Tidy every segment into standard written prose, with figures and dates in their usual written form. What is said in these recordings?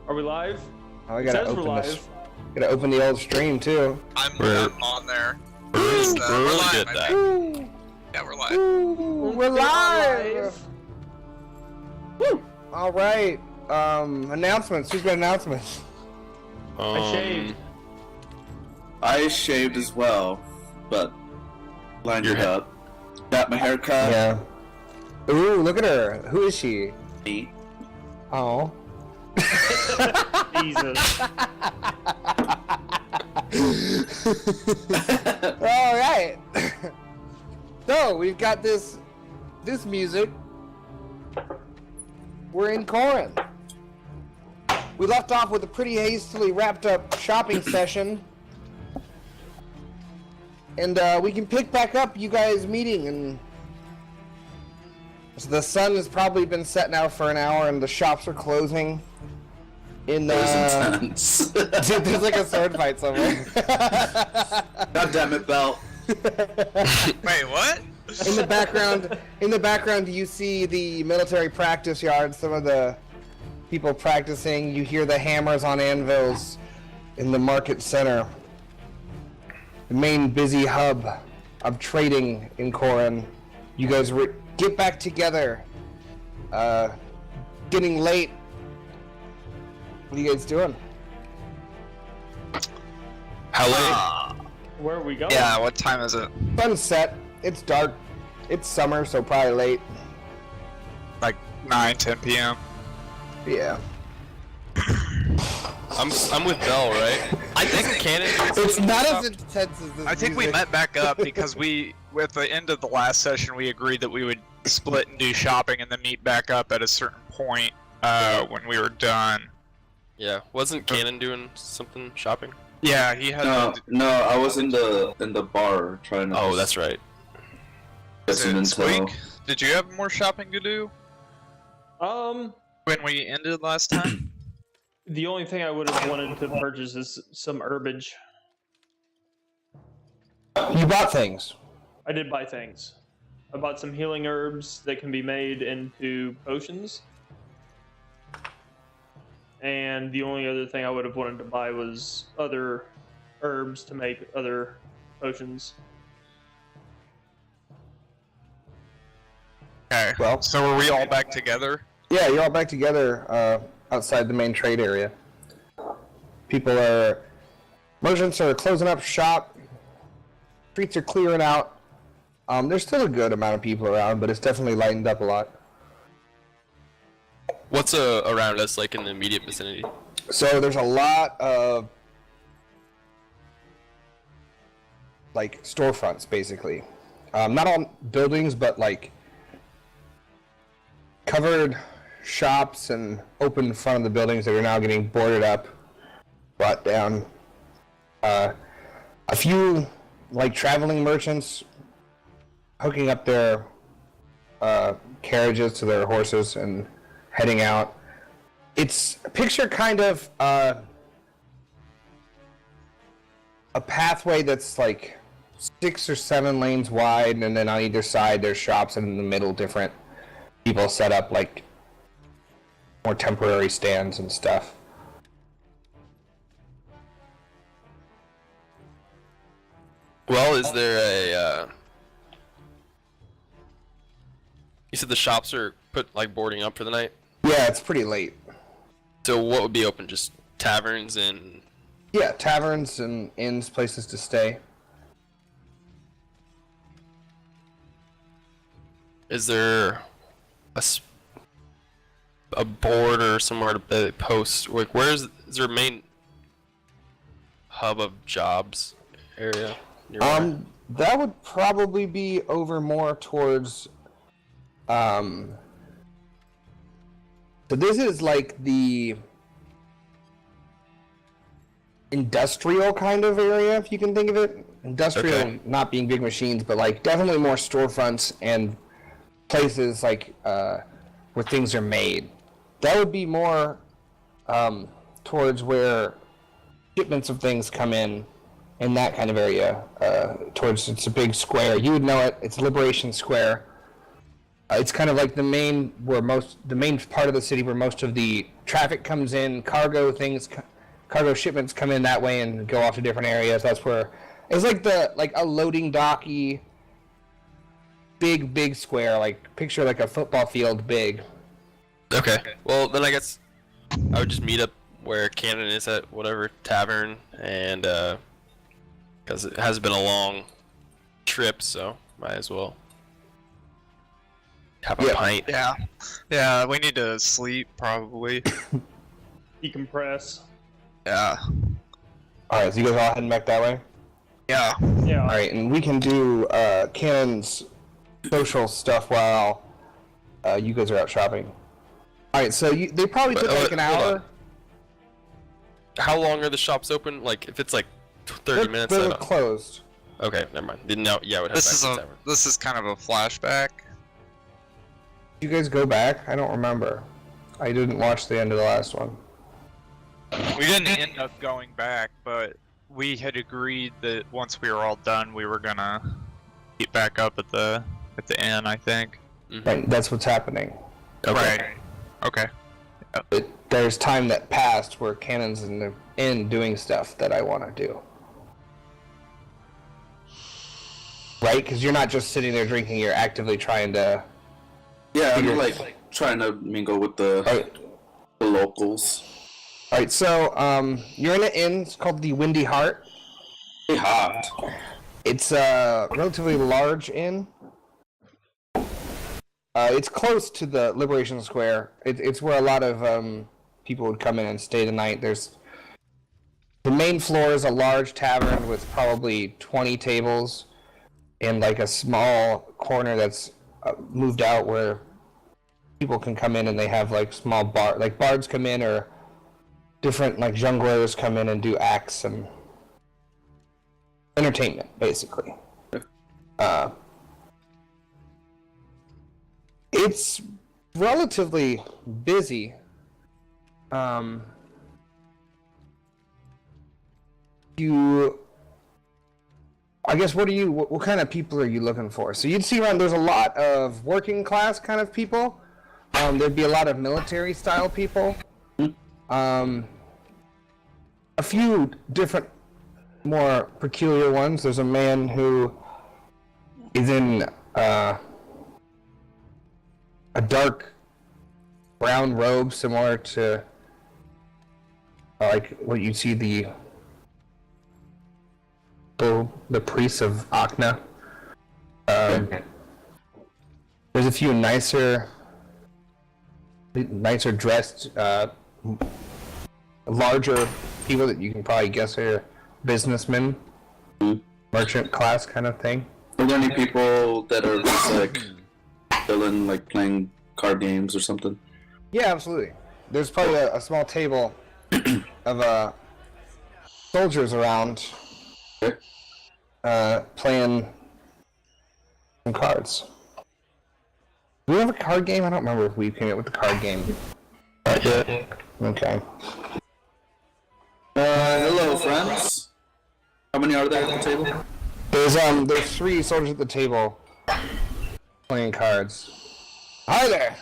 Are we live? Oh, I gotta It says we're open live. this. Gotta open the old stream too. I'm on there. We're live, I think. Yeah, we're live. Ooh, we're live. Woo! All right. Announcements. Who's got announcements? I shaved. I shaved as well, but lined it up. Got my hair cut. Yeah. Ooh, look at her. Who is she? Me. Oh. Jesus. All right. So we've got this music. We're in Korin. We left off with a pretty hastily wrapped up shopping session, and we can pick back up you guys meeting. And so the sun has probably been set now for an hour, and the shops are closing. In That was intense. Dude, there's like a sword fight somewhere. God damn it, Belt. Wait, what? In the background, you see the military practice yard. Some of the people practicing. You hear the hammers on anvils in the market center. The main busy hub of trading in Korin. You guys get back together. Getting late. What are you guys doing? How late? Where are we going? Yeah, what time is it? Sunset. It's dark. It's summer, so probably late. Like 9, 10 p.m. Yeah. I'm with Bell, right? I think Cannon. It's not as intense as this. I think we met back up because with the end of the last session, we agreed that we would split and do shopping and then meet back up at a certain point when we were done. Yeah, wasn't Cannon doing something shopping? Yeah, he had. No, I was in the bar trying to. Oh, that's right. Get some Squeak, intel. did you have more shopping to do when we ended last time? The only thing I would have wanted to purchase is some herbage. You bought things. I did buy things. I bought some healing herbs that can be made into potions. And the only other thing I would have wanted to buy was other herbs to make other potions. Okay. Well, So were we all back together? yeah, you're all back together outside the main trade area. Merchants are closing up shop. Streets are clearing out. There's still a good amount of people around, but it's definitely lightened up a lot. What's around us, like in the immediate vicinity? So there's a lot of like storefronts, basically. Not all buildings, but like covered shops and open front of the buildings that are now getting boarded up, brought down. A few like traveling merchants hooking up their carriages to their horses and heading out. It's picture kind of a pathway that's like 6 or 7 lanes wide, and then on either side there's shops, and in the middle different people set up like more temporary stands and stuff. Well, is there a? You said the shops are boarding up for the night. Yeah, it's pretty late. So what would be open? Just taverns and. Yeah, taverns and inns, places to stay. Is there a board or somewhere to post? Like, is there a main hub of jobs area nearby? That would probably be over more towards. So this is like the industrial kind of area, if you can think of it. Industrial, Okay. Not being big machines, but like definitely more storefronts and places like where things are made. That would be more towards where shipments of things come in that kind of area. It's a big square. You would know it. It's Liberation Square. It's kind of like the main part of the city where most of the traffic comes in, cargo shipments come in that way and go off to different areas. That's where it's like a loading docky, big square. Like picture like a football field big. Okay. Well, then I guess I would just meet up where Cannon is at whatever tavern, and because it has been a long trip, so might as well have a pint. Yeah, we need to sleep probably. Decompress. Yeah. Alright, so you guys all heading back that way? Yeah. Yeah. Alright, and we can do Cannon's social stuff while you guys are out shopping. Alright, so they probably took like an hour. How long are the shops open? Like, if it's like 30 minutes? They're closed. Okay, never mind. Didn't know. Yeah, I would have This is kind of a flashback. Did you guys go back? I don't remember. I didn't watch the end of the last one. We didn't end up going back, but we had agreed that once we were all done, we were gonna meet back up at the inn, I think. Mm-hmm. Right, that's what's happening. Okay. Right. Okay. There's time that passed where Cannon's in the inn doing stuff that I want to do. Right? Because you're not just sitting there drinking, you're actively trying to... Yeah, I'm like trying to mingle with the locals. Alright, so you're in an inn. It's called the Windy Heart. Hey, hot. It's a relatively large inn. It's close to the Liberation Square. It's where a lot of people would come in and stay the night. The main floor is a large tavern with probably 20 tables and like a small corner that's moved out where people can come in and they have like small bards come in, or different like junglers come in and do acts and entertainment, basically. It's relatively busy. I guess what kind of people are you looking for? So you'd see around, there's a lot of working class kind of people. There'd be a lot of military style people. A few different more peculiar ones. There's a man who is in a dark brown robe similar to like what you see the priests of Akna. There's a few nicer dressed, larger people that you can probably guess are businessmen, merchant class kind of thing. Are there any people that are just like chilling, like playing card games or something? Yeah, absolutely. There's probably a small table of soldiers around playing some cards. Do we have a card game? I don't remember if we came up with the card game. Yeah. Okay. Hello, friends. How many are there at the table? There's 3 soldiers at the table playing cards. Hi there.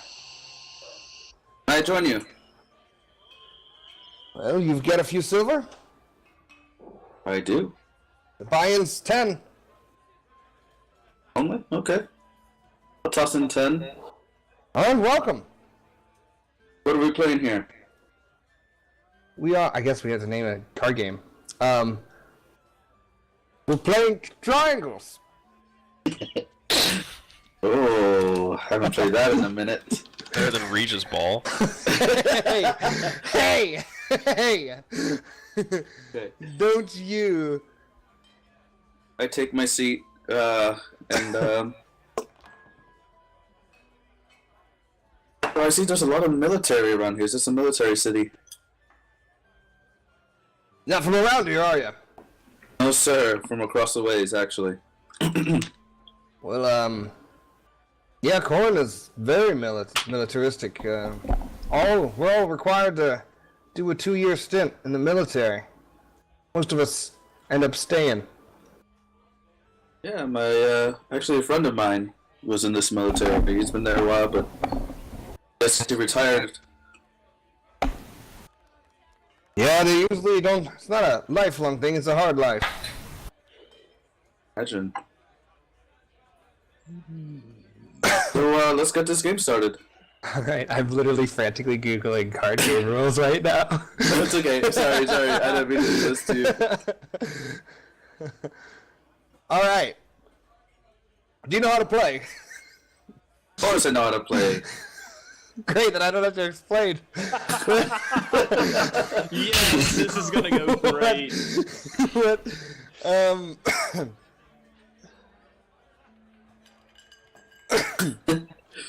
Can I join you? Well, you've got a few silver? I do. The buy-in's 10. Only? Okay. I'll toss in 10. Oh, welcome. What are we playing here? I guess we have to name a card game. We're playing triangles. Oh, haven't played that in a minute. Better than Regis Ball. Hey! Okay. Don't you? I take my seat, and oh, I see there's a lot of military around here. Is this a military city? Not from around here, are you? No, sir. From across the ways, actually. Well, yeah, Korin is very militaristic. We're all required to do a 2-year stint in the military. Most of us end up staying. Yeah, my actually a friend of mine. was in this military. He's been there a while, but guess he retired. Yeah, they usually don't. It's not a lifelong thing. It's a hard life. Imagine. So let's get this game started. All right, I'm literally frantically googling card game rules right now. No, it's okay. Sorry. I didn't mean to do this to you. All right. Do you know how to play? Of course I know how to play. Great, then I don't have to explain. Yes, this is gonna go great.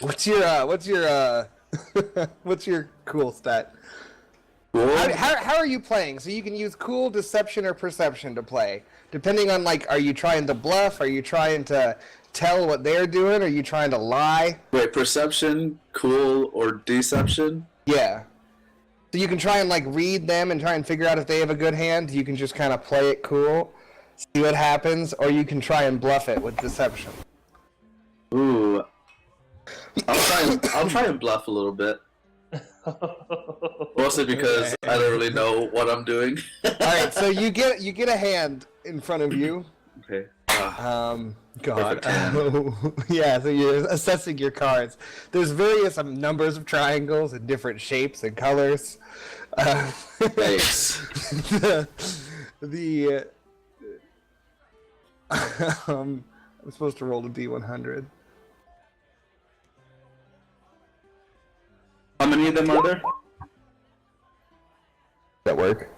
What's your cool stat? Cool. How are you playing? So you can use cool, deception, or perception to play, depending on like, are you trying to bluff? Are you trying to tell what they're doing? Are you trying to lie? Wait, perception, cool, or deception? Yeah. So you can try and like read them and try and figure out if they have a good hand. You can just kind of play it cool, see what happens, or you can try and bluff it with deception. Ooh. I'll try and bluff a little bit. Mostly because I don't really know what I'm doing. All right, so you get a hand in front of you. Okay. God. Yeah, so you're assessing your cards. There's various numbers of triangles and different shapes and colors. Thanks. I'm supposed to roll a D100. How many of them are there? That work?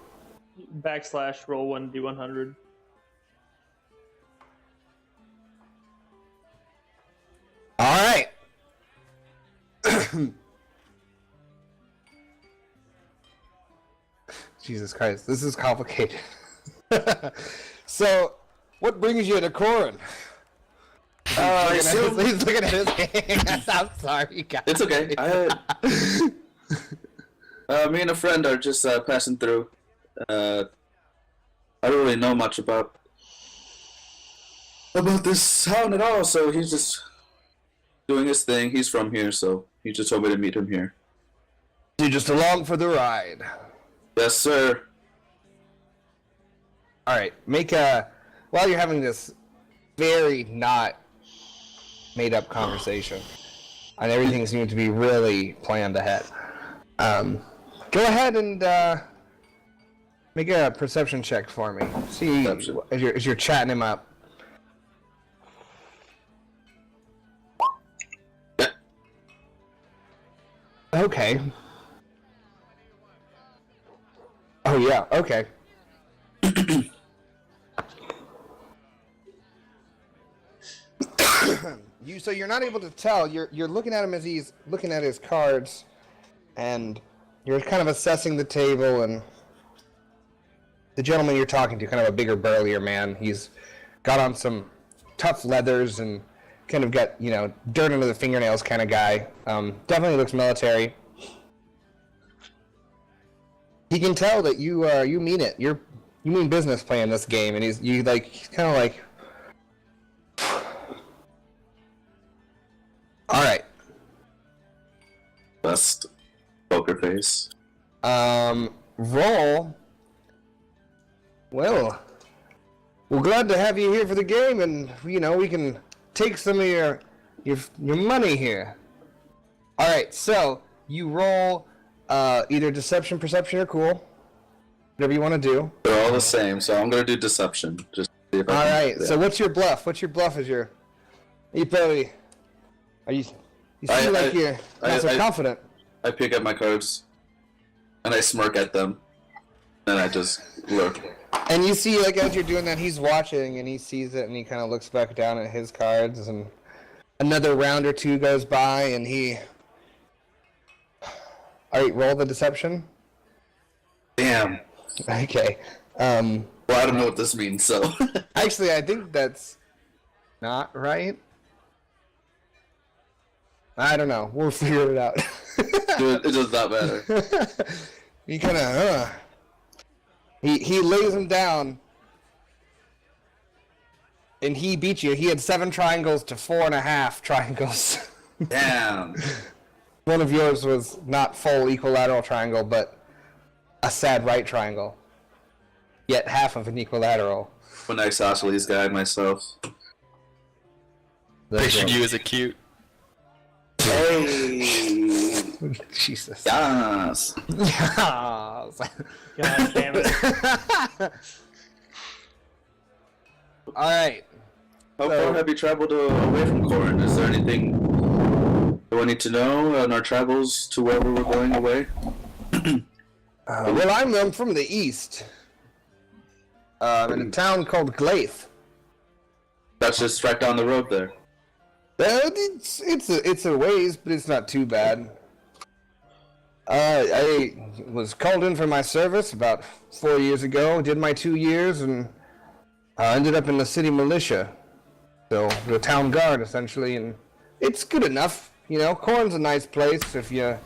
/ roll 1 D100. All right. Jesus Christ, this is complicated. So, what brings you to Korin? He's looking at his hand. I'm sorry, guys. It's okay. Me and a friend are just passing through. I don't really know much about this town at all, so he's just doing his thing. He's from here, so he just told me to meet him here. You're just along for the ride. Yes, sir. All right, while you're having this very not made-up conversation, and everything seems to be really planned ahead. Go ahead and make a perception check for me. See as you're chatting him up. Okay. Oh yeah. Okay. So you're not able to tell. You're looking at him as he's looking at his cards, and you're kind of assessing the table. And the gentleman you're talking to, kind of a bigger, burlier man. He's got on some tough leathers and kind of got dirt under the fingernails kind of guy. Definitely looks military. He can tell that you mean it. You mean business playing this game, and he's kind of like. All right. Best poker face. Roll. Well, we're glad to have you here for the game, and we can take some of your money here. All right, so you roll either deception, perception, or cool, whatever you want to do. They're all the same, so I'm gonna do deception. Just see if I All can right. do that. So what's your bluff? What's your bluff? You probably you seem like you're not so confident. I pick up my cards, and I smirk at them, and I just look. And you see, like, as you're doing that, he's watching, and he sees it, and he kind of looks back down at his cards, and another round or two goes by, and he... Alright, roll the deception. Damn. Okay. Well, I don't know what this means, so... Actually, I think that's not right. I don't know. We'll figure it out. It does not matter. He kind of, He lays him down. And he beat you. He had 7 triangles to 4.5 triangles. Damn. One of yours was not full equilateral triangle, but a sad right triangle. Yet half of an equilateral. I'm an isosceles guy myself. Pictured you as a cute. Hey. Jesus. Yes. Yes. God damn it. All right. How far have you traveled away from Korin? Is there anything do I need to know on our travels to wherever we're going away? Well, I'm from the east. In a town called Glaith. That's just right down the road there. It's a ways, but it's not too bad. I was called in for my service about 4 years ago. Did my 2 years and ended up in the city militia. So the town guard essentially, and it's good enough. You know, Korin's a nice place if you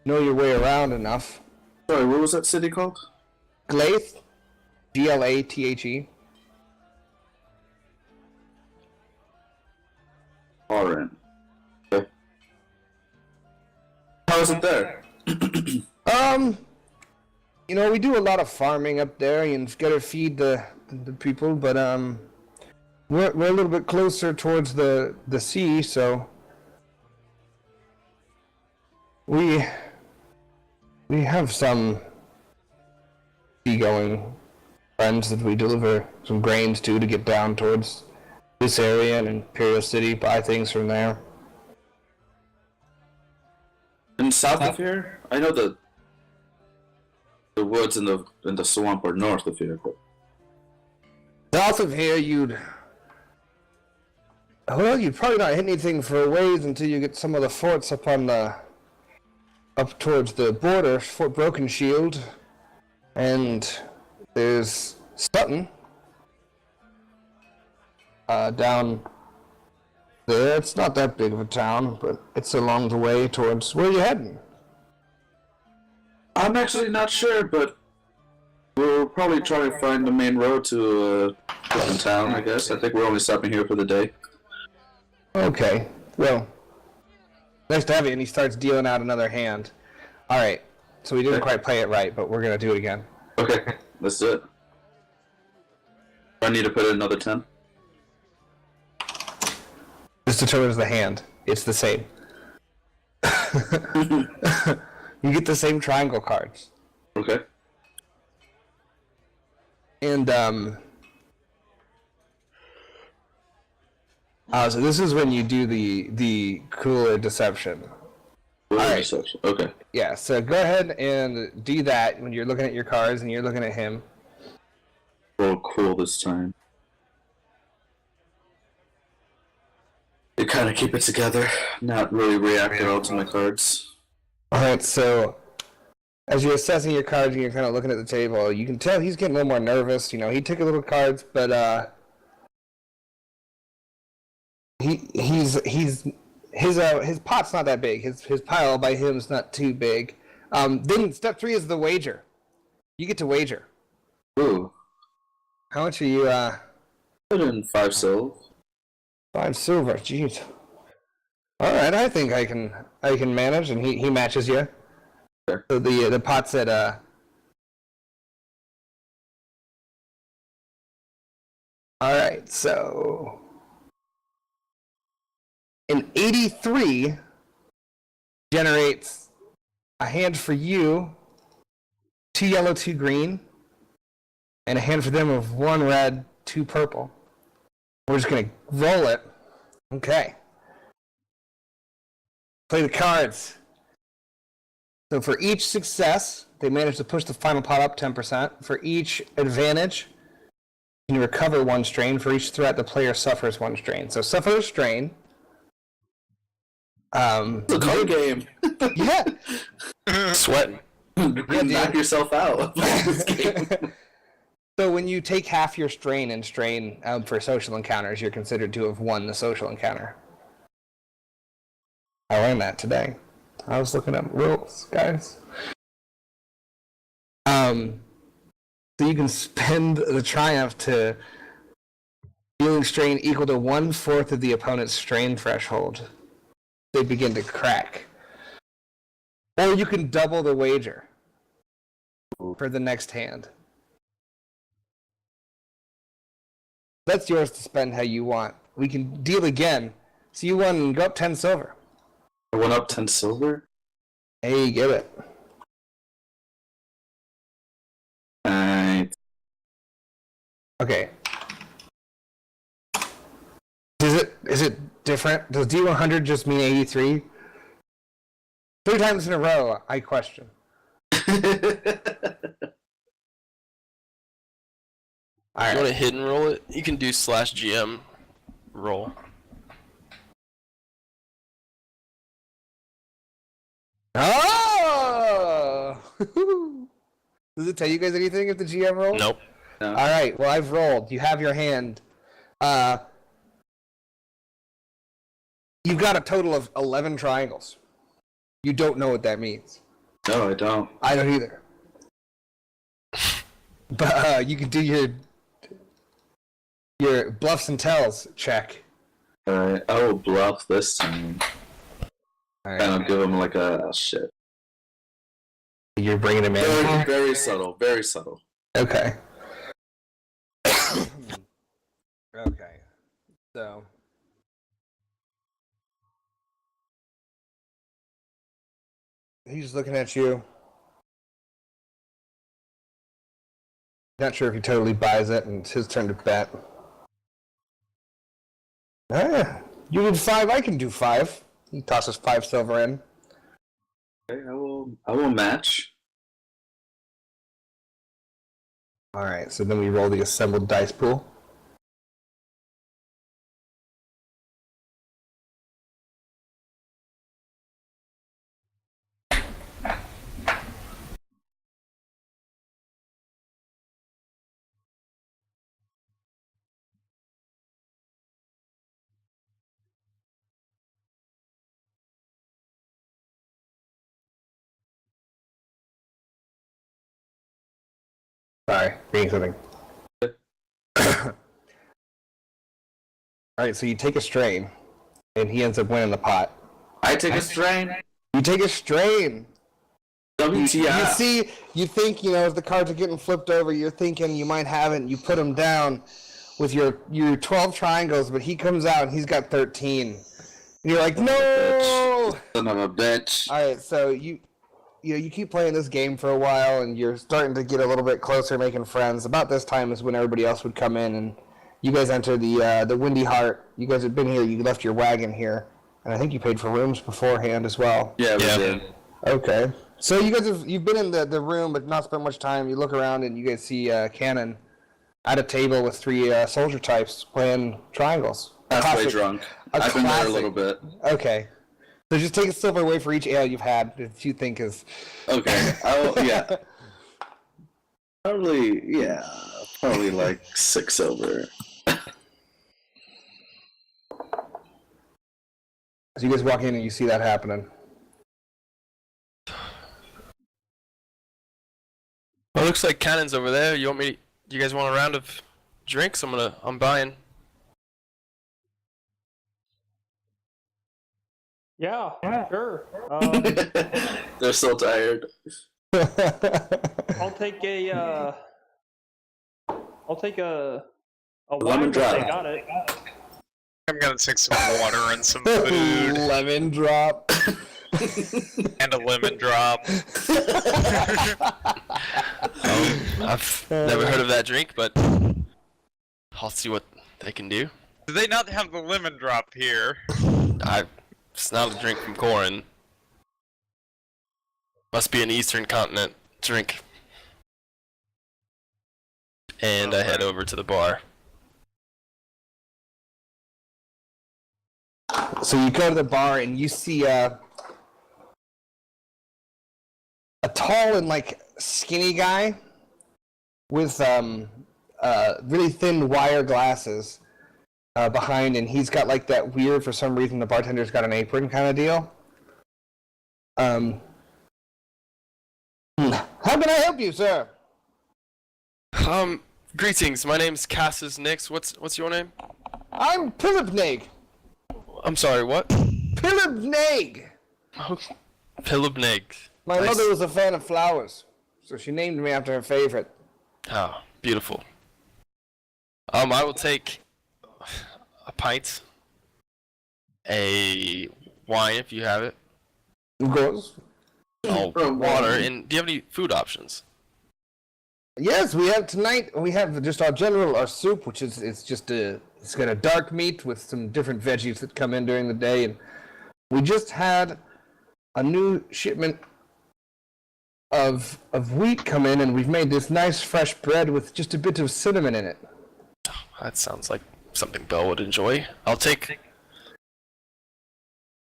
know your way around enough. Sorry, what was that city called? Glaith, Glathe. Korin. Okay. How is it there? You know, we do a lot of farming up there. You gotta feed the people, but we're a little bit closer towards the sea, so we have some seagoing friends that we deliver some grains to get down towards this area and Imperial City, buy things from there. In south of here? I know the woods and the swamp are north of here. But... South of here, you'd probably not hit anything for a ways until you get some of the forts up towards the border. Fort Broken Shield, and there's Sutton down there. It's not that big of a town, but it's along the way towards where you heading. I'm actually not sure, but we'll probably try to find the main road to a different town, I guess. I think we're only stopping here for the day. Okay, well, nice to have you. And he starts dealing out another hand. All right, so we didn't quite play it right, but we're gonna do it again. Okay, let's do it. I need to put in another 10. This determines the hand. It's the same. You get the same triangle cards. Okay. And so this is when you do the cooler deception. Alright. Okay. Yeah, so go ahead and do that when you're looking at your cards and you're looking at him. Roll cool this time. You kind of keep it together, not really react at all to my cards. Alright, so as you're assessing your cards and you're kind of looking at the table, you can tell he's getting a little more nervous. You know, he took a little cards, but his pot's not that big. His pile by him is not too big. Then step 3 is the wager. You get to wager. Ooh. How much are you? Put in 5 silver. 5 silver. Jeez. All right, I think I can manage, and he matches you. Sure. So the pot's at All right, so an 83 generates a hand for you, 2 yellow, 2 green, and a hand for them of 1 red, 2 purple. We're just gonna roll it. Okay. Play the cards. So for each success, they manage to push the final pot up 10%. For each advantage, you can recover 1 strain. For each threat, the player suffers 1 strain. So suffer a strain. It's a card game. Yeah. Sweating. You can knock yourself out. This game. So when you take half your strain and strain for social encounters, you're considered to have won the social encounter. I learned that today. I was looking up rules, guys. So you can spend the triumph to Dealing strain equal to 1/4 of the opponent's strain threshold. They begin to crack. Or you can double the wager for the next hand. That's yours to spend how you want. We can deal again. So you won and go up 10 silver. I went up 10 silver? Hey, you get it. Alright. Okay. Is it different? Does D100 just mean 83? 3 times in a row, I question. You want to hidden roll it? You can do /GM roll. Oh! Does it tell you guys anything if the GM rolls? Nope. No. All right. Well, I've rolled. You have your hand. You've got a total of 11 triangles. You don't know what that means. No, I don't. I don't either. But you can do your bluffs and tells check. Alright, I will bluff this time. All And I'll right. give him like a shit. You're bringing him in. Very, very subtle, very subtle. Okay. Okay. So. He's looking at you. Not sure if he totally buys it, and it's his turn to bet. Ah, you did 5, I can do 5. He tosses 5 silver in. Okay, I will match. Alright, so then we roll the assembled dice pool. Sorry, reading something. Alright, so you take a strain, and he ends up winning the pot. I take a strain. You take a strain! You WTF. you think, as the cards are getting flipped over, you're thinking you might have it, and you put him down with your 12 triangles, but he comes out and he's got 13. And you're like, no! Son of a bitch. Alright, so you keep playing this game for a while, and you're starting to get a little bit closer, making friends. About this time is when everybody else would come in, and you guys enter the Windy Heart. You guys have been here. You left your wagon here, and I think you paid for rooms beforehand as well. Yeah, we Yeah. did. Okay. So you've been in the room, but not spent much time. You look around, and you guys see Cannon at a table with 3 soldier types playing triangles. Halfway drunk. I've been there a little bit. Okay. So just take a silver away for each ale you've had that you think is... Okay. Yeah. Probably like 6 silver. So you guys walk in and you see that happening. Well, it looks like Cannon's over there. You guys want a round of drinks? I'm buying. Yeah, sure. They're so tired. I'll take a Lemon wine if drop. they got it. I'm gonna take some water and some food Lemon drop. and a lemon drop. I've never heard of that drink, but I'll see what they can do. Do they not have the lemon drop here? It's not a drink from Korin. Must be an Eastern Continent drink. And I head over to the bar. So you go to the bar and you see a tall and skinny guy with really thin wire glasses behind, and he's got that weird, for some reason the bartender's got an apron kind of deal. How can I help you, sir? Greetings, my name's Castis Nix. What's your name? I'm Pilipneg. I'm sorry, what? Pilipneg. Oh, Pilibnig. My Nice. mother was a fan of flowers, so she named me after her favorite. Oh, beautiful. I will take a pint, a wine if you have it, Of course. water, and do you have any food options? Yes, we have tonight. We have just our soup, which is it's got a dark meat with some different veggies that come in during the day, and we just had a new shipment of wheat come in, and we've made this nice fresh bread with just a bit of cinnamon in it. That sounds like something Belle would enjoy. I'll take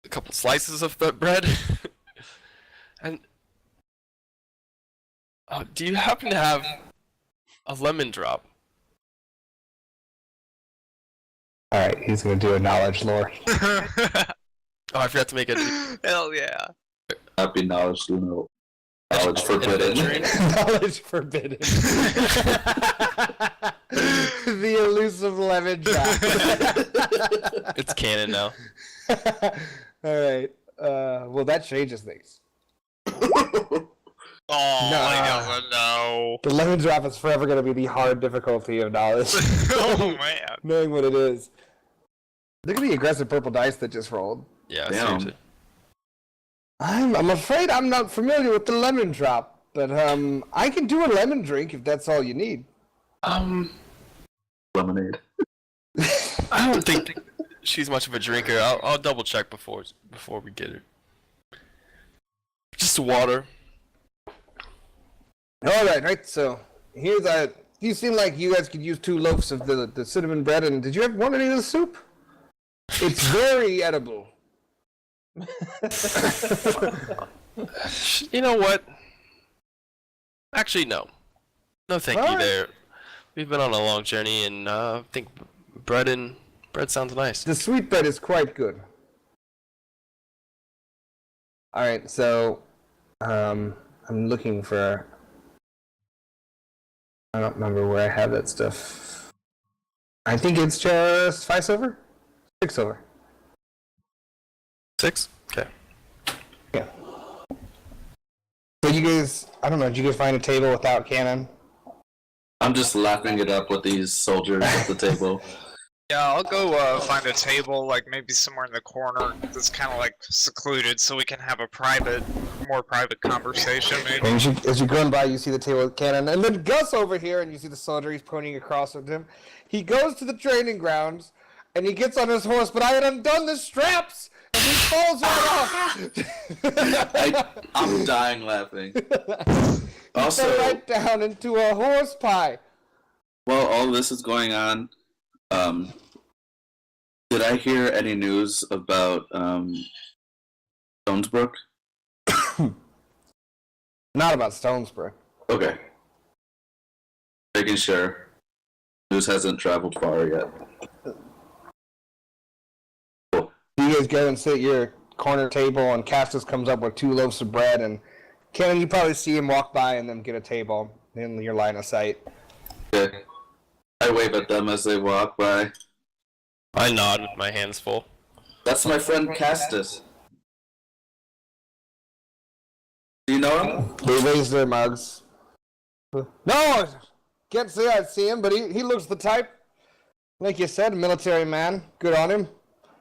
a couple slices of the bread. And do you happen to have a lemon drop? All right, he's gonna do a knowledge lore. Oh, I forgot to make it. Hell yeah. Happy knowledge, do know. Knowledge forbidden. Knowledge forbidden. The elusive lemon drop. It's canon now. All right. Well, that changes things. Oh, No. I don't know. The lemon drop is forever going to be the hard difficulty of knowledge. Oh man. Knowing what it is. Look at the aggressive purple dice that just rolled. Yeah, Damn. seriously. I'm afraid I'm not familiar with the lemon drop, but I can do a lemon drink if that's all you need. Lemonade. I don't think she's much of a drinker. I'll double check before we get her. Just water. All right. So here's that. You seem like you guys could use 2 loaves of the cinnamon bread, and did you ever want any of the soup? It's very edible. You know what? Actually, no. No, thank you. Alright. There. We've been on a long journey, and I think bread sounds nice. The sweet bread is quite good. All right, so I'm looking for. I don't remember where I have that stuff. I think it's just 5 silver, 6 silver. 6? Okay. Yeah. So you guys, I don't know. Did you guys find a table without cannon? I'm just lapping it up with these soldiers at the table. Yeah, I'll go find a table, like maybe somewhere in the corner that's kind of like secluded, so we can have a more private conversation. Maybe. And as you're going by, you see the table with cannon, and then Gus over here, and you see the soldier. He's pointing across at him. He goes to the training grounds, and he gets on his horse. But I had undone the straps, and he falls right off. I'm dying laughing. He Also, fell right down into a horse pie. while all this is going on, did I hear any news about Stonesbrook? Not about Stonesbrook. Okay. Making sure. News hasn't traveled far yet. Cool. You guys go and sit at your corner table, and Castis comes up with 2 loaves of bread, and Cannon, you probably see him walk by and then get a table in your line of sight. Okay. I wave at them as they walk by. I nod with my hands full. That's my friend Castis. Do you know him? They raise their mugs. No! Can't say I see him, but he looks the type. Like you said, military man. Good on him.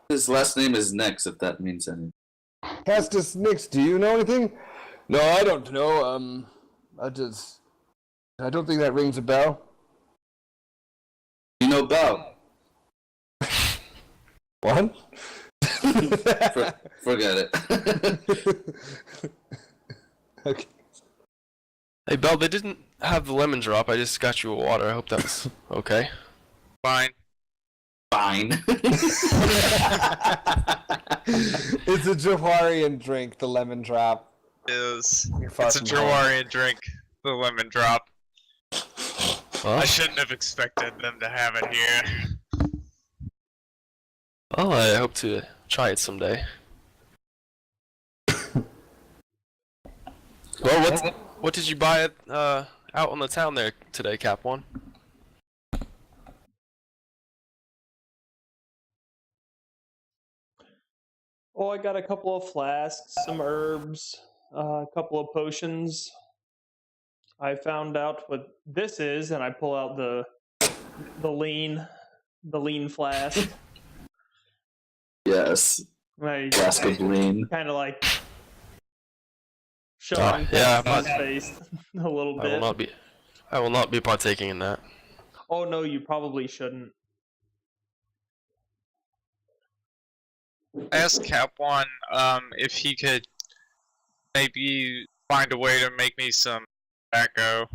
His last name is Nix, if that means anything. Castis Nix, do you know anything? No, I don't know. I don't think that rings a bell. You know Belle? What? Forget it. Okay. Hey, Belle, they didn't have the lemon drop. I just got you a water. I hope that's okay. Fine. Fine. It's a Joharian drink, the lemon drop. It's You're far a from home. Jawarian drink, the lemon drop. Well, I shouldn't have expected them to have it here. well, I hope to try it someday. Well, what did you buy out on the town there today, Cap One? Oh, I got a couple of flasks, some herbs, a couple of potions. I found out what this is, and I pull out the lean flask. Yes. I Flask of lean. kind of like showing yeah, his face a little bit. I will not be partaking in that. Oh no, you probably shouldn't. I asked Cap One if he could maybe find a way to make me some tobacco.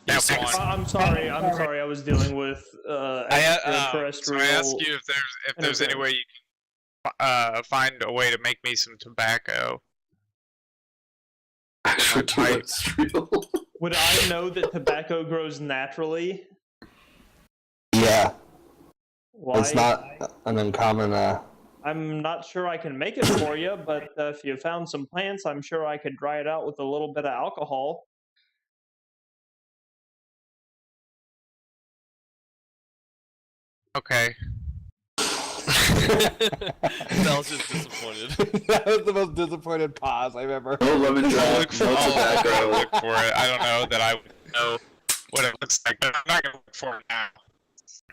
Cap One. I'm sorry. I was dealing with So extraterrestrial. I asked you if there's any way you can find a way to make me some tobacco. Extraterrestrial. Would I know that tobacco grows naturally? Yeah, Why? it's not an uncommon. I'm not sure I can make it for you, but if you found some plants, I'm sure I could dry it out with a little bit of alcohol. Okay. That was just disappointed. That was the most disappointed pause I've ever. No lemon drop, Look for, no I'll tobacco. look for it. I don't know that I would know what it looks like, but I'm not gonna look for it now.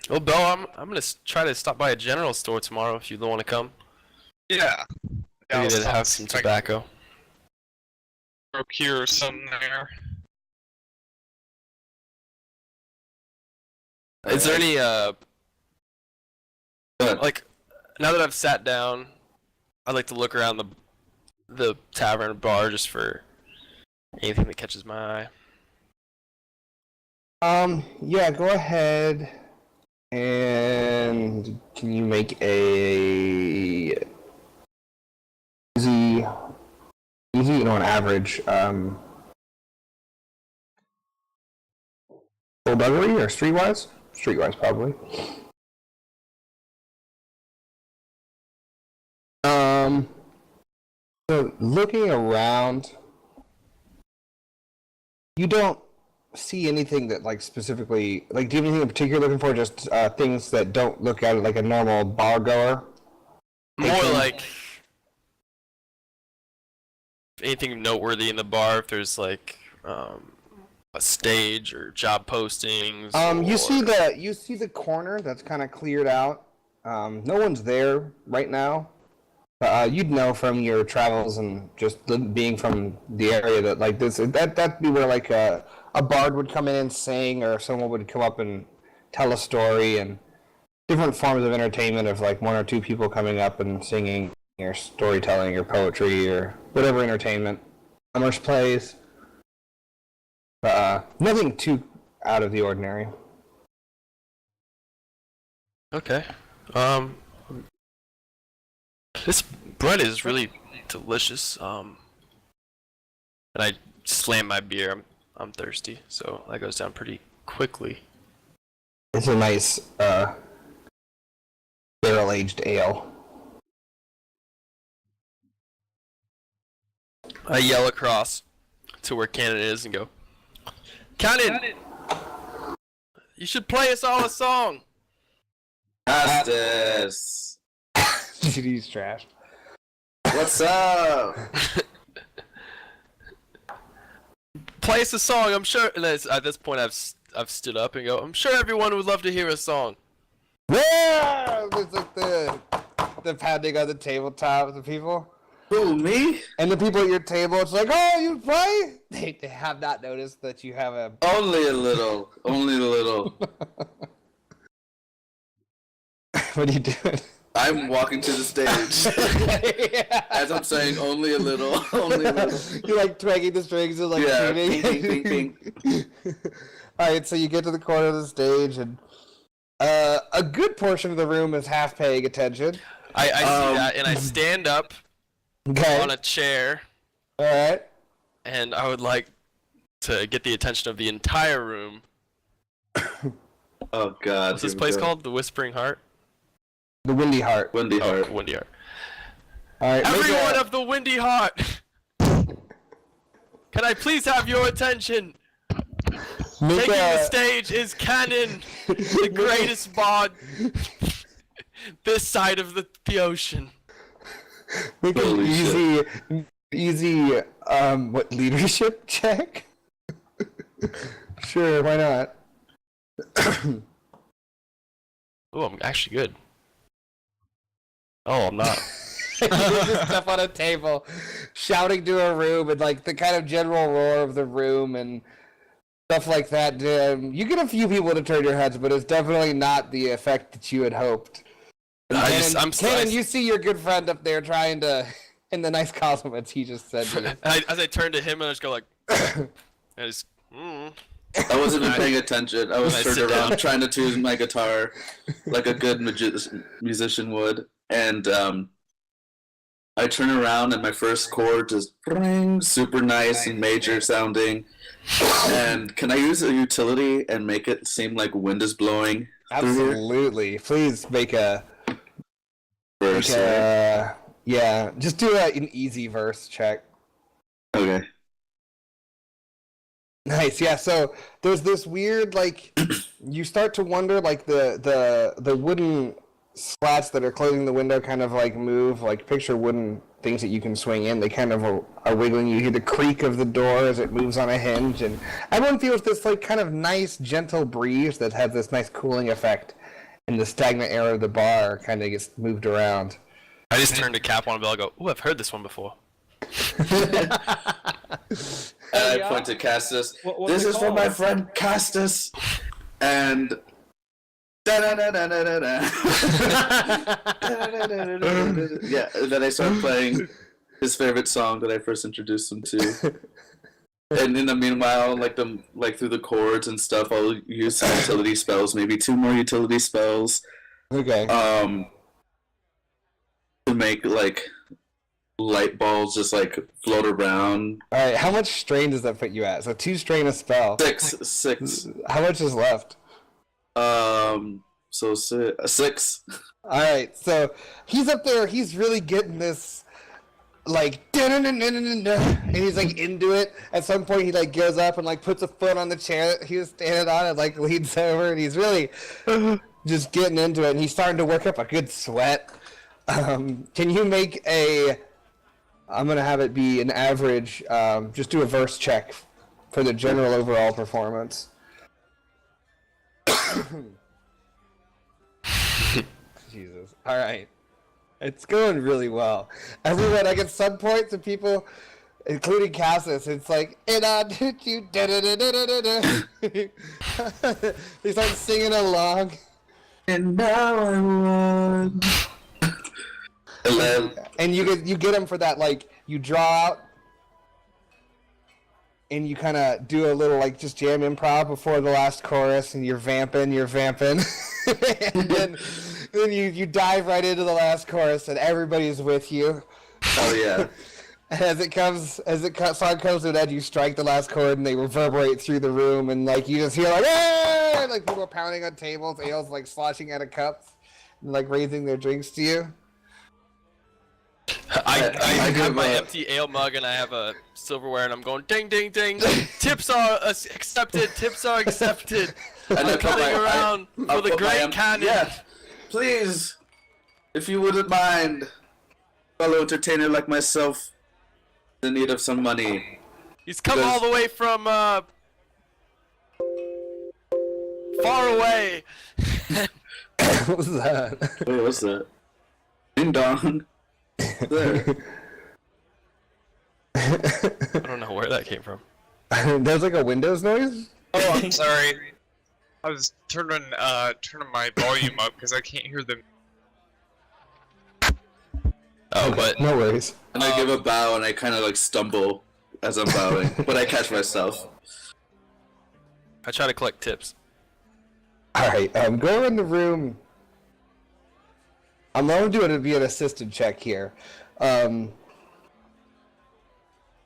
Well, Bill, I'm gonna try to stop by a general store tomorrow if you don't want to come. Yeah. Maybe they'd I'll have some tobacco. procure some there. Is there any But like, now that I've sat down, I'd like to look around the tavern bar just for anything that catches my eye. Yeah, go ahead. And can you make a easy, an average, skullduggery or streetwise? Streetwise, probably. So looking around, you don't see anything that like specifically like. Do you have anything in particular looking for? Just things that don't look at it like a normal bar goer. More like anything noteworthy in the bar. If there's like a stage or job postings. You see the corner that's kind of cleared out. No one's there right now. You'd know from your travels and just being from the area that like this that'd be where like a bard would come in and sing, or someone would come up and tell a story, and different forms of entertainment of like one or two people coming up and singing or storytelling or poetry or whatever entertainment. Commerce plays. Nothing too out of the ordinary. Okay. This bread is really delicious. And I slam my beer. I'm thirsty, so that goes down pretty quickly. It's a nice barrel-aged ale. I yell across to where Cannon is and go, Cannon! You should play us all a song! Castis, He's trash. what's up? Play us a song, I'm sure. And at this point, I've stood up and go, I'm sure everyone would love to hear a song. Yeah! There's like the pounding on the tabletop, the people. Who, me? And the people at your table, it's like, oh, you play? They have not noticed that you have a... Only a little. Only a little. What are you doing? I'm walking to the stage. As I'm saying, only a little. Only a little. You're like twagging the strings and like Yeah, tuning. ping, ping, ping. Alright, so you get to the corner of the stage, and a good portion of the room is half paying attention. I see that, and I stand up Okay. on a chair, Alright. and I would like to get the attention of the entire room. Oh God. What's this here we place go. called? The Whispering Heart? The Windy Heart. Windy Oh, Heart. Windy Heart. Alright. Everyone of the Windy Heart! Can I please have your attention? Taking the stage is Cannon, the greatest bard this side of the ocean. Make an Holy easy, what, leadership check? Sure, why not? Oh, I'm actually good. Oh, I'm not. Just stuff on a table, shouting to a room, and like the kind of general roar of the room and stuff like that. You get a few people to turn your heads, but it's definitely not the effect that you had hoped. Cannon, you see your good friend up there trying to, in the nice compliments he just said to you. As I turn to him and I just go like, I just, I wasn't even paying attention. I was turned around trying to tune my guitar like a good musician would. And I turn around and my first chord just super nice and major sounding. And can I use a utility and make it seem like wind is blowing? Absolutely. Please make a Verse, yeah, just do an easy verse check. Okay. Nice, yeah. So there's this weird, like, you start to wonder, like the wooden slats that are closing the window kind of like move, like picture wooden things that you can swing in. They kind of are wiggling. You hear the creak of the door as it moves on a hinge, and everyone feels this like kind of nice, gentle breeze that has this nice cooling effect. And the stagnant air of the bar kind of gets moved around. I just turn to Cap on a bell and go, ooh, I've heard this one before. And I point to Castis. This is for my friend Castis. And yeah, and then I start playing his favorite song that I first introduced him to. And in the meanwhile, like through the chords and stuff, I'll use some utility spells, maybe 2 more utility spells. Okay. To make like light balls just like float around. All right. How much strain does that put you at? So 2 strain a spell. 6. How much is left? So 6. All right. So he's up there. He's really getting this. Like, and he's like into it. At some point, he like goes up and like puts a foot on the chair that he was standing on and like leans over, and he's really just getting into it. And he's starting to work up a good sweat. Can you make a? I'm gonna have it be an average. Just do a verse check for the general overall performance. Jesus. All right. It's going really well. Everyone, like at some point, some people, including Cassis, it's like, and I did you, they start singing along. And now I won. And you get them for that, like, you draw out, and you kind of do a little, like, just jam improv before the last chorus, and you're vamping. And then you dive right into the last chorus, and everybody's with you. Oh yeah. As song comes to an end, you strike the last chord, and they reverberate through the room, and like you just hear like, "Hey!" Like people pounding on tables, ales like sloshing out of cups, and like raising their drinks to you. I have my empty ale mug and I have a silverware and I'm going ding ding ding. Tips are accepted. Tips are accepted. And I'm coming around for the great cannon. Yeah, please, if you wouldn't mind, fellow entertainer like myself, in need of some money. He's come all the way from far away. What was that? Wait, what's that? Ding dong. There. I don't know where that came from. There's like a Windows noise? Oh, I'm sorry. I was turning my volume up because I can't hear them. Oh, but No worries. And I give a bow and I kind of like stumble as I'm bowing, but I catch myself. I try to collect tips. Alright, go in the room. I'm going to do it to be an assisted check here. What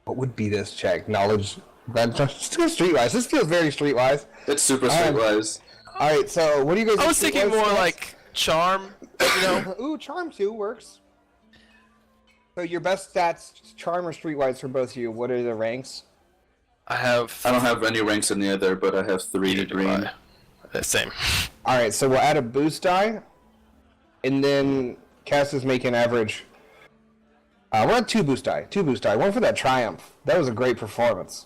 would be this check? Knowledge? Just go streetwise. This feels very streetwise. It's super streetwise. Alright, so what do you guys... I was thinking more like charm, you know? Ooh, charm too works. So your best stats, charm or streetwise for both of you, what are the ranks? I don't have any ranks in the other, but I have 3 green. Same. Alright, so we'll add a boost die. And then Castis make an average. We're on 2 boost die. 2 boost die. One for that triumph. That was a great performance.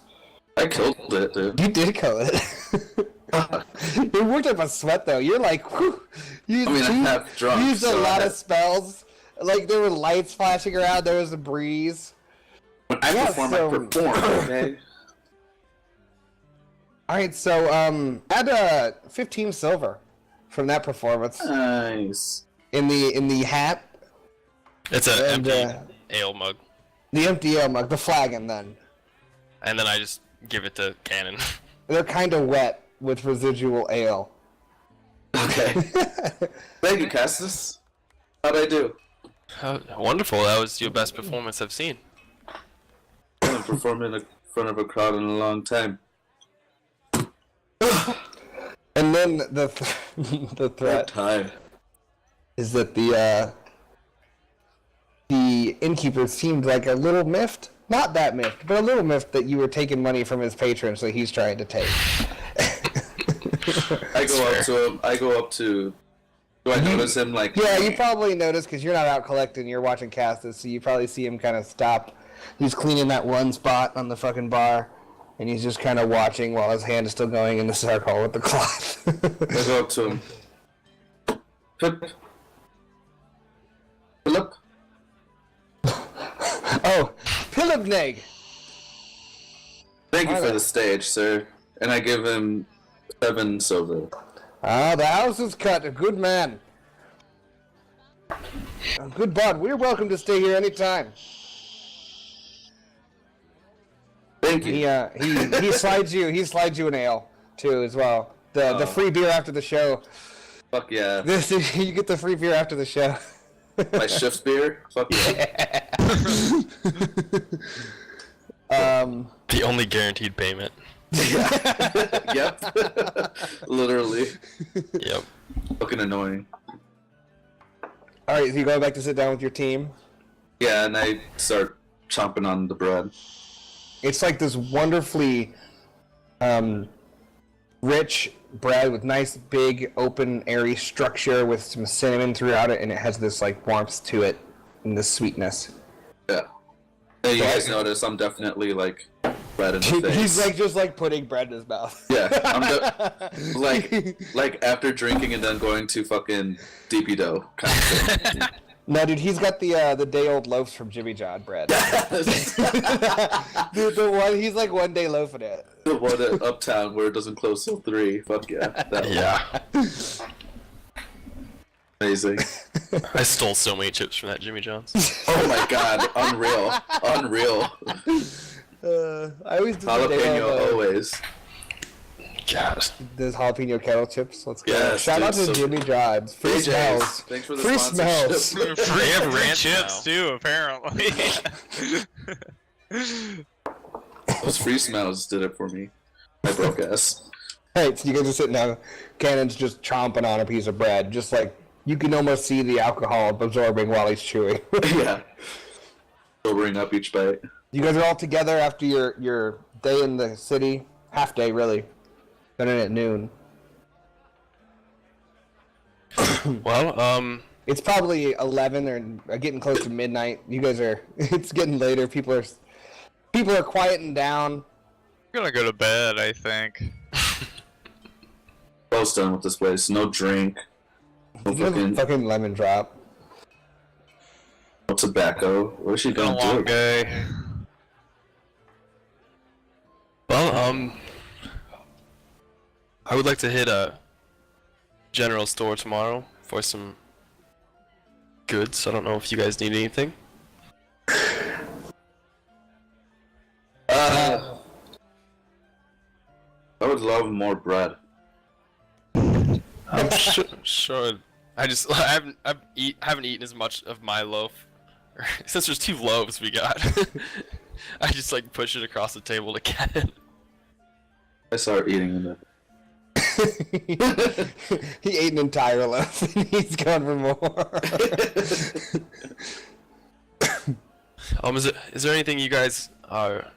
I killed it, dude. You did kill it. It worked up a sweat though. You're like, whew. You I'm half drunk. used a so lot of spells. Like there were lights flashing around. There was a breeze. When I perform, I perform. Okay. All right, so add 15 silver from that performance Nice. in the hat. It's an And, empty ale mug, The empty ale mug, the flagon. Then and then I just give it to Cannon. they're kind of wet with residual ale. Okay. Thank you, Castis. How'd I do? Wonderful. That was your best performance I've seen. I haven't performed in front of a crowd in a long time. And then the That threat time. is that the innkeeper seemed like a little miffed. Not that miffed, but a little miffed that you were taking money from his patron, so he's trying to take. I go up to. Do I notice him like? Yeah, you probably noticed because you're not out collecting. You're watching Castis, so you probably see him kind of stop. He's cleaning that one spot on the fucking bar, and he's just kind of watching while his hand is still going in the circle with the cloth. I go up to him. Philip. Oh, Pilibneg! Thank you for the stage, sir. And I give him 7 silver. Ah, the house is cut. A good man. A good bud. We're welcome to stay here anytime. Thank you. He slides you an ale too as well. The free beer after the show. Fuck yeah. You get the free beer after the show. My shift beer? Fuck yeah. The only guaranteed payment. Yep. Literally. Yep. Fucking annoying. Alright, so you going back to sit down with your team? Yeah, and I start chomping on the bread. It's like this wonderfully rich bread with nice, big, open, airy structure with some cinnamon throughout it, and it has this like warmth to it and this sweetness. Yeah. Hey, you guys notice I'm definitely like bread in the face. He's like just like putting bread in his mouth. Yeah, I'm like after drinking and then going to fucking DP dough kind of thing. No, dude, he's got the day-old loaves from Jimmy John bread. Dude, the one he's like one day loafing it. The one at Uptown where it doesn't close till 3. Fuck yeah. That one. Yeah. Amazing. I stole so many chips from that Jimmy John's. Oh my god, unreal. I always do the Jalapeno always. God. Those jalapeno kettle chips. Let's go. Yes, Shout dude, out to so- Jimmy John's. Free AJ's, smells. thanks for the Free sponsorship. smells. Free have ranch chips now. too, apparently. Those free smells did it for me. My broke ass. Hey, so you guys are sitting down. Cannon's just chomping on a piece of bread, just like you can almost see the alcohol absorbing while he's chewing. Yeah. Sobering up each bite. You guys are all together after your day in the city, half day really. Got in at noon. Well, It's probably 11 or getting close to midnight. You guys are. It's getting later. People are quieting down. I'm gonna go to bed, I think. Almost done with this place. No drink. No Fucking lemon drop. no tobacco. What is she Been a gonna long do? day. well, I would like to hit a general store tomorrow for some goods. I don't know if you guys need anything. I would love more bread. I'm sure. I haven't eaten as much of my loaf. Since there's 2 loaves we got, I just like push it across the table to Ken. I start eating it. He ate an entire loaf and he's going for more. Is there anything you guys are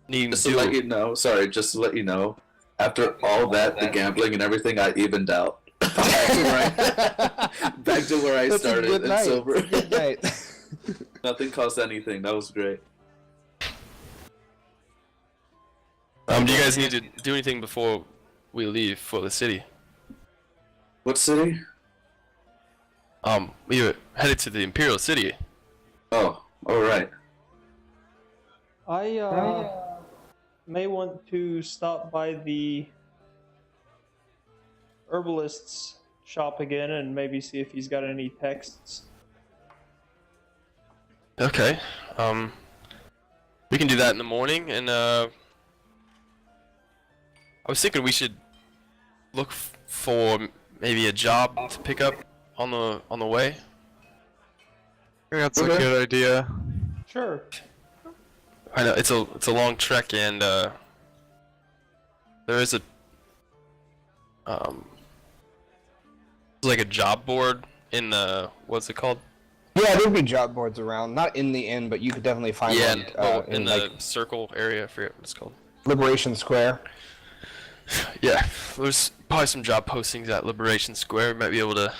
needing Just to to do? let you know, sorry, just to let you know, after all that, the gambling and everything, I evened out. Back to where I That's a started good in night. silver. Good night. Nothing cost anything. That was great. Do you guys need to do anything before we leave for the city? What city? We were headed to the Imperial City. Oh, all right. I may want to stop by the herbalist's shop again and maybe see if he's got any texts. Okay. We can do that in the morning, and I was thinking we should look for maybe a job to pick up on the way. I think that's a good idea. Sure. I know it's a long trek, and there is a like a job board in the what's it called? Yeah, there'd be job boards around. Not in the inn, but you could definitely find one in the like circle area. I forget what it's called. Liberation Square. Yeah, there's probably some job postings at Liberation Square. We might be able to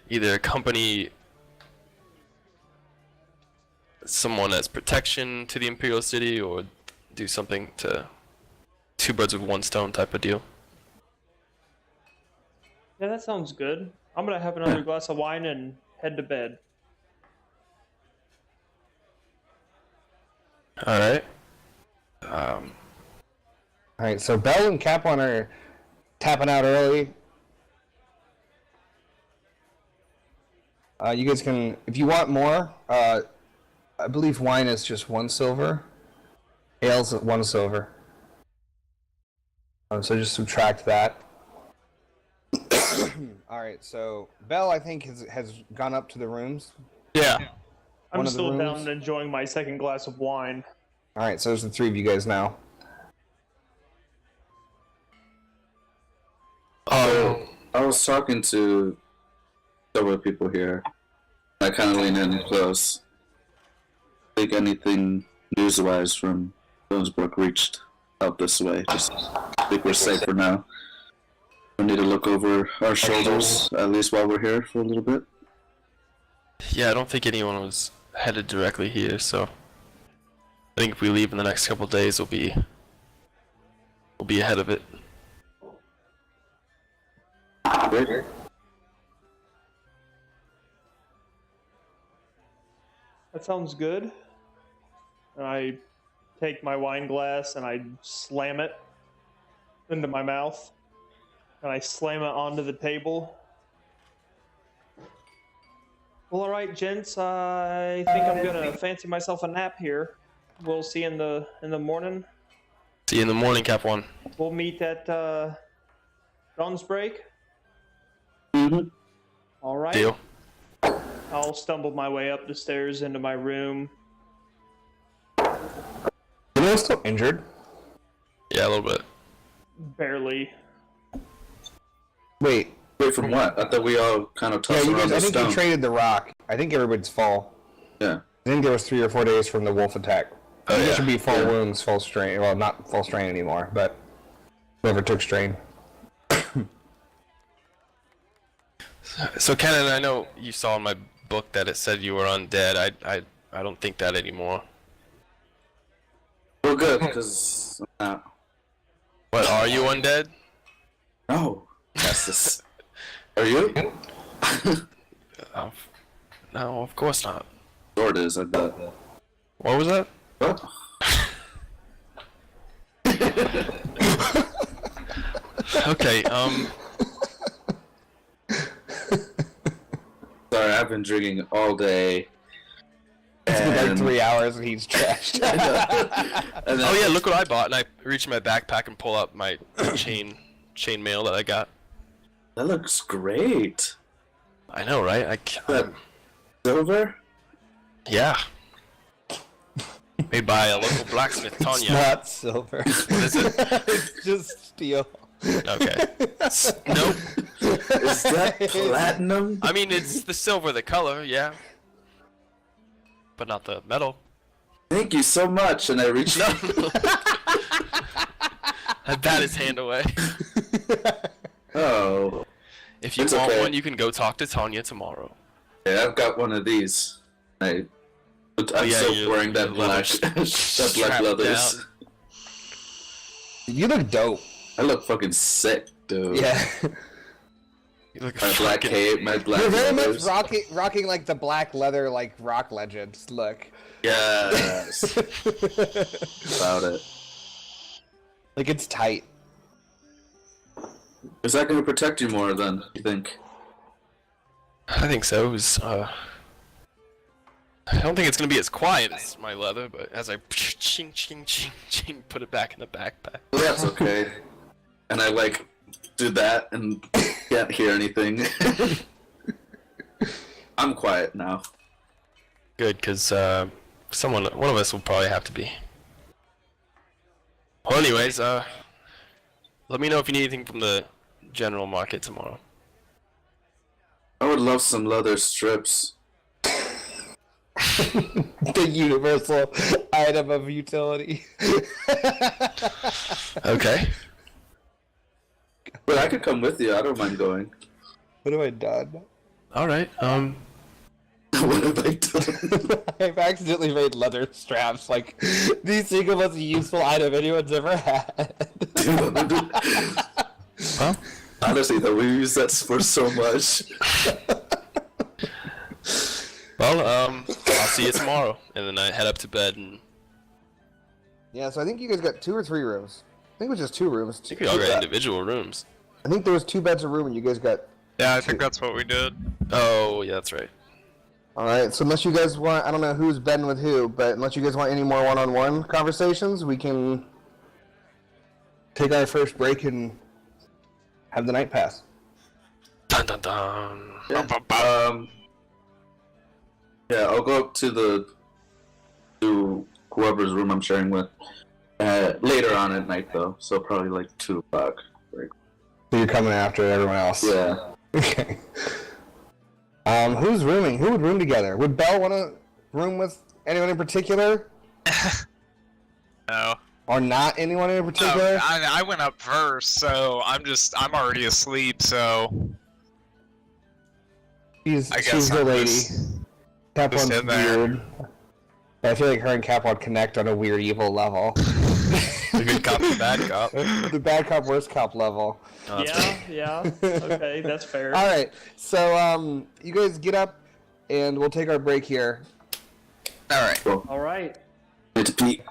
either accompany someone as protection to the Imperial City, or do something to two birds with one stone type of deal. Yeah, that sounds good. I'm gonna have another glass of wine and head to bed. All right. Alright, so Bell and Capone are tapping out early. You guys can, if you want more, I believe wine is just 1 silver. Ale's 1 silver. So just subtract that. Alright, so Bell, I think, has gone up to the rooms. Yeah. I'm One of the still down rooms? and enjoying my second glass of wine. Alright, so there's the 3 of you guys now. I was talking to several people here. I kind of lean in close. Think anything news-wise from Jonesbrook reached out this way. Just think we're safe for now. We need to look over our shoulders, at least while we're here for a little bit. Yeah, I don't think anyone was headed directly here, so I think if we leave in the next couple of days, we'll be ahead of it. Great. That sounds good. And I take my wine glass and I slam it into my mouth. And I slam it onto the table. Well, alright, gents. I think I'm gonna fancy myself a nap here. We'll see you in the morning. See you in the morning, Cap One. We'll meet at dawn's break. Mm-hmm. Alright. Deal. I'll stumble my way up the stairs into my room. Anyone still injured? Yeah, a little bit. Barely. Wait. Wait, from what? I thought we all kind of Yeah, tossed you around guys, I the think stone. you traded the rock. I think everybody's full. Yeah. I think there was 3 or 4 days from the wolf attack. I think it should be full wounds, full strain. Well, not full strain anymore, but whoever took strain. So, Kenan, I know you saw in my book that it said you were undead. I don't think that anymore. Well, good, because I'm not. What, are you undead? No. Castis. Are you? No, of course not. Sword is, I bet. What was that? What? Okay, Sorry, I've been drinking all day. It's been like And 3 hours and he's trashed. and then, oh yeah, look what I bought, and I reach in my backpack and pull out my chain mail that I got. that looks great. I know, right? That silver? Yeah. Made by a local blacksmith, It's Tanya. not silver. What is it? It's just steel. Okay. Nope. Is that platinum? I mean, it's the silver, the color, yeah. But not the metal. Thank you so much. And I reached No. I bat his hand away. Oh. If you It's want okay. one, you can go talk to Tanya tomorrow. Yeah, I've got one of these. I'm yeah, still your- wearing that your black, leather that black strapped leathers. down. You look dope. I look fucking sick, dude. Yeah. You look My black fucking- cape, my black You're very much leathers. rocking like the black leather, like rock legends look. Yes. About it. Like it's tight. Is that going to protect you more then, you think? I think so. It was, I don't think it's gonna be as quiet as my leather, but as I ching ching ching ching put it back in the backpack. Well, that's okay. And I, like, do that and can't hear anything. I'm quiet now. Good, cause one of us will probably have to be. Well, anyways, let me know if you need anything from the general market tomorrow. I would love some leather strips. The universal item of utility. Okay. But I could come with you, I don't mind going. What have I done? All right. What have I done? I've accidentally made leather straps. Like, these seem the most useful item anyone's ever had. Well, Honestly, though, we use that for so much. I'll see you tomorrow, and then I head up to bed, and Yeah, so I think you guys got 2 or 3 rooms. I think it was just 2 rooms. I think we all got individual rooms. I think there was 2 beds a room, and you guys got. Yeah, I think that's what we did. Oh, yeah, that's right. All right. So unless you guys want, I don't know who's bedding with who, but unless you guys want any more one-on-one conversations, we can take our first break and have the night pass. Dun dun dun. Yeah, I'll go up to whoever's room I'm sharing with. Later on at night, though, so probably like 2 o'clock. So you're coming after everyone else. Yeah. Okay. Who's rooming? Who would room together? Would Belle want to room with anyone in particular, No. or not anyone in No, particular? I went up first, so I'm already asleep, so She's I guess the I'm lady. just Capwan's in there. weird. But I feel like her and Capwan connect on a weird evil level. The good cop, the bad cop. The bad cop, worst cop level. Oh, that's right. Yeah. Okay, that's fair. All right, so you guys get up, and we'll take our break here. Alright. Well, All right. need to pee.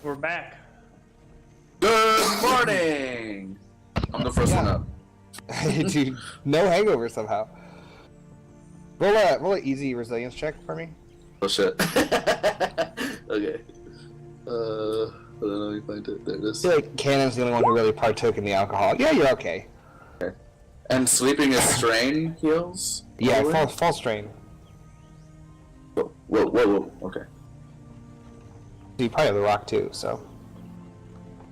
We're back. Good morning! I'm the first one up. Dude, no hangover somehow. Roll a easy resilience check for me. Oh shit. Okay. Hold on, let me find it. There it I is. feel like Cannon's the only one who really partook in the alcohol. Yeah, you're okay. And sleeping is strain heals? Yeah, Probably? fall strain. Whoa. Okay. You probably have the rock too, so.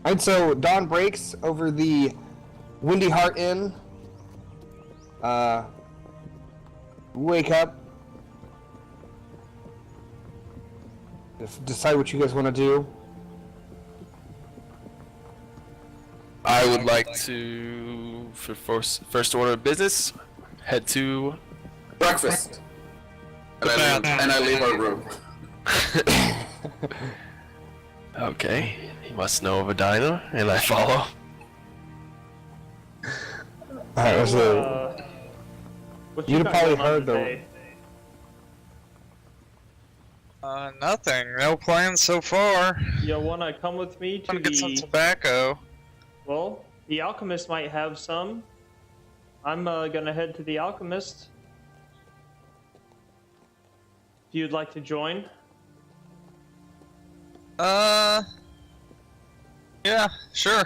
Alright, so dawn breaks over the Windy Heart Inn. Wake up. Decide what you guys want to do. I would like to, for first order of business, head to. Breakfast! And I leave our room. Okay, he must know of a diner, and I follow. Alright, so What You'd got probably going on heard the- today? Nothing. No plans so far. You wanna come with me to Gonna get some the? tobacco. Well, the alchemist might have some. I'm gonna head to the alchemist. If you'd like to join. Yeah, sure.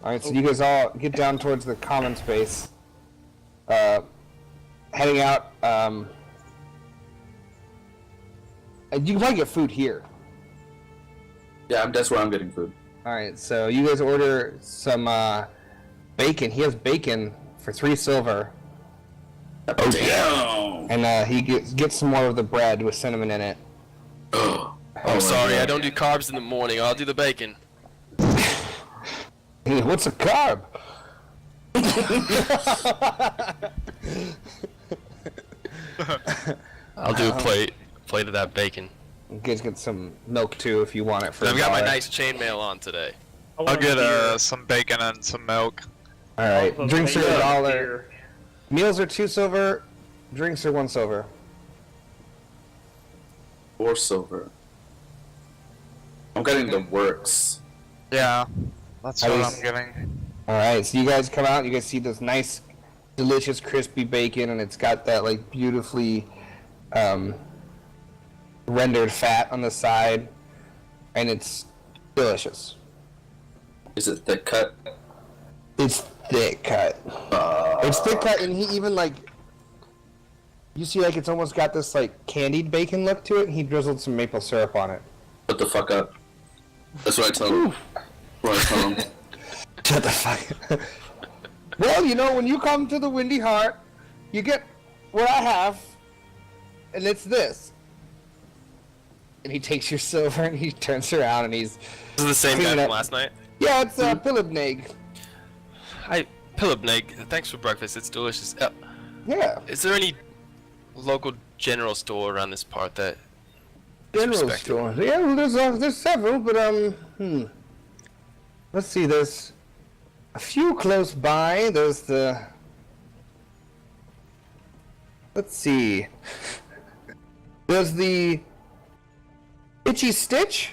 Alright, so you guys all get down towards the common space. Heading out, and you can probably get food here. Yeah, that's where I'm getting food. Alright, so you guys order some bacon. He has bacon for 3 silver. Oh, damn! And he gets some more of the bread with cinnamon in it. I'm sorry, I don't do carbs in the morning. I'll do the bacon. What's a carb? I'll do a plate of that bacon. You guys get some milk too if you want it for I've got my $1. nice chainmail on today. I I'll want get beer. some bacon and some milk. Alright, I'll drinks are take $1. beer. Meals are 2 silver. Drinks are 1 silver. 4 silver. I'm getting the works. Yeah, that's At what least- I'm getting. Alright, so you guys come out, you guys see this nice, delicious, crispy bacon, and it's got that, like, beautifully rendered fat on the side, and it's delicious. Is it thick cut? It's thick cut. It's thick cut, and he even, like, you see, like, it's almost got this, like, candied bacon look to it, and he drizzled some maple syrup on it. Shut the fuck up. That's what I tell him. Shut the fuck. Well, you know, when you come to the Windy Heart, you get what I have, and it's this. And he takes your silver and he turns around and he's. This is the same guy Clean it from up. last night. Yeah, it's Pilibneg. Hi, Pilibneg. Thanks for breakfast. It's delicious. Yeah. Is there any local general store around this part that? General respected? store. Yeah, well, there's several, but let's see. There's a few close by. There's the. Let's see. There's the Itchy Stitch.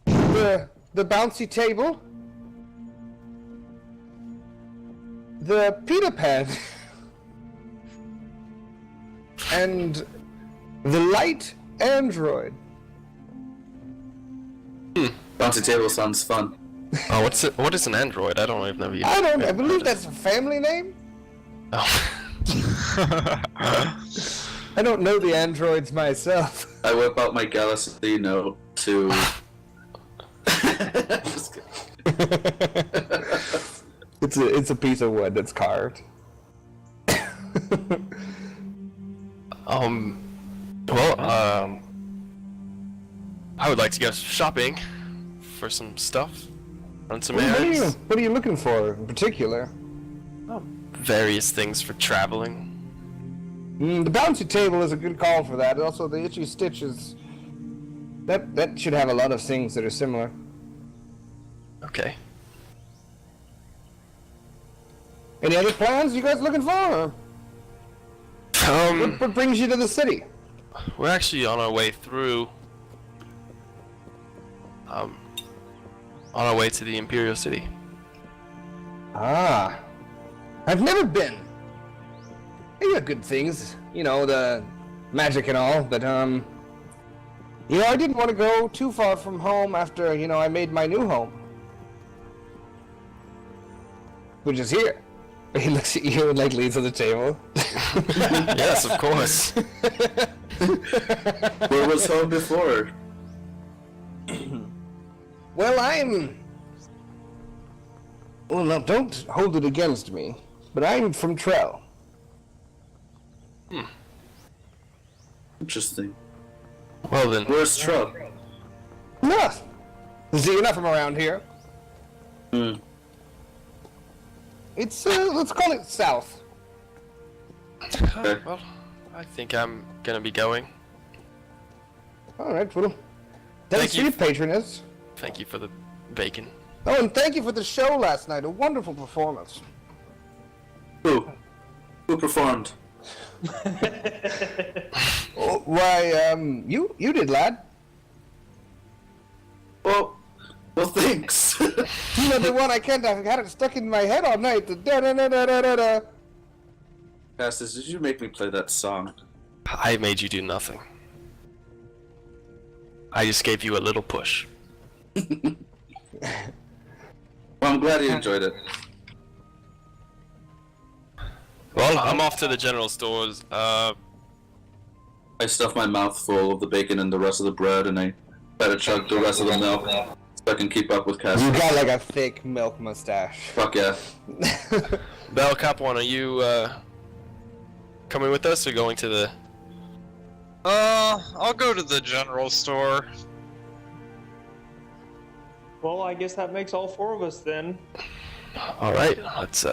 The bouncy table. The Peter Pan. And the light android. Bouncy table sounds fun. Oh, what is an android? I don't even know. I believe that's a family name. Oh. I don't know the androids myself. I whip out my Galaxy Note to. Just kidding. It's a piece of wood that's carved. I would like to go shopping for some stuff, run some What are errands, you looking for in particular? various things for traveling. The bouncy table is a good call for that. Also, the Itchy Stitch is. That should have a lot of things that are similar. Okay. Any other plans you guys looking for? What brings you to the city? We're actually on our way through. on our way to the Imperial City. Ah. I've never been. They got good things, you know, the magic and all, but, you know, I didn't want to go too far from home after, you know, I made my new home. Which is here. He looks at you and, like, leads to the table. Yes, of course. Where was home before? Well, well, no, don't hold it against me, but I'm from Trell. Interesting. Well then, Where's Trump? No. See, you're not from around here. Hmm. It's, let's call it south. well, I think I'm gonna be going. Alright, well, thanks Thank for you. your patronage. Thank you for the bacon. Oh, and thank you for the show last night. A wonderful performance. Who? Who performed? Oh, why, you did, lad. Well, thanks. You know the one I can't. I've had it stuck in my head all night. The da da da da da da da. Castis, did you make me play that song? I made you do nothing. I just gave you a little push. Well, I'm glad you enjoyed it. Well, I'm off to the general stores. I stuffed my mouth full of the bacon and the rest of the bread, and I try to chug the rest of the milk so I can keep up with Castis. You got like a thick milk mustache. Fuck yeah. Bell Cap One, are you coming with us or going to the? I'll go to the general store. Well, I guess that makes all four of us then. All right, let's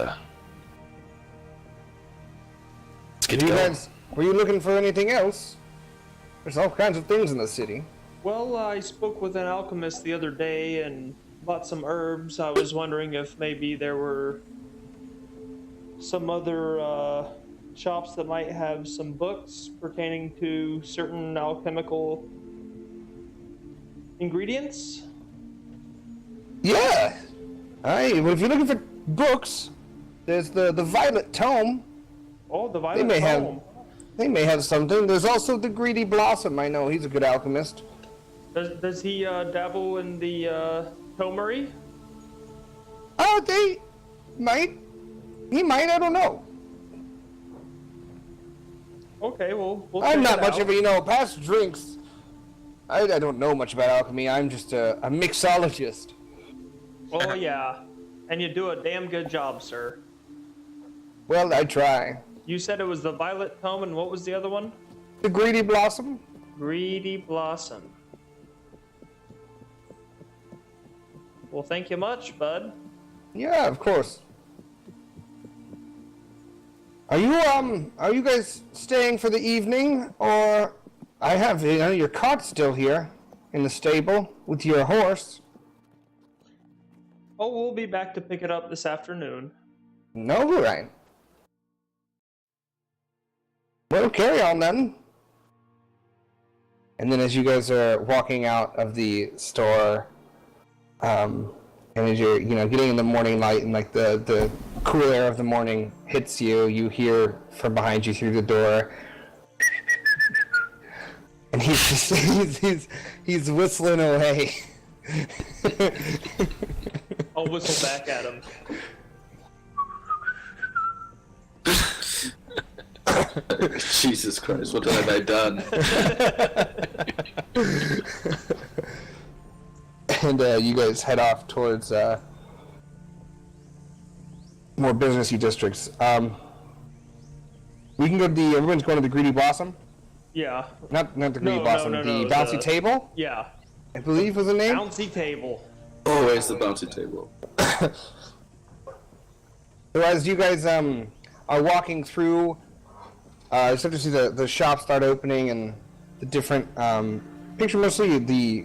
get You going. guys, were you looking for anything else? There's all kinds of things in the city. Well, I spoke with an alchemist the other day and bought some herbs. I was wondering if maybe there were some other shops that might have some books pertaining to certain alchemical ingredients. Yeah. Well, if you're looking for books, there's the Violet Tome. Oh, the Violet may have- Tome. They may have something. There's also the Greedy Blossom. I know he's a good alchemist. Does he dabble in the tomery? Oh, they might. He might. I don't know. Okay, well, we'll I'm check not it much out. of a, you know, past drinks. I don't know much about alchemy. I'm just a mixologist. Oh, yeah. And you do a damn good job, sir. Well, I try. You said it was the Violet Tome, and what was the other one? The Greedy Blossom? Greedy Blossom. Well, thank you much, bud. Yeah, of course. Are you guys staying for the evening, or I have, you know, your cart still here in the stable with your horse? Oh, we'll be back to pick it up this afternoon. No, right. Well, carry on then. And then as you guys are walking out of the store, and as you're, you know, getting in the morning light and like the cool air of the morning hits you, you hear from behind you through the door. And he's just, he's whistling away. I'll whistle back at him. Jesus Christ, what have I done? And you guys head off towards more businessy districts. We can go to the. Everyone's going to the Greedy Blossom. Yeah. Not the Greedy No, Blossom. no, the no, Bouncy the- Table, Yeah. I believe was the name. Bouncy table. Always the bouncy table. So as you guys are walking through, you start to see the shops start opening and the different picture mostly the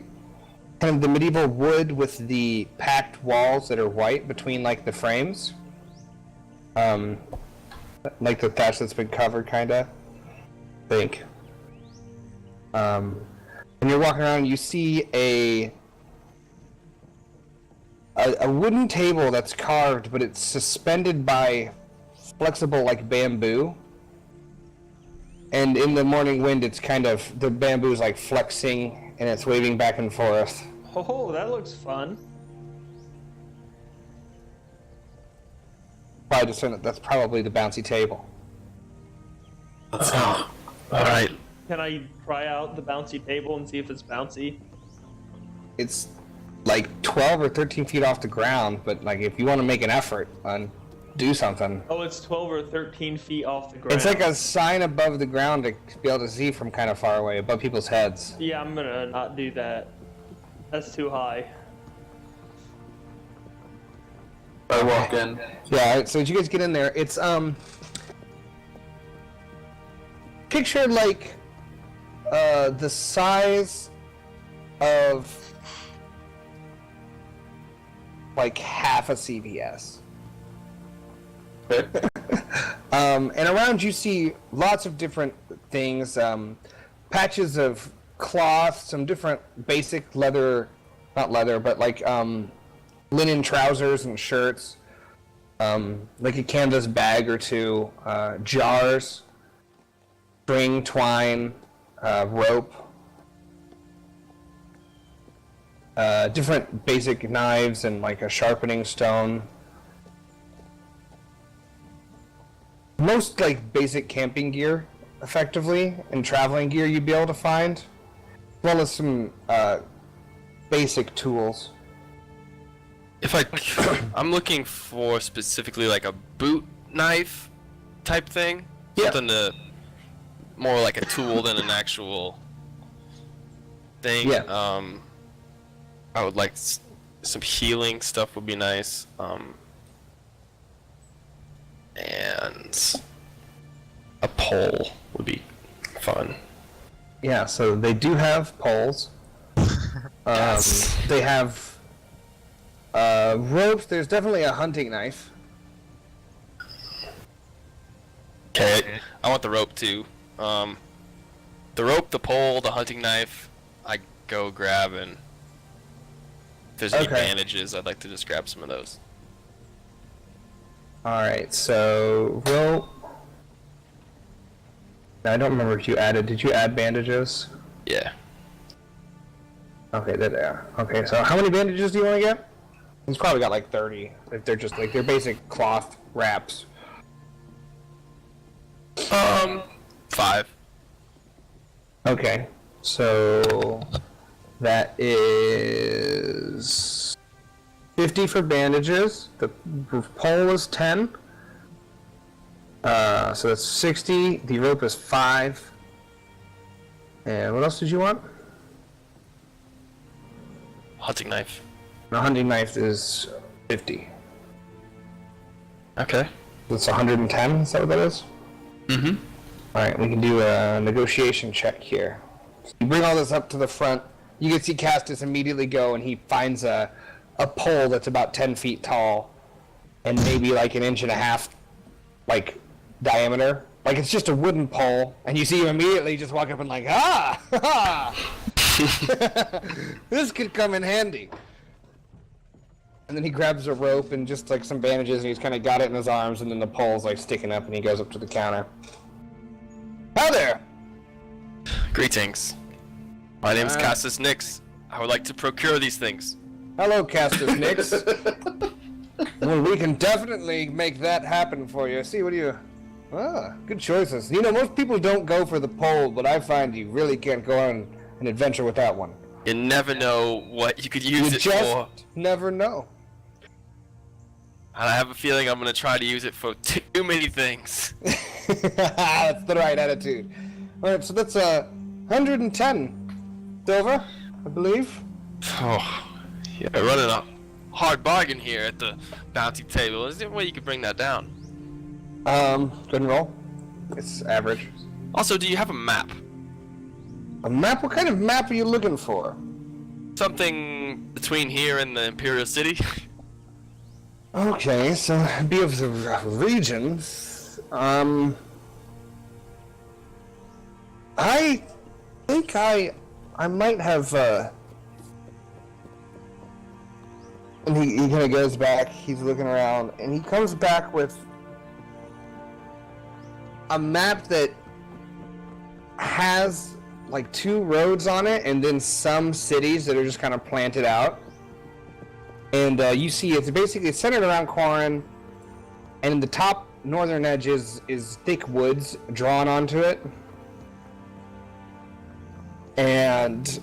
kind of the medieval wood with the packed walls that are white between like the frames, like the thatch that's been covered, kinda. Think. And you're walking around, and you see a a wooden table that's carved, but it's suspended by flexible like bamboo. And in the morning wind, it's kind of, the bamboo's like flexing and it's waving back and forth. Oh, that looks fun. Probably discern that that's probably the bouncy table. All right. Can I try out the bouncy table and see if it's bouncy? It's like 12 or 13 feet off the ground, but like if you want to make an effort and do something. Oh, it's 12 or 13 feet off the ground. It's like a sign above the ground to be able to see from kind of far away, above people's heads. Yeah, I'm gonna not do that. That's too high. I walk in. Yeah, alright, so as you guys get in there, it's picture like the size of like half a CVS. And around you see lots of different things, patches of cloth, some different basic leather, not leather, but like linen trousers and shirts, like a canvas bag or two, jars, string, twine, rope, different basic knives and like a sharpening stone. Most like basic camping gear, effectively, and traveling gear you'd be able to find, as well as some basic tools. If I'm looking for specifically like a boot knife type thing, Yeah. something to more like a tool than an actual thing. Yeah. I would like some healing stuff would be nice. And a pole would be fun. Yeah, so they do have poles. Yes. They have ropes. There's definitely a hunting knife. Okay, I want the rope too. The rope, the pole, the hunting knife, I go grab, and if there's any Okay. bandages, I'd like to just grab some of those. Alright, so rope. Now, I don't remember if you added. Did you add bandages? Yeah. Okay, there they are. Okay, so how many bandages do you want to get? He's probably got like 30. If they're just like, they're basic cloth wraps. 5. Okay, so that is 50 for bandages. The pole is 10. So that's 60. The rope is 5. And what else did you want? Hunting knife. The hunting knife is 50. Okay. That's 110. Is that what that is? Mm-hmm. Alright, we can do a negotiation check here. So you bring all this up to the front. You can see Castis immediately go, and he finds a pole that's about 10 feet tall and maybe like an inch and a half like diameter. Like it's just a wooden pole, and you see him immediately just walk up and like, ah! This could come in handy. And then he grabs a rope and just like some bandages, and he's kind of got it in his arms, and then the pole's like sticking up, and he goes up to the counter. Hi there! Greetings. My name's Castis Nix. I would like to procure these things. Hello, Castis Nix. Well, we can definitely make that happen for you. See, what do you... Ah, good choices. You know, most people don't go for the pole, but I find you really can't go on an adventure without one. You never know what you could use You it just for. never know. And I have a feeling I'm going to try to use it for too many things. That's the right attitude. Alright, so that's 110 silver, I believe. Oh, yeah, running a hard bargain here at the bounty table. Is there a way you could bring that down? Good and roll. It's average. Also, do you have a map? A map? What kind of map are you looking for? Something between here and the Imperial City? Okay, so be of the regions. I think I might have And he kind of goes back, he's looking around, and he comes back with a map that has like 2 roads on it and then some cities that are just kind of planted out. And you see it's basically centered around Korin, and in the top northern edge is thick woods drawn onto it. And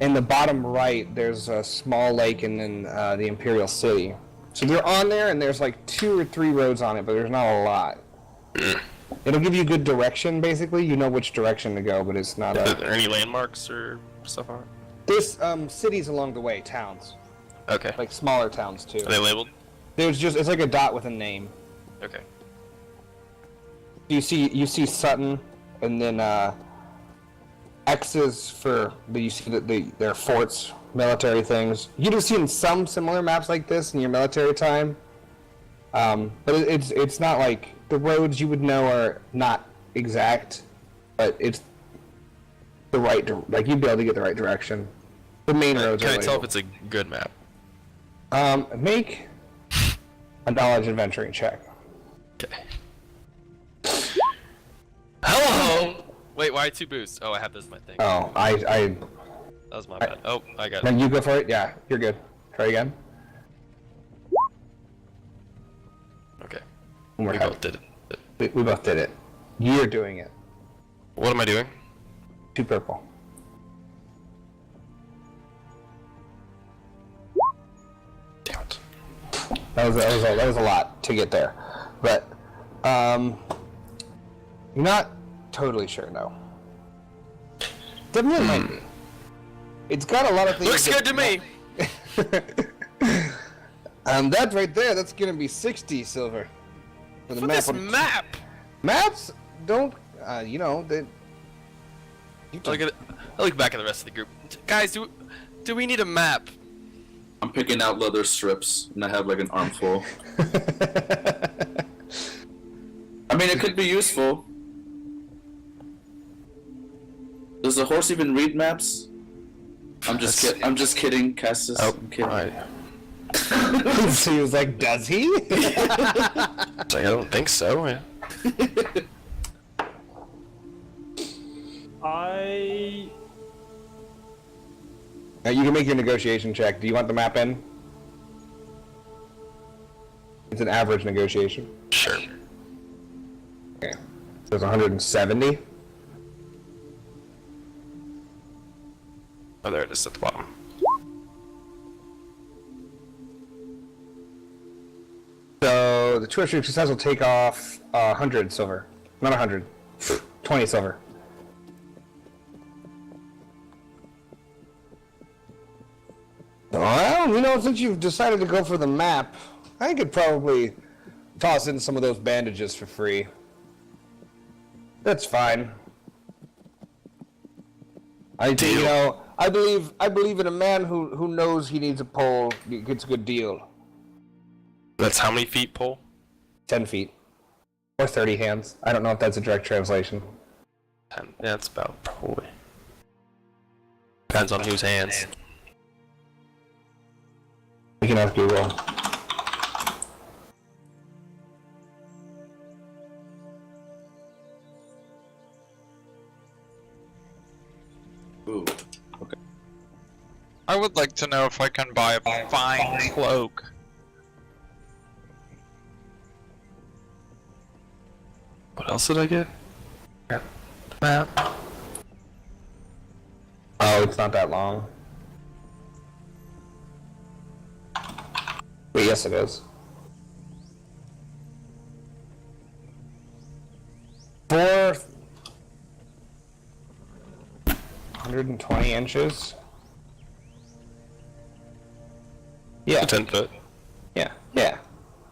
in the bottom right, there's a small lake and then the Imperial City. So they're on there, and there's like 2 or 3 roads on it, but there's not a lot. It'll give you good direction, basically. You know which direction to go, but it's not. Are there any landmarks or stuff on it? There's cities along the way, towns. Okay. Like smaller towns too. Are they labeled? It's like a dot with a name. Okay. You see Sutton, and then X's for you see that they're forts, military things. You'd have seen some similar maps like this in your military time, but it's not like the roads you would know are not exact, but it's the right like you'd be able to get the right direction. The main roads. Can are I tell if labeled. it's a good map? Make a knowledge adventuring check. Okay. Hello. Wait, why 2 boosts? Oh, I have this in my thing. Oh, That was my bad. Oh, I got Then it. you go for it. Yeah, you're good. Try again. Okay. One more We time. both did it. We both did it. You're doing it. What am I doing? 2 purple. Damn it. That was a lot to get there, but you're not totally sure, no. Definitely might be. It's got a lot of things. Looks good to me. That right there, that's gonna be 60 silver for the For map. this map. Maps don't, they. You I look back at the rest of the group. Guys, do we need a map? I'm picking out leather strips, and I have like an armful. I mean, it could be useful. Does the horse even read maps? I'm just kidding, Castis. Oh, I'm kidding. right. So he was like, does he? I don't think so. Yeah. Now you can make your negotiation check. Do you want the map in? It's an average negotiation. Sure. Okay. So it's 170. Oh, there it is at the bottom. So the tuition success will take off 100 silver. Not 100. 20 silver. Well, since you've decided to go for the map, I could probably toss in some of those bandages for free. That's fine. I think, I believe in a man who knows he needs a pole, gets a good deal. That's how many feet pole? 10 feet. Or 30 hands. I don't know if that's a direct translation. 10. Yeah, that's about probably. Depends on whose hands. We can have Google. Ooh. Okay. I would like to know if I can buy a fine cloak. What else did I get? Map. Oh, it's not that long. Wait, yes it is. 420 inches. Yeah, 10 foot. yeah.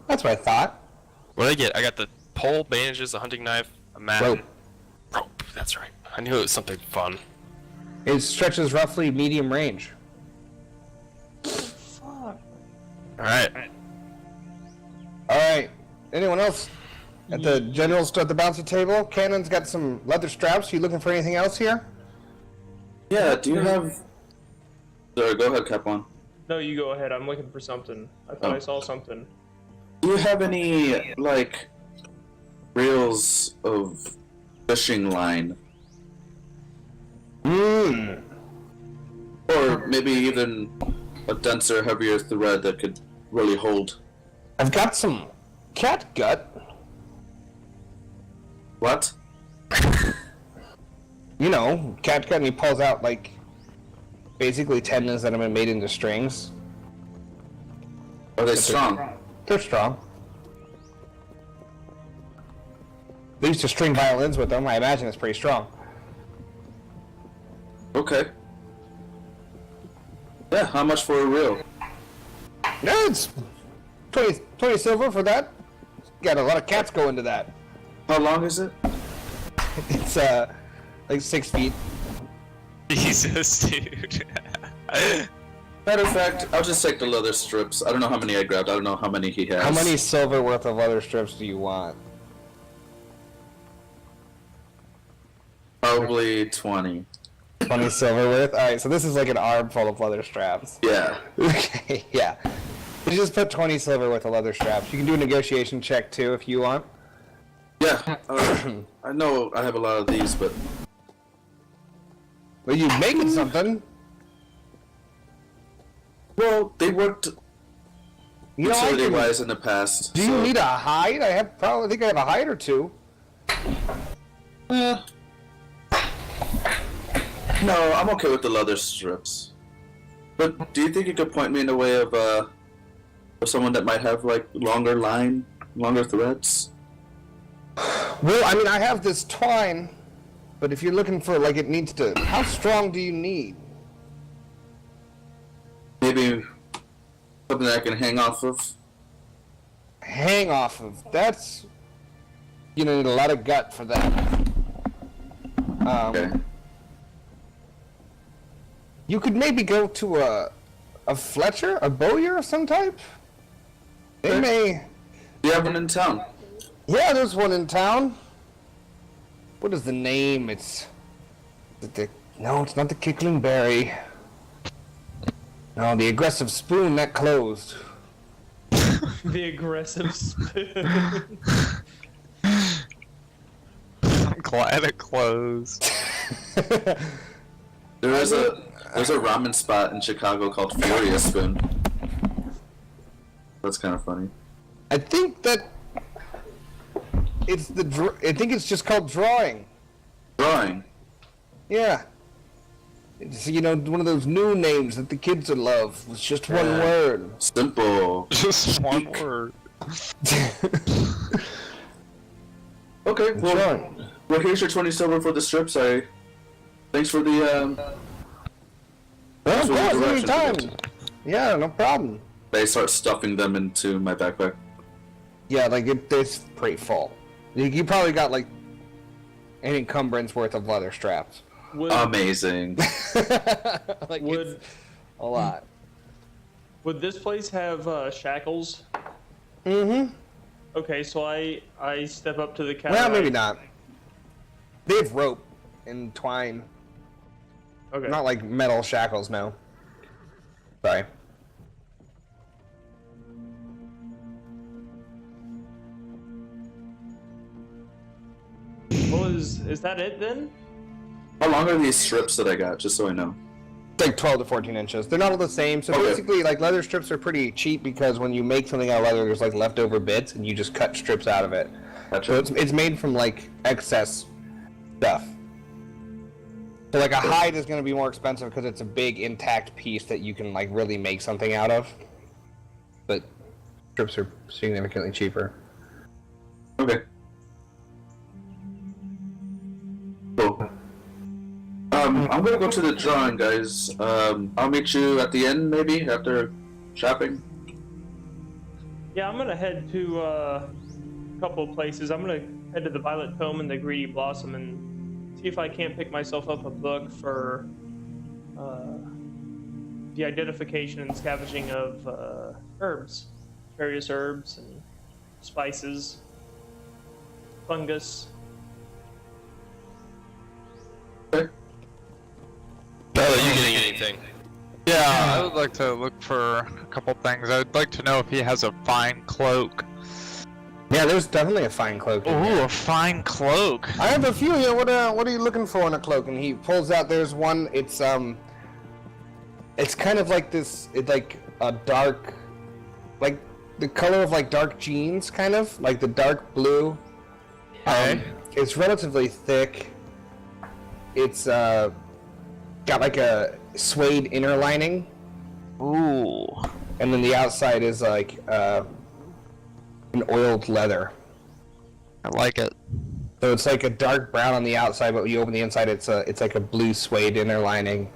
That's what I thought. What did I get? I got the pole, bandages, a hunting knife, a map. Rope. Rope, that's right. I knew it was something fun. It stretches roughly medium range. Fuck. Alright. Alright. Anyone else? At the general's at the bouncer table, Cannon's got some leather straps. You looking for anything else here? Yeah, do you have... Sorry, go ahead, Capon. No, you go ahead. I'm looking for something. I thought I saw something. Do you have any, like, reels of fishing line? Or maybe even a denser, heavier thread that could really hold. I've got some cat gut. What? You know, cat gut, and he pulls out, like, basically tendons that have been made into strings. Are they strong? They're strong. They used to string violins with them. I imagine it's pretty strong. Okay. Yeah, how much for a reel? No, it's 20 silver for that. Got a lot of cats go into that. How long is it? It's like 6 feet. Jesus, dude. Matter of fact, I'll just take the leather strips. I don't know how many I grabbed. I don't know how many he has. How many silver worth of leather strips do you want? Probably 20. 20 silver worth? Alright, so this is like an arm full of leather straps. Yeah. Okay, yeah. You just put 20 silver worth of leather straps. You can do a negotiation check too if you want. Yeah. I know I have a lot of these, but... Well, you're making something. Well, they worked You know, I can- utility-wise in the past. Do you need a hide? I think I have a hide or two. No, I'm okay with the leather strips. But do you think you could point me in the way of someone that might have like longer threads? Well, I mean, I have this twine, but if you're looking for, like, it needs to... How strong do you need? Maybe something that I can hang off of? Hang off of. That's... You need a lot of gut for that. Okay. You could maybe go to a Fletcher? A bowyer of some type? They may... Do you have one in town? Yeah, there's one in town. What is the name? It's... No, it's not the Kickling Berry. No, the Aggressive Spoon, that closed. The aggressive spoon. I'm glad it closed. There's a ramen spot in Chicago called Furious Spoon. That's kind of funny. I think that... It's I think it's just called drawing. Drawing. Yeah. It's, you know, one of those new names that the kids would love. It's just one word. Simple. Just one word. Okay, well, Drawing. well, here's your 20 silver for the strips. Thanks for the Well, That's what of course, the directions anytime. Yeah, no problem. They start stuffing them into my backpack. Yeah, like, it's pretty full. You probably got, like, an encumbrance worth of leather straps. Amazing. Like, Would- it's a lot. Would this place have shackles? Mm-hmm. Okay, so I step up to the counter. Well, maybe not. They have rope and twine. Okay. Not like metal shackles, no. Sorry. Well, is that it then? How long are these strips that I got, just so I know? It's like 12 to 14 inches. They're not all the same. So Okay. basically, like, leather strips are pretty cheap because when you make something out of leather, there's like leftover bits and you just cut strips out of it. Gotcha. So it's made from like excess stuff. So like a hide is going to be more expensive because it's a big intact piece that you can like really make something out of. But strips are significantly cheaper. Okay. Cool. I'm gonna go to the drawing, guys. I'll meet you at the end, maybe, after shopping. Yeah, I'm gonna head to a couple of places. I'm gonna head to the Violet Tome and the Greedy Blossom and see if I can't pick myself up a book for the identification and scavenging of herbs, various herbs and spices, fungus. Okay. Not that you getting anything. Yeah, I would like to look for a couple things. I would like to know if he has a fine cloak. Yeah, there's definitely a fine cloak. In here. Ooh, a fine cloak. I have a few here. What are you looking for in a cloak? And he pulls out. There's one. It's kind of like this. It's like a dark, like the color of like dark jeans, kind of like the dark blue. It's relatively thick. It's got like a suede inner lining. Ooh. And then the outside is like an oiled leather. I like it. So it's like a dark brown on the outside, but when you open the inside, it's like a blue suede inner lining.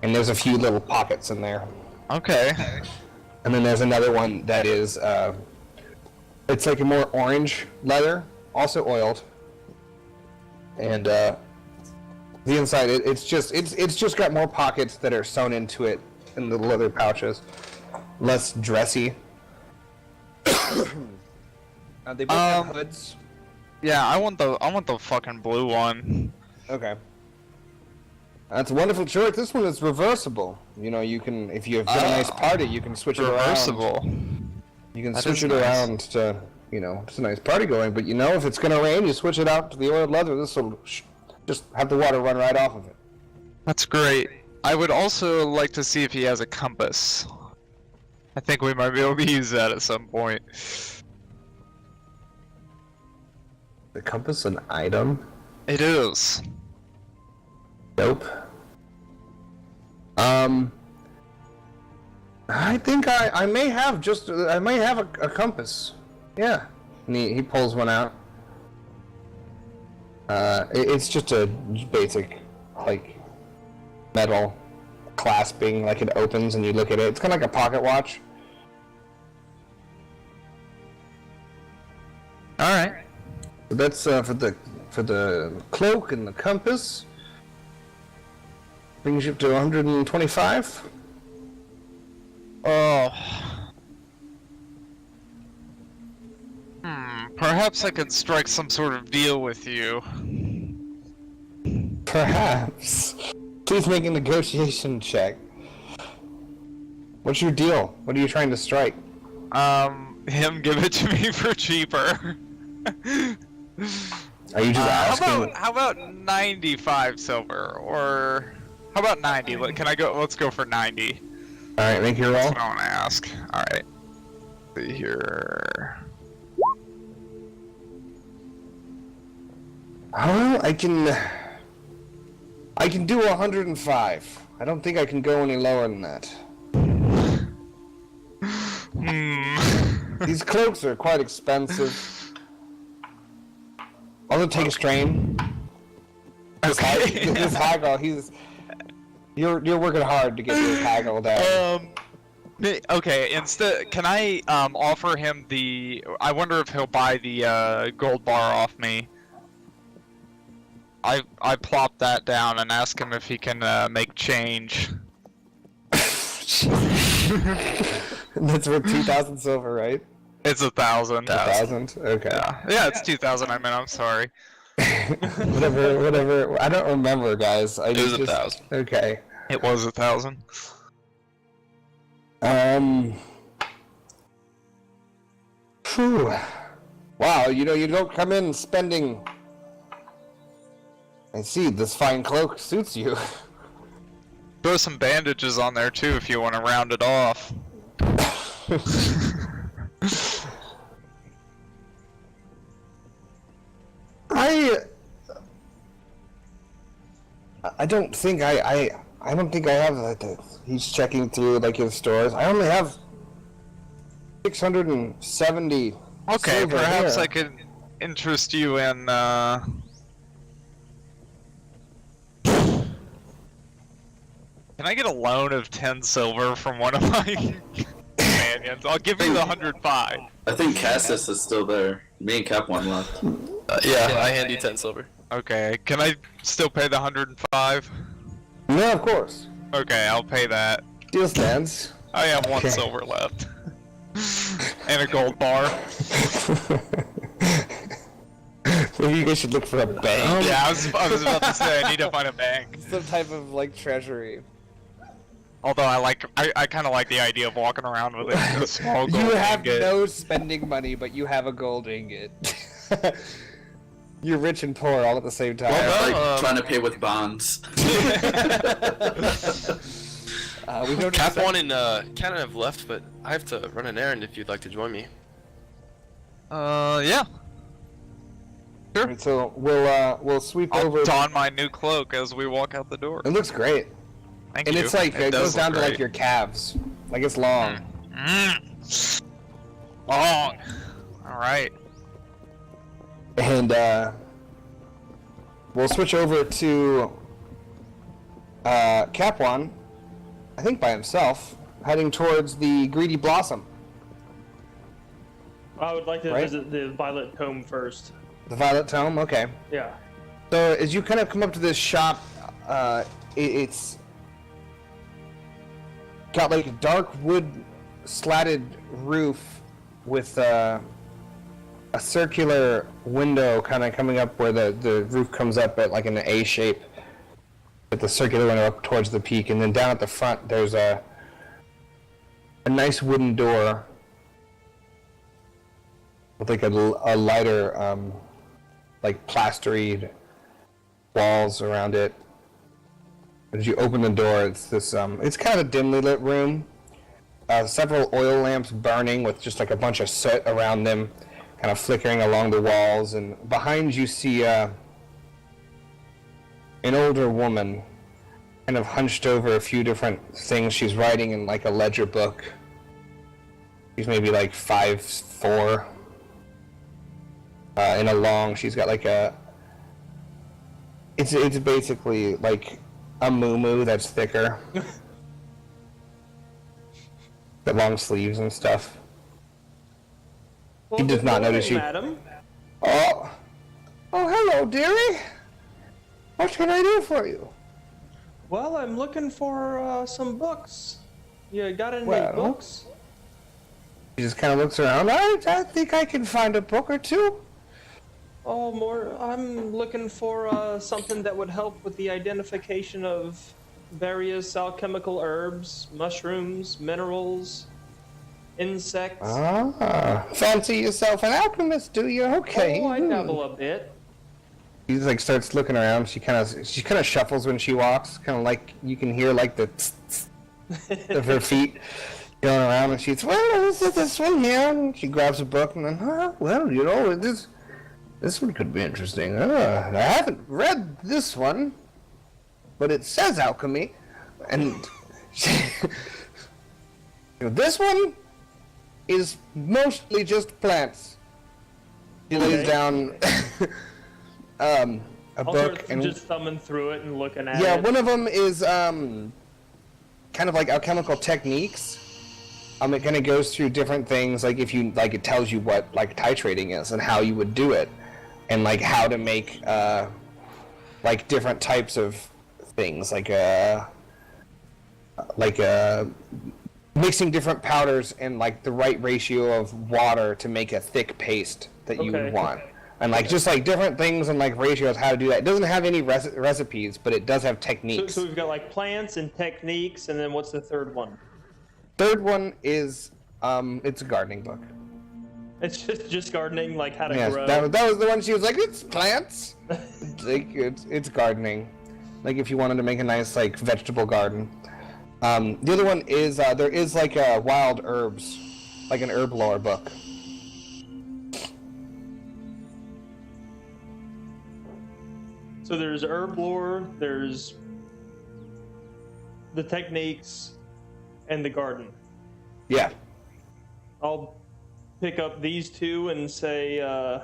And there's a few little pockets in there. Okay. And then there's another one that is it's like a more orange leather, also oiled. And the inside, it's just got more pockets that are sewn into it in the leather pouches, less dressy. They both have hoods. Yeah, I want the fucking blue one. Okay. That's a wonderful choice. This one is reversible. You know, you can, if you've got a nice party, you can switch it around. Reversible. You can switch it around to, you know, it's a nice party going. But you know, if it's gonna rain, you switch it out to the oiled leather. This will just have the water run right off of it. That's great. I would also like to see if he has a compass. I think we might be able to use that at some point. The compass an item? It is. Nope. I think I may have a compass. Yeah. And he pulls one out. It's just a basic, like, metal clasping, like it opens and you look at it. It's kind of like a pocket watch. All right. So that's for the cloak and the compass. Brings you up to 125. Oh. Perhaps I could strike some sort of deal with you. Perhaps. Please make a negotiation check. What's your deal? What are you trying to strike? Him give it to me for cheaper. Are you just asking? How about 95 silver, or how about 90? Can I go? Let's go for 90. All right, make your roll. That's what I want to ask. All right. Let's see here. I can do 105. I don't think I can go any lower than that. These cloaks are quite expensive. I'll take a strain. Okay. This haggle, you're working hard to get this haggle down. Okay. Instead, can I offer him the? I wonder if he'll buy the gold bar off me. I plop that down and ask him if he can make change. That's worth 2,000 silver, right? It's 1,000. 1,000? Okay. Yeah, it's 2,000. I mean, I'm sorry. whatever. I don't remember, guys. It was 1,000. Okay. It was 1,000. Phew. Wow, you know, you don't come in spending. I see, this fine cloak suits you. Throw some bandages on there too if you want to round it off. I don't think I don't think I have that. He's checking through like his stores. I only have 670. Okay, silver perhaps here. I could interest you in Can I get a loan of 10 silver from one of my companions? I'll give you the 105. I think Castis is still there. Me and Cap one left. Yeah, I hand you 10 silver. Okay, can I still pay the 105? No, of course. Okay, I'll pay that. Deal stands. I have one Okay. silver left. And a gold bar. Maybe you guys should look for a bank. Yeah, I was about to say, I need to find a bank. Some type of like treasury. Although I kind of like the idea of walking around with a small gold You have ingot. no spending money, but you have a gold ingot. You're rich and poor all at the same time. Well, like trying to pay with bonds. We don't Cap One and Canada have left, but I have to run an errand if you'd like to join me. Yeah. Sure. So we'll sweep I'll over. don my new cloak as we walk out the door. It looks great, Thank and you. it's like it goes does down look to like great. your calves, like it's long. Long. All right. And we'll switch over to Capwan, I think by himself, heading towards the Greedy Blossom. I would like to Right. visit the Violet Tome first. The Violet Tome, okay. Yeah. So as you kind of come up to this shop, it's got like a dark wood slatted roof with a circular window kind of coming up where the roof comes up at like an A shape with the circular window up towards the peak, and then down at the front there's a nice wooden door with like a lighter like plasteried walls around it. As you open the door, it's this it's kind of a dimly lit room. Several oil lamps burning with just like a bunch of soot around them, kind of flickering along the walls. And behind you see an older woman, kind of hunched over a few different things. She's writing in like a ledger book. She's maybe like 5'4". In a long, she's got like a. It's basically like a muumuu that's thicker. The long sleeves and stuff. He does not notice you. Madam. Oh, hello, dearie. What can I do for you? Well, I'm looking for some books. You got any Well- books? He just kind of looks around. I think I can find a book or two. Oh, more. I'm looking for something that would help with the identification of various alchemical herbs, mushrooms, minerals, insects. Fancy yourself an alchemist, do you? Okay. Oh, I dabble a bit. He just like starts looking around. She kind of shuffles when she walks, kind of like you can hear like the tss, tss of her feet going around, and she's this one here. And she grabs a book and then, well, you know, this one could be interesting. I haven't read this one, but it says alchemy, and this one is mostly just plants. She lays down a I'll book start and just thumbing through it and looking at yeah, it. one of them is kind of like alchemical techniques. It kind of goes through different things, like if you like, it tells you what like titrating is and how you would do it, and like how to make like different types of things, like mixing different powders and like the right ratio of water to make a thick paste that you would want. And like just like different things and like ratios, how to do that. It doesn't have any recipes, but it does have techniques. So we've got like plants and techniques, and then what's the third one? Third one is it's a gardening book. It's just gardening, like how to Yes, grow. that was the one she was like, it's plants. Like it's gardening. Like if you wanted to make a nice like vegetable garden. The other one is there is like a wild herbs, like an herb lore book. So there's herb lore, there's the techniques, and the garden. Yeah. I'll pick up these two and say, oh,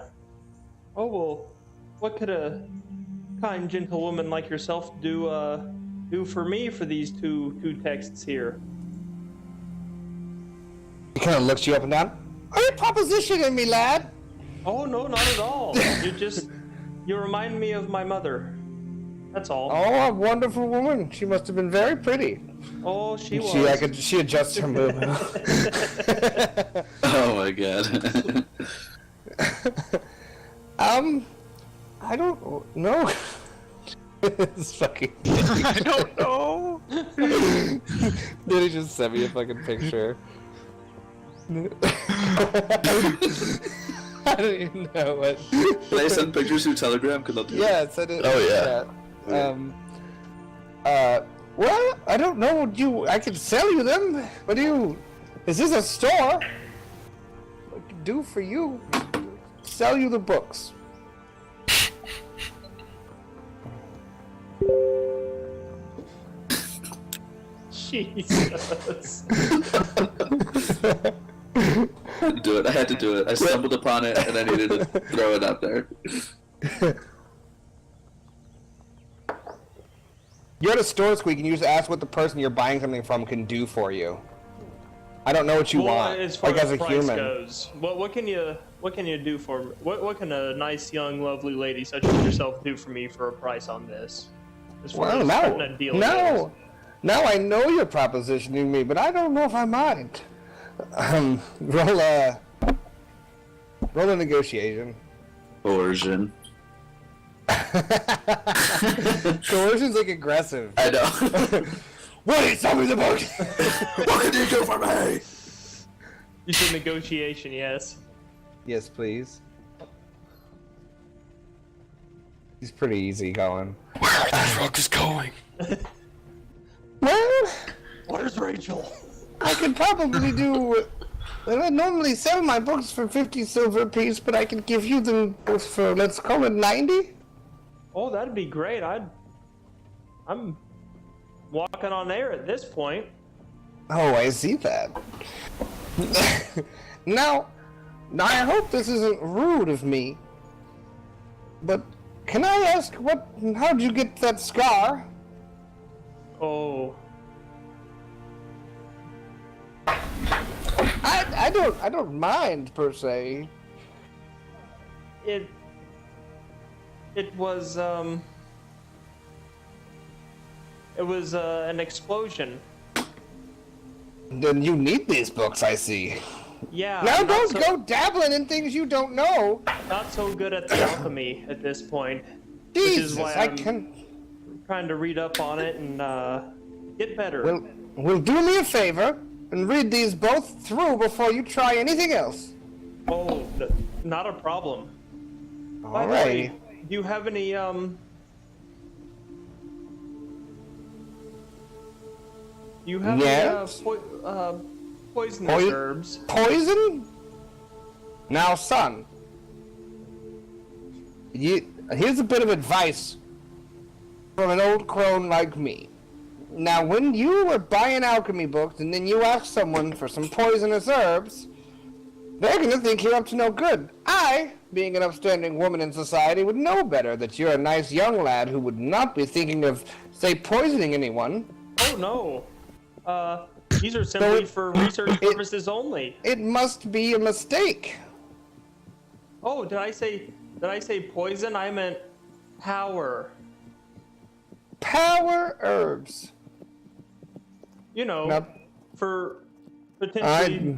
well, what could a kind gentlewoman like yourself do for me for these two texts here? He kind of looks you up and down. Are you propositioning me, lad? Oh, no, not at all. You remind me of my mother. That's all. Oh, a wonderful woman. She must have been very pretty. Oh, she was. She adjusts her move. Oh my god. I don't know. It's fucking. I don't know. Did he just send me a fucking picture? I don't even know what. Can I send pictures through Telegram? Cause I'll do Yeah, send it. Oh, yeah. Well, I don't know what you. I can sell you them. What do you? Is this a store? What I can do for you? Sell you the books. Jesus. do it. I had to do it. I stumbled upon it and I needed to throw it out there. You're at a store, Squeak, and you just ask what the person you're buying something from can do for you. I don't know what you want. As far like as as a price human. goes, what can you do for me? What can a nice young lovely lady such as yourself do for me for a price on this? As far Well, as now, cutting a deal goes. now I know you're propositioning me, but I don't know if I mind. Roll a negotiation. Coercion. Coercion's like aggressive. I know. Wait, tell me the book. What can you do for me? You said negotiation, yes. Yes, please. He's pretty easy going. Where are the drugs going? Well, Where's Rachel? I could probably do. Well, I normally sell my books for 50 silver apiece, but I could give you them both for, let's call it 90. Oh, that'd be great. I'm walking on air at this point. Oh, I see that. Now, I hope this isn't rude of me, but can I ask how'd you get that scar? Oh, I don't mind per se. it was an explosion. Then you need these books, I see. Yeah. Now I'm don't not so- go dabbling in things you don't know. Not so good at the alchemy at this point. Which is Jesus, why I I'm can. trying to read up on it and get better. Well, do me a favor and read these both through before you try anything else. Oh, not a problem. By the Alrighty. way, do you have any Yes. poisonous herbs? Poison? Now, son. Here's a bit of advice from an old crone like me. Now, when you were buying alchemy books and then you ask someone for some poisonous herbs, they're gonna think you're up to no good. I, being an upstanding woman in society, would know better that you're a nice young lad who would not be thinking of, say, poisoning anyone. Oh no. These are simply for research purposes only. It must be a mistake. Oh, did I say poison? I meant power. Power herbs. You know, Now, for potentially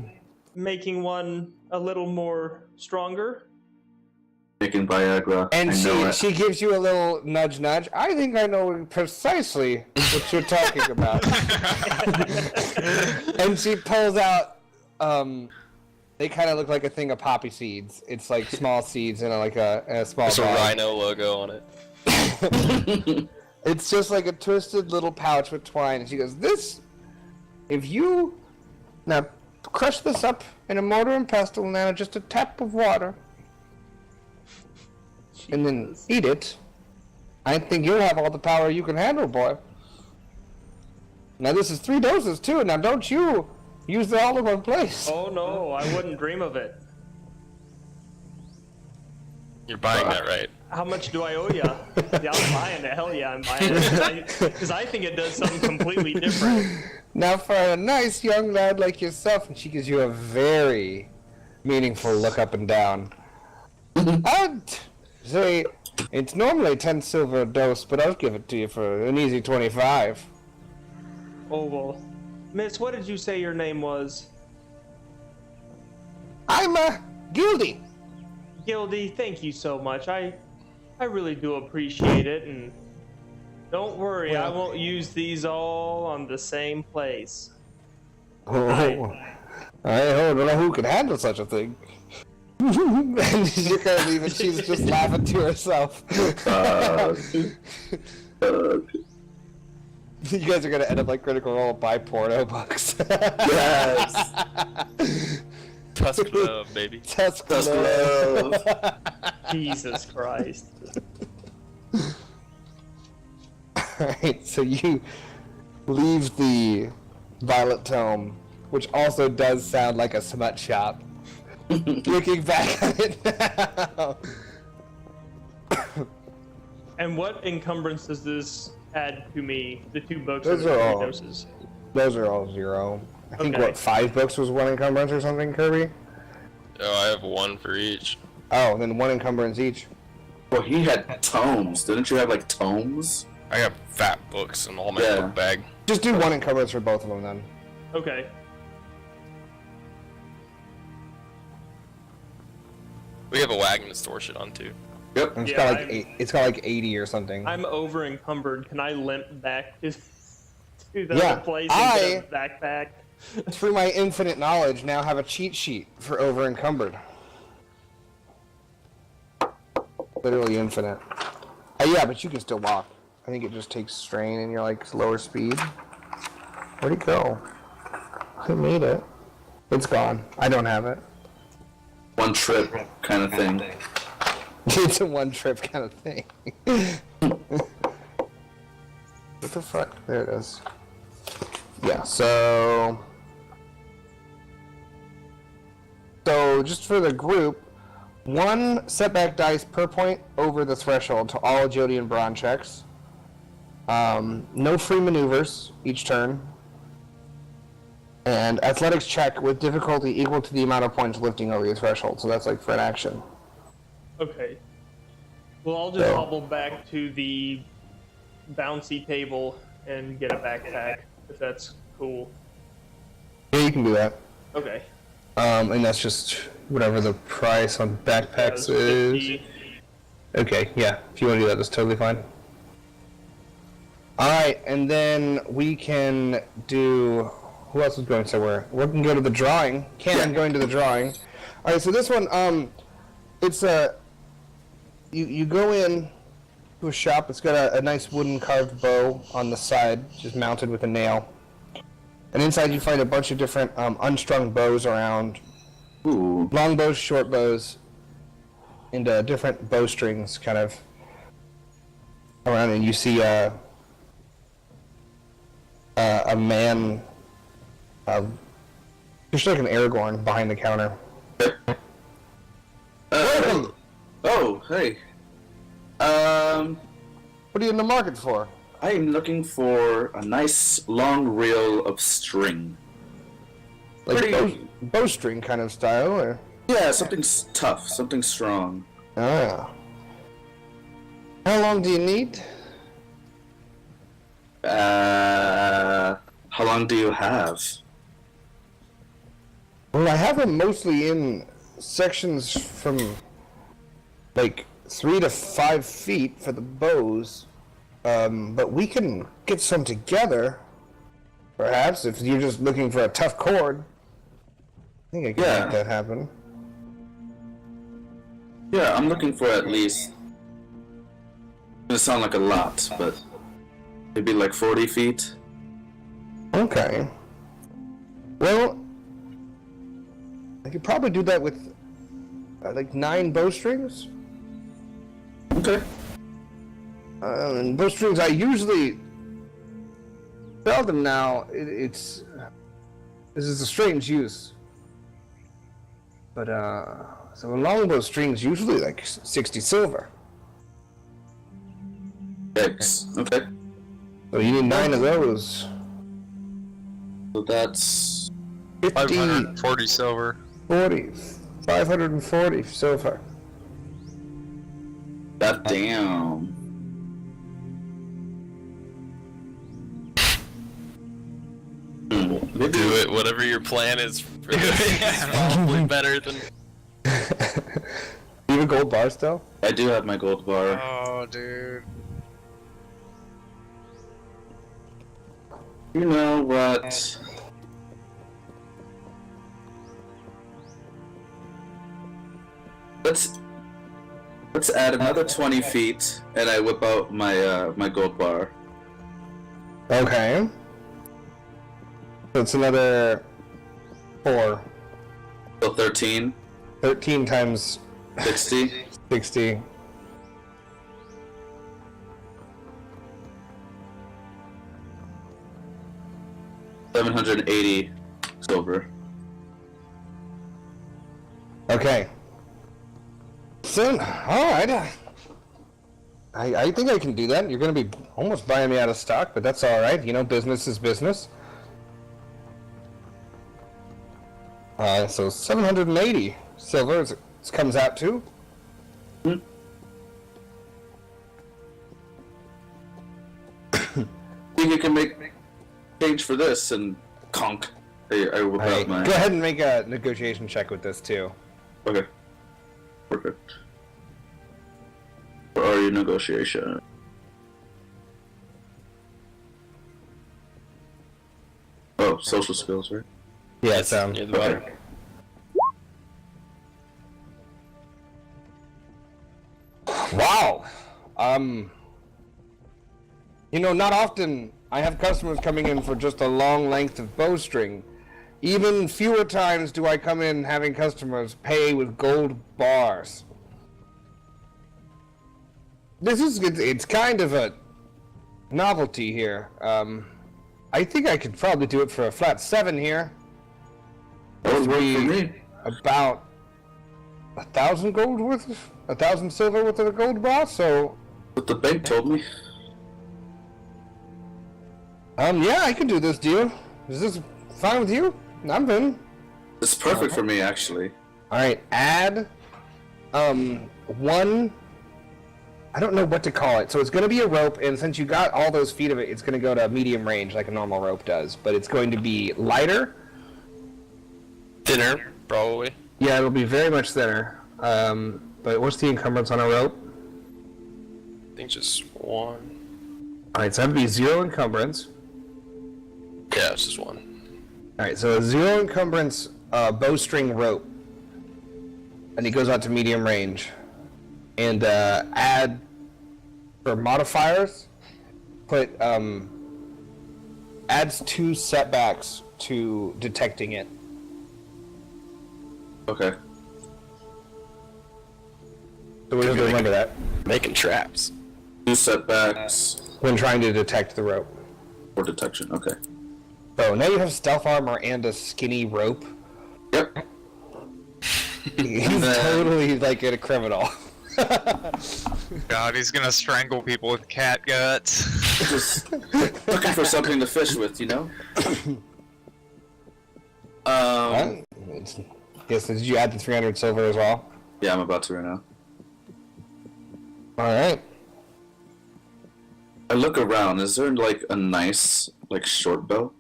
making one a little more stronger. Making Viagra. And I know it. she gives you a little nudge. I think I know precisely what you're talking about. And she pulls out, they kind of look like a thing of poppy seeds. It's like small seeds in a small There's a bag. rhino logo on it. It's just like a twisted little pouch with twine. And she goes, now crush this up in a mortar and pestle and now just a tap of water. And then eat it. I think you'll have all the power you can handle, boy. Now this is 3 doses too. Now don't you use it all in one place. Oh no, I wouldn't dream of it. You're buying that, right? How much do I owe ya? Yeah, I'm buying it. Hell yeah, I'm buying it. Because I think it does something completely different. Now for a nice young lad like yourself, and she gives you a very meaningful look up and down. I'd say it's normally 10 silver a dose, but I'll give it to you for an easy 25. Oh well. Miss, what did you say your name was? I'm Gildy. Gildy, thank you so much. I really do appreciate it, and Don't worry, I Well- won't use these all on the same place. Oh, I don't know who could handle such a thing. And you're gonna leave and she's just laughing to herself. You guys are gonna end up like Critical Role buy porno books. Yes. Tusk Love, baby. Tusk Tusk Love. Love. Jesus Christ. Alright, so you leave the Violet Tome, which also does sound like a smut shop. Looking back at it now. And what encumbrance does this add to me? The 2 books Those and the are 3 all- doses. Those are all 0. I think, Okay. what, 5 books was 1 encumbrance or something, Kirby? Oh, I have 1 for each. Oh, then 1 encumbrance each. Well, he had tomes. Didn't you have like tomes? I got fat books in all my Yeah. book bag. Just do 1 encumbrance for both of them then. Okay. We have a wagon to store shit on too. Yep. And Yeah, it's got like 80 or something. I'm over encumbered. Can I limp back to the Yeah, other place and get a backpack? Through my infinite knowledge, now have a cheat sheet for over encumbered. Literally infinite. Yeah, but you can still walk. I think it just takes strain and you're like lower speed. Where'd it go? Who made it? It's gone. I don't have it. One trip kind of thing. It's a one trip kind of thing. What the fuck? There it is. Yeah, so just for the group, 1 setback dice per point over the threshold to all agility and brawn checks. No free maneuvers each turn. And athletics check with difficulty equal to the amount of points lifting over your threshold. So that's like for an action. Okay. Well, I'll just So- hobble back to the bouncy table and get a backpack, if that's cool. Yeah, you can do that. Okay. And that's just whatever the price on backpacks That's is. 50. Okay, yeah. If you want to do that, that's totally fine. Alright, and then we can do... Who else is going somewhere? We can go to the drawing. Canon going to the drawing. Alright, so this one, it's a... You go in to a shop. It's got a nice wooden carved bow on the side, just mounted with a nail. And inside you find a bunch of different unstrung bows around. Ooh. Long bows, short bows, and different bowstrings kind of around, and you see a man, just like an Aragorn behind the counter. Oh, hey. What are you in the market for? I am looking for a nice long reel of string. Like Pretty- bowstring kind of style, or? Yeah, something tough, something strong. Ah. How long do you need? How long do you have? Well, I have them mostly in sections from like 3 to 5 feet for the bows, but we can get some together. Perhaps if you're just looking for a tough cord, I think I can Yeah. make that happen. Yeah, I'm looking for at least. It's gonna sound like a lot, but maybe like 40 feet. Okay. Well, I could probably do that with like 9 bowstrings. Okay. And bowstrings, I usually sell them now. This is a strange use, but so a longbow string's usually like 60 silver. X. Okay. So you need 9 of those. So that's 50, 540 silver. 40, 540 silver. that damn. Maybe Do it. Whatever your plan is for this is probably better than. You have a gold bar still? I do have my gold bar. Oh, dude. You know what? Let's add another 20 feet, and I whip out my my gold bar. Okay. So it's another 4. So 13, 13 times 60. 60. $780 silver. Okay. So, alright. I think I can do that. You're going to be almost buying me out of stock, but that's alright. You know, business is business. So 780 silver comes out to. Think you can make change for this and conk. I whip out my. Go ahead and make a negotiation check with this too. Okay. Perfect. Where are your negotiation? Oh, social skills, right? Yeah, Near the bottom. Okay. Wow. You know, not often I have customers coming in for just a long length of bowstring. Even fewer times do I come in having customers pay with gold bars. It's kind of a novelty here. I think I could probably do it for a flat 7 here. That would work for me. About 1,000 gold worth of, 1,000 silver worth of a gold bar, so What the bank told me. yeah, I can do this deal. Is this fine with you? I'm in. It's perfect for me, actually. Alright, add one, I don't know what to call it. So it's gonna be a rope, and since you got all those feet of it, it's gonna go to medium range like a normal rope does. But it's going to be lighter. Thinner, probably. Yeah, it'll be very much thinner. But what's the encumbrance on a rope? I think just 1. Alright, so that'd be 0 encumbrance. Yeah, it's just 1. Alright, so a 0 encumbrance bowstring rope. And it goes out to medium range. And add for modifiers, put adds 2 setbacks to detecting it. Okay. So we have to remember that Making traps. 2 setbacks when trying to detect the rope. for detection. Okay. So now you have stealth armor and a skinny rope. Yep. He's totally like a criminal. God, he's gonna strangle people with cat guts. Just looking for something to fish with, you know? Yes, did you add the 300 silver as well? Yeah, I'm about to right now. Alright. I look around. Is there like a nice like short bow?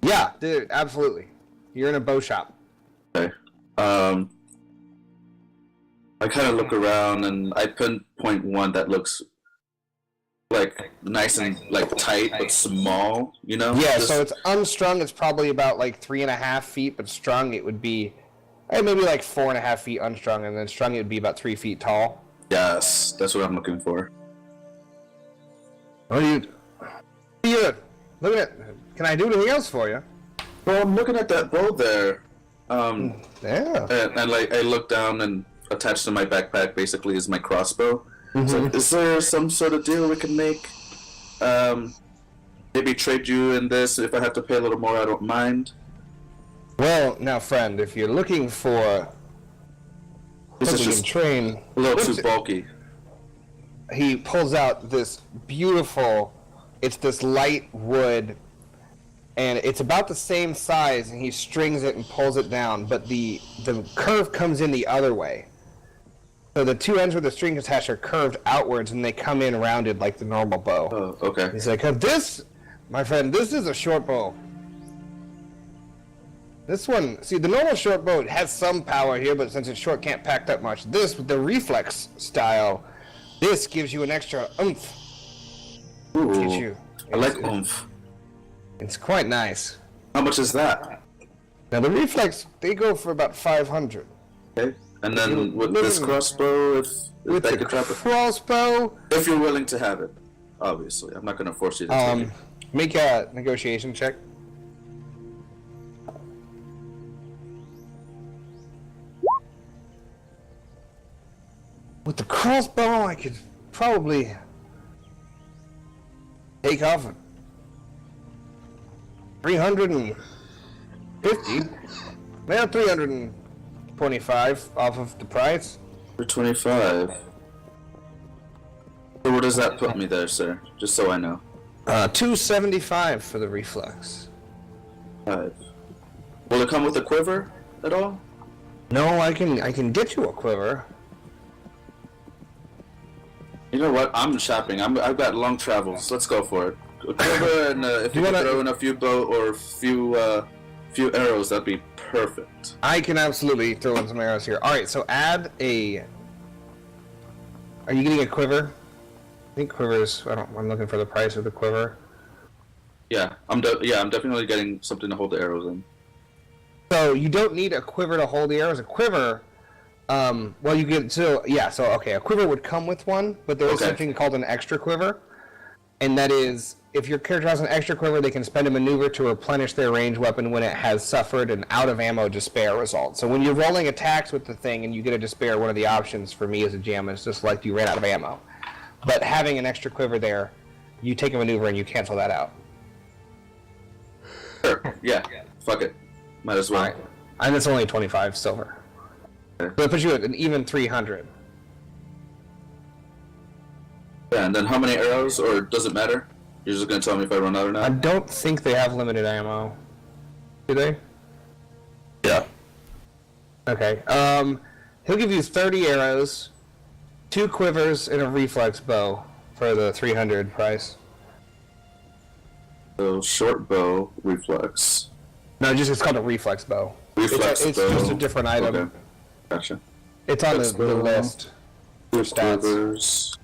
Yeah, dude, absolutely. You're in a bow shop. Okay. I kind of look around and I pinpoint one that looks like nice and like tight but small. You know? Yeah, Just- so it's unstrung. It's probably about like 3.5 feet, but strung it would be maybe like 4.5 feet unstrung, and then strung it would be about 3 feet tall. Yes, that's what I'm looking for. What are you? Look at it. Can I do anything else for you? Well, I'm looking at that bow there. Yeah. And like I look down and attached to my backpack basically is my crossbow. So is there some sort of deal we can make? Maybe trade you in this. If I have to pay a little more, I don't mind. Well, now, friend, if you're looking for This is something just in train, a little too bulky. he pulls out this beautiful, it's this light wood, and it's about the same size, and he strings it and pulls it down, but the curve comes in the other way. So the 2 ends where the string is attached are curved outwards, and they come in rounded like the normal bow. Oh, okay. He's like, this, my friend, this is a short bow. This one, see, the normal short bow has some power here, but since it's short, can't pack that much. This, with the reflex style, this gives you an extra oomph. Ooh, Gives you. I like oomph. It's quite nice. How much is that? Now the reflex, they go for about 500. Okay. And then with this crossbow, if With I the could drop it, crossbow, if you're willing to have it, obviously, I'm not gonna force you to take it. make a negotiation check. With the crossbow, I could probably take off 350. Well, 325 off of the price. For 25. So where does that put me there, sir? Just so I know. 275 for the reflex. 5. Will it come with a quiver at all? No, I can get you a quiver. You know what? I'm shopping. I've got long travels. Let's go for it. A quiver, and if you can throw in a few bow or a few arrows, that'd be perfect. I can absolutely throw in some arrows here. All right, so add a. Are you getting a quiver? I think quivers. I'm looking for the price of the quiver. Yeah, I'm definitely getting something to hold the arrows in. So you don't need a quiver to hold the arrows. A quiver. Well, you get so okay. A quiver would come with one, but there is something called an extra quiver, and that is if your character has an extra quiver, they can spend a maneuver to replenish their ranged weapon when it has suffered an out of ammo despair result. So when you're rolling attacks with the thing and you get a despair, one of the options for me as a GM is just like you ran out of ammo. But having an extra quiver there, you take a maneuver and you cancel that out. Sure. Yeah. Fuck it. Might as well. Right. And it's only 25 silver. So that puts you at an even 300. Yeah, and then how many arrows, or does it matter? You're just gonna tell me if I run out or I not? don't think they have limited ammo. Do they? Yeah. Okay. He'll give you 30 arrows, 2 quivers, and a reflex bow for the 300 price. So short bow, reflex. No, it's called a reflex bow. Reflex it's bow. just a different item. Okay. Gotcha. It's on Reflex the bow. list. Two stats. quivers.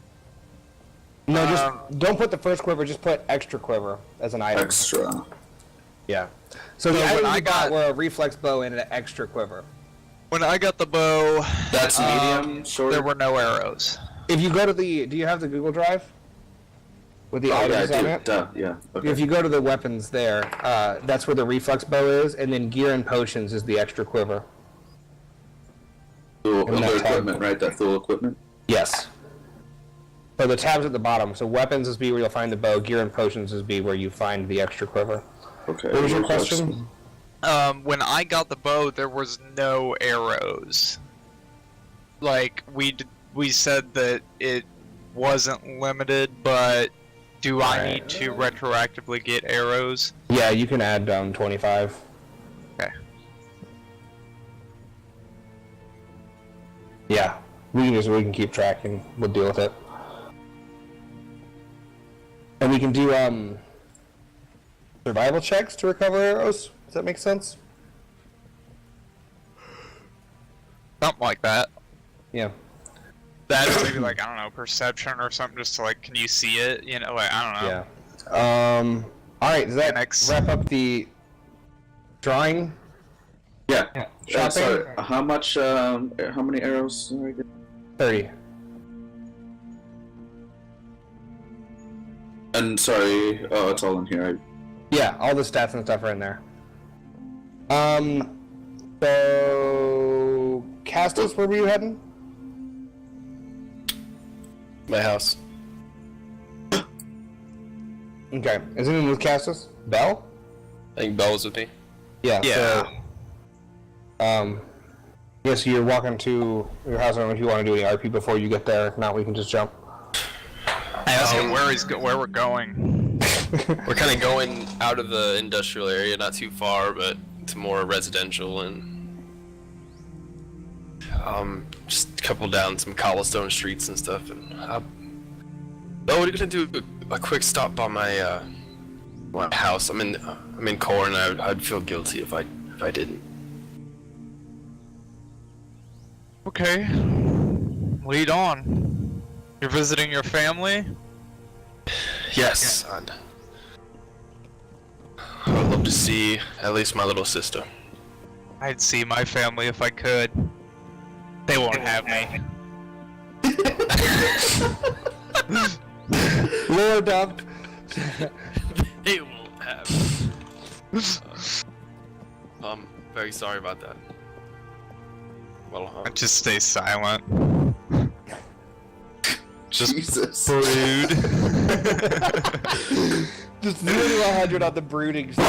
No, just don't put the first quiver. Just put extra quiver as an item. Extra. Yeah. So the when items I I got got- were a reflex bow and an extra quiver. When I got the bow, That's medium, short. there were no arrows. If you go to the, do you have the Google Drive with the Oh, yeah, I items on do. it? Duh, yeah. Okay. If you go to the weapons there, that's where the reflex bow is, and then gear and potions is the extra quiver. Thül, and that other tab. equipment, right? That Thül equipment? Yes. So the tab's at the bottom. So weapons is B where you'll find the bow. Gear and potions is B where you find the extra quiver. Okay. What was your reflex. question? When I got the bow, there was no arrows. Like we said that it wasn't limited, but do I need to retroactively get arrows? Yeah, you can add 25. Okay. Yeah, we can keep track and we'll deal with it. And we can do survival checks to recover arrows. Does that make sense? Something like that. Yeah. That's maybe like, I don't know, perception or something, just to like, can you see it? You know, like, I don't know. Yeah. All right. Does that Next. wrap up the drawing? Yeah. Shopping? Sorry, how much, how many arrows? 30. And sorry, oh, it's all in here. Yeah, all the stats and stuff are in there. So Castis, where were you heading? My house. Okay. Is anyone with Castis? Bell? I think Bell was with me. Yeah. Yeah. So, yeah, so you're walking to your house. I don't know if you want to do any RP before you get there. If not, we can just jump. Ask him where we're going. We're kind of going out of the industrial area, not too far, but it's more residential and just a couple down some cobblestone streets and stuff. And we're gonna do a quick stop by my house. I'm in Korin. I'd feel guilty if I didn't. Okay. Lead on. You're visiting your family? Yes. hope to see at least my little sister. I'd see my family if I could. They won't have me. Lord up. They won't have. I'm very sorry about that. Well, Just stay silent. Just Jesus. brood. Just literally 100 on the brooding scale.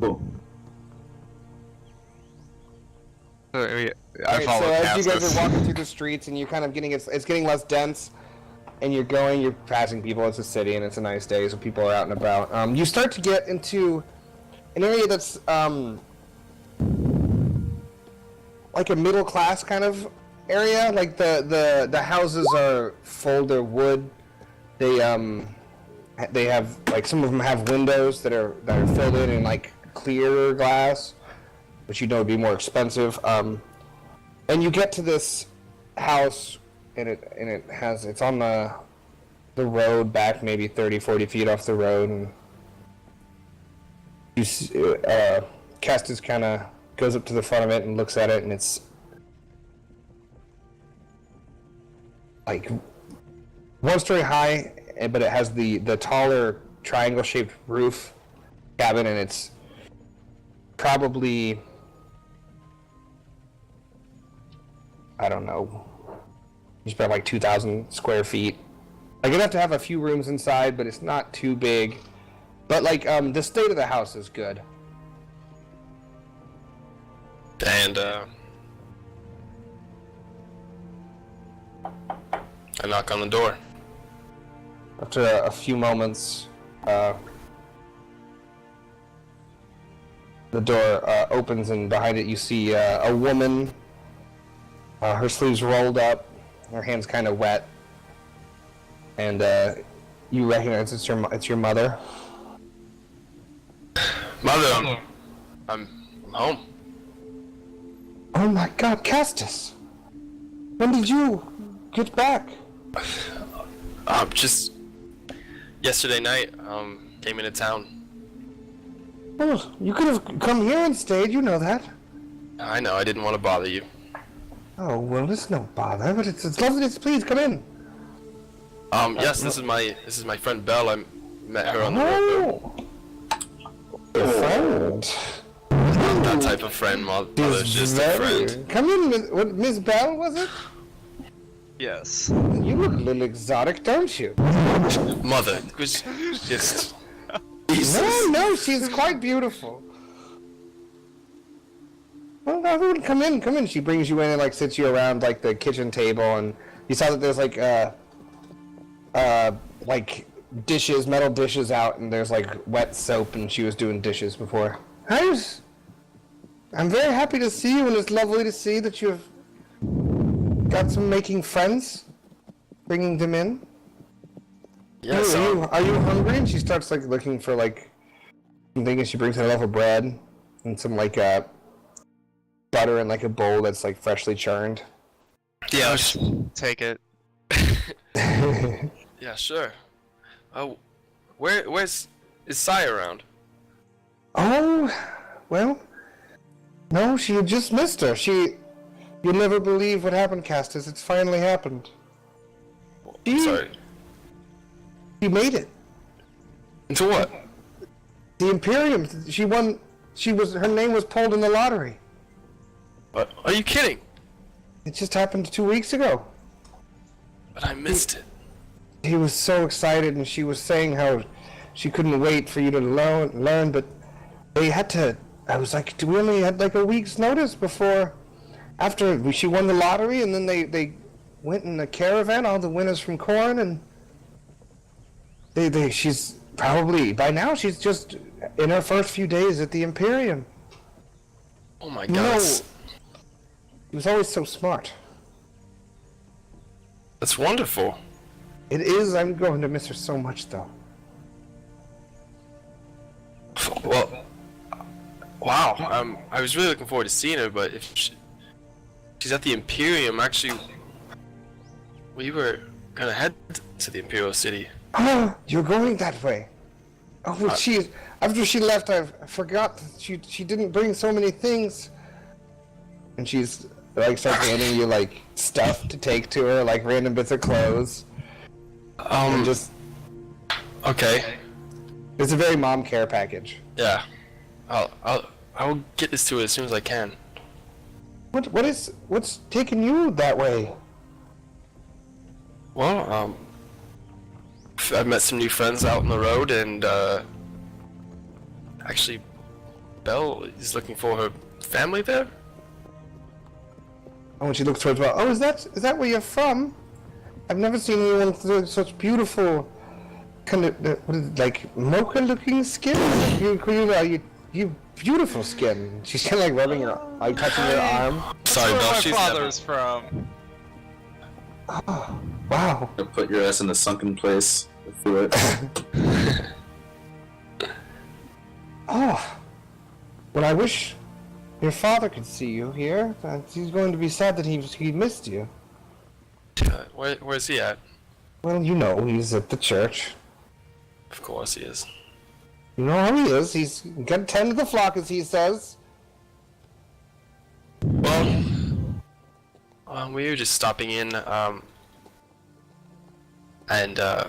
Cool. I Alright, follow so as you guys Castis. are walking through the streets and you're kind of getting it's getting less dense, and you're passing people. It's a city and it's a nice day, so people are out and about. You start to get into an area that's like a middle class kind of area. Like the houses are full, they're wood. They have like some of them have windows that are filled in like clear glass, which you know would be more expensive. And you get to this house, and it's on the road back maybe 30-40 feet off the road, and you see, Castis kind of goes up to the front of it and looks at it, and it's like 1 story high, but it has the taller triangle-shaped roof cabin, and it's probably, I don't know, it's about like 2,000 square feet. Like, enough to have a few rooms inside, but it's not too big. But like, the state of the house is good. And I knock on the door. After a few moments, the door opens, and behind it you see a woman. Her sleeves rolled up, her hands kind of wet, and you recognize it's your mother. Mother, I'm home. Oh my God, Castis! When did you get back? Just yesterday night, came into town. Oh, you could have come here and stayed. You know that. I know, I didn't want to bother you. Oh well, it's no bother, but it's lovely. Please come in. Yes, this is my friend Belle. I met her on the road. Your friend. Not that type of friend, mother's just a friend. Come in, Miss Bell, was it? Yes. You look a little exotic, don't you? Mother, it was just... No, she's quite beautiful. Well, everyone, come in. She brings you in and like sits you around like the kitchen table, and you saw that there's like dishes, metal dishes out, and there's like wet soap, and she was doing dishes before. I'm very happy to see you, and it's lovely to see that you've got some making friends, bringing them in. Yes, Are you hungry? And she starts like looking for like something, and she brings in a loaf of bread and some like butter in like a bowl that's like freshly churned. yeah, Take it. yeah, sure. Oh, where's is Sai around? Oh, well, no, she had just missed her. You'll never believe what happened, Castis. It's finally happened. Sorry. She made it. Into what? The Imperium. She won. Her name was pulled in the lottery. What? Are you kidding? It just happened 2 weeks ago. But I missed it. He was so excited, and she was saying how she couldn't wait for you to learn, but they had to. I was like, we only had like a week's notice after she won the lottery, and then they went in a caravan, all the winners from Korin, and she's probably, by now, she's just in her first few days at the Imperium. Oh my No, god. he was always so smart. That's wonderful. It is. I'm going to miss her so much, though. Well, wow. I was really looking forward to seeing her, but if she's at the Imperium, actually, we were gonna head to the Imperial City. Oh, you're going that way. Oh, after she left, I forgot that she didn't bring so many things. And she's like starts handing you like stuff to take to her, like random bits of clothes. And just Okay. it's a very mom care package. Yeah. I'll get this to her as soon as I can. What's taking you that way? Well, I've met some new friends out on the road, and actually, Belle is looking for her family there. Oh, and she looks towards well. Oh, is that where you're from? I've never seen anyone with such beautiful, kind of what is it, like mocha-looking skin. You beautiful skin. She's kind of like rubbing her, like touching her arm. Sorry, That's Belle. where She's my never. father's from. Oh, wow. You'll put your ass in a sunken place through it. Oh, well, I wish your father could see you here. He's going to be sad that he missed you. Where's he at? Well, you know, he's at the church. Of course he is. You know how he is. He's got to tend to the flock, as he says. Well, we were just stopping in, and I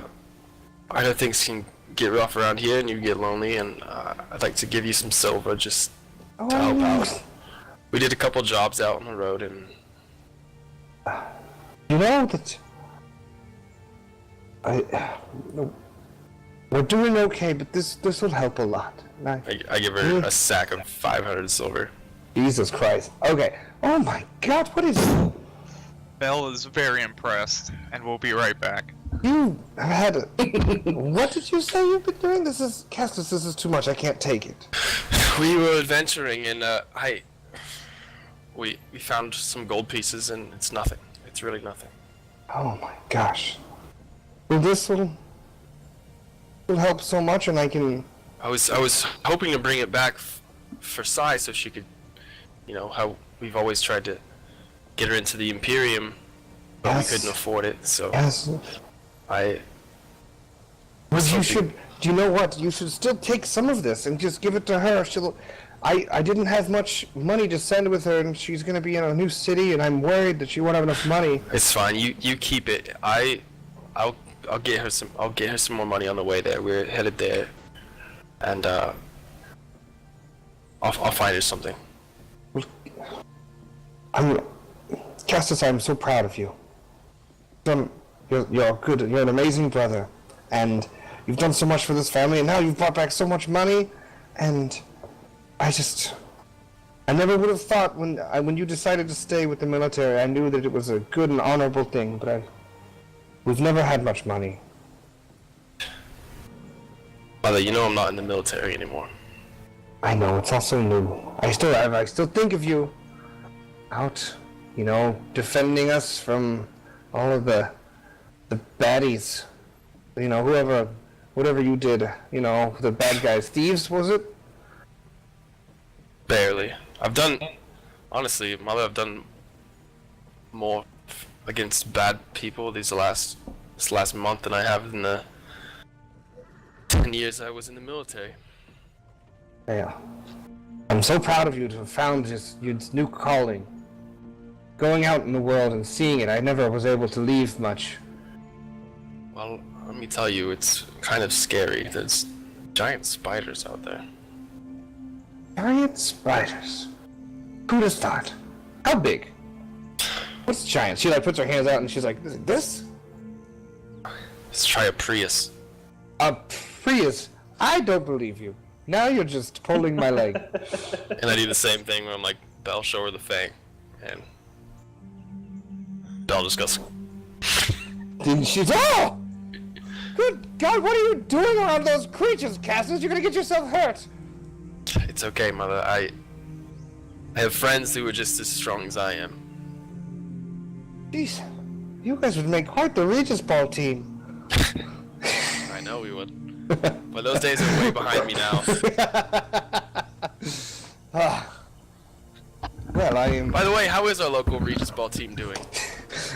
know things can get rough around here, and you get lonely, and I'd like to give you some silver just to help out. We did a couple jobs out on the road, and You know that we're doing okay, but this will help a lot. I give her a sack of 500 silver. Jesus Christ. Okay. Oh my God, what is Belle is very impressed, and we'll be right back. you had? What did you say you've been doing? This is Castis. This is too much. I can't take it. We were adventuring, and we found some gold pieces, and it's nothing. It's really nothing. Oh my gosh. Well, this will help so much, and I can. I was hoping to bring it back for Sai so she could, how we've always tried to get her into the Imperium, but Yes. we couldn't afford it. So Yes. I. Well, you hoping- should. Do you know what? You should still take some of this and just give it to her. I didn't have much money to send with her, and she's gonna be in a new city, and I'm worried that she won't have enough money. It's fine. You keep it. I'll get her some. I'll get her some more money on the way there. We're headed there, and I'll find her something. Castis, I'm so proud of you. You're good. You're an amazing brother, and you've done so much for this family, and now you've brought back so much money, and I never would have thought when you decided to stay with the military, I knew that it was a good and honorable thing, but we've never had much money. Mother, I'm not in the military anymore. I know, it's also new. I still think of you out, defending us from all of the baddies. Whatever you did, the bad guys. Thieves, was it? Barely. Honestly, Mother, I've done more against bad people this last month than I have in the 10 years I was in the military. Yeah. I'm so proud of you to have found your new calling. Going out in the world and seeing it, I never was able to leave much. Well, let me tell you, it's kind of scary. There's giant spiders out there. Giant spiders. Who'd have thought? How big? What's giant? She puts her hands out and she's like, this? Let's try a Prius. A Prius? I don't believe you. Now you're just pulling my leg. And I do the same thing where I'm like, Belle, show her the fang. And Belle just goes, Didn't she? Oh! Good God, what are you doing around those creatures, Cassis? You're gonna get yourself hurt. it's okay, Mother. I have friends who are just as strong as I am. Jeez, you guys would make quite the Regis Ball team. I know we would. But those days are way behind me now. Well, I am. By the way, how is our local Regis Ball team doing?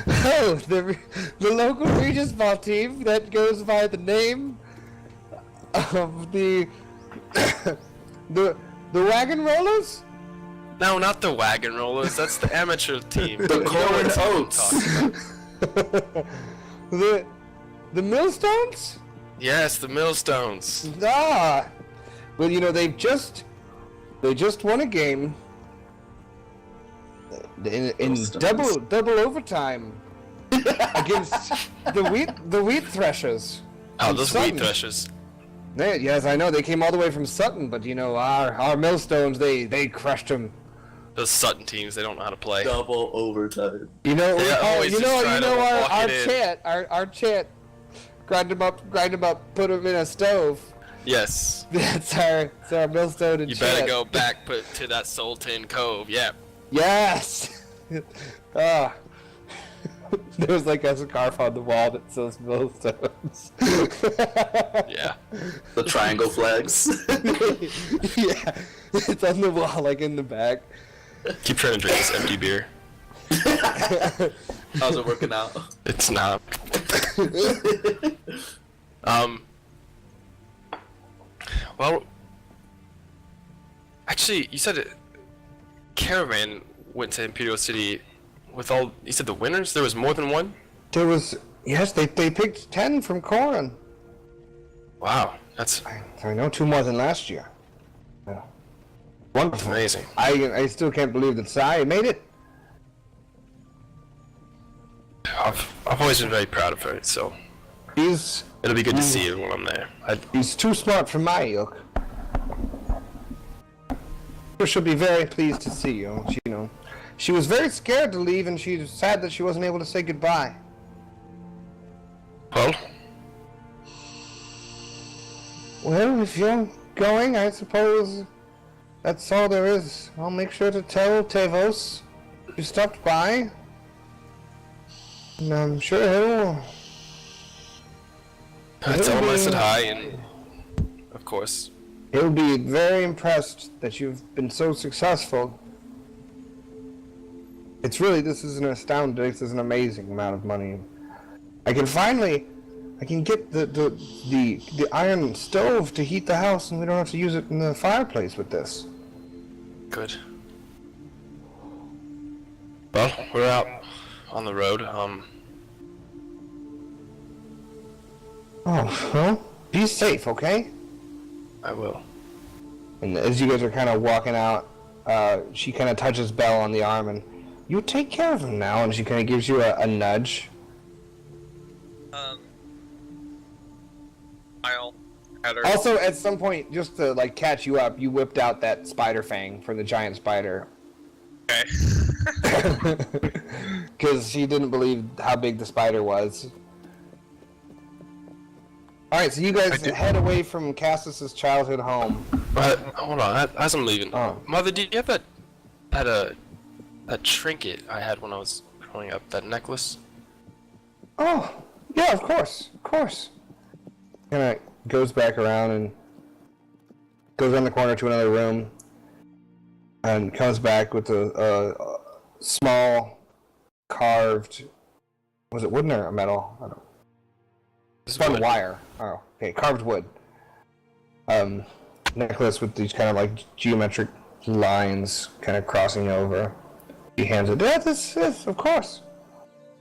Oh, the local Regis ball team that goes by the name of the the wagon rollers. No, not the wagon rollers. That's the amateur team. The Korin Oats. The millstones. Yes, the millstones. Ah, well, you know they just won a game in Millstones. double overtime against the wheat threshers. Oh, from those Sutton. wheat threshers. Yes, I know they came all the way from Sutton, but you know our millstones they crushed them. Those Sutton teams, they don't know how to play. Double overtime. You know, They're always you just know, trying to walk our it in. chant, our chant, grind them up, put them in a stove. Yes. That's our millstone and You chant. better go back to that Sultan Cove. Yeah. Yes. Ah. There's like a scarf on the wall that says millstones. Yeah. The triangle flags. Yeah, it's on the wall, like in the back. Keep trying to drink this empty beer. How's it working out? It's not. Well, actually, you said Caravan went to Imperial City with all. You said the winners. There was more than one. There was they picked 10 from Korin. Wow, that's I know 2 more than last year. Yeah. Wonderful. amazing. I still can't believe that Sai made it. I've always been very proud of her, so He's it'll be good to see her when I'm there. he's too smart for my ilk. She'll be very pleased to see you. She was very scared to leave, and she's sad that she wasn't able to say goodbye. Well, Well, if you're going, I suppose that's all there is. I'll make sure to tell Tevos you stopped by. And I'm sure tell him I said hi, and of course. he'll be very impressed that you've been so successful. This is an amazing amount of money. I can get the iron stove to heat the house, and we don't have to use it in the fireplace with this. Good. Well, we're out on the road. Oh, well, be safe, okay? I will. And as you guys are kind of walking out, she kind of touches Belle on the arm, and you take care of him now, and she kind of gives you a nudge. I'll at her. Also, at some point, just to like catch you up, you whipped out that spider fang for the giant spider. Okay. Because she didn't believe how big the spider was. Alright, so you guys head away from Castis' childhood home. But hold on, as I'm leaving, Oh. Mother, do you have that trinket I had when I was growing up? That necklace? Oh, yeah, of course. Kind of goes back around and goes around the corner to another room and comes back with a small carved, was it wooden or metal? I don't know. Spun wood. wire. Oh, okay, carved wood. Necklace with these kind of like geometric lines kind of crossing over. He hands it. Yeah, this, of course.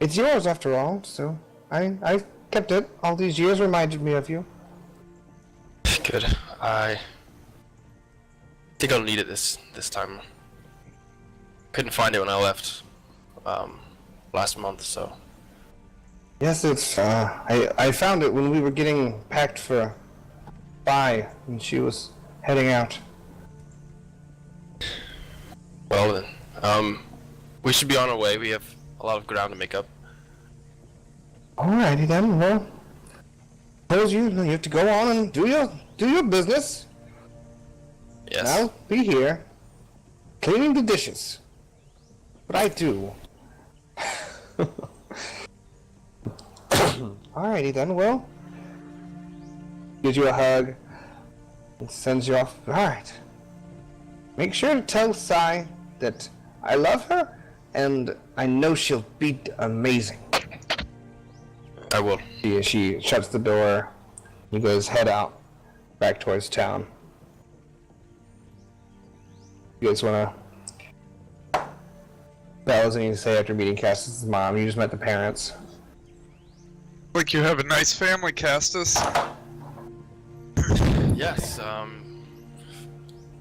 It's yours after all, so I kept it. All these years reminded me of you. Good. I think I'll need it this time. Couldn't find it when I left last month, so. Yes, it's, I found it when we were getting packed for Bai, and she was heading out. Well then, we should be on our way. We have a lot of ground to make up. Alrighty then, well, suppose you have to go on and do your business. Yes. I'll be here, cleaning the dishes. But I do. Alrighty then, well, gives you a hug and sends you off. Alright. Make sure to tell Sai that I love her and I know she'll be amazing. I will. She shuts the door. He goes head out, back towards town. You guys wanna? That was anything to say after meeting Castis' mom. You just met the parents. Like you have a nice family, Castis. Yes.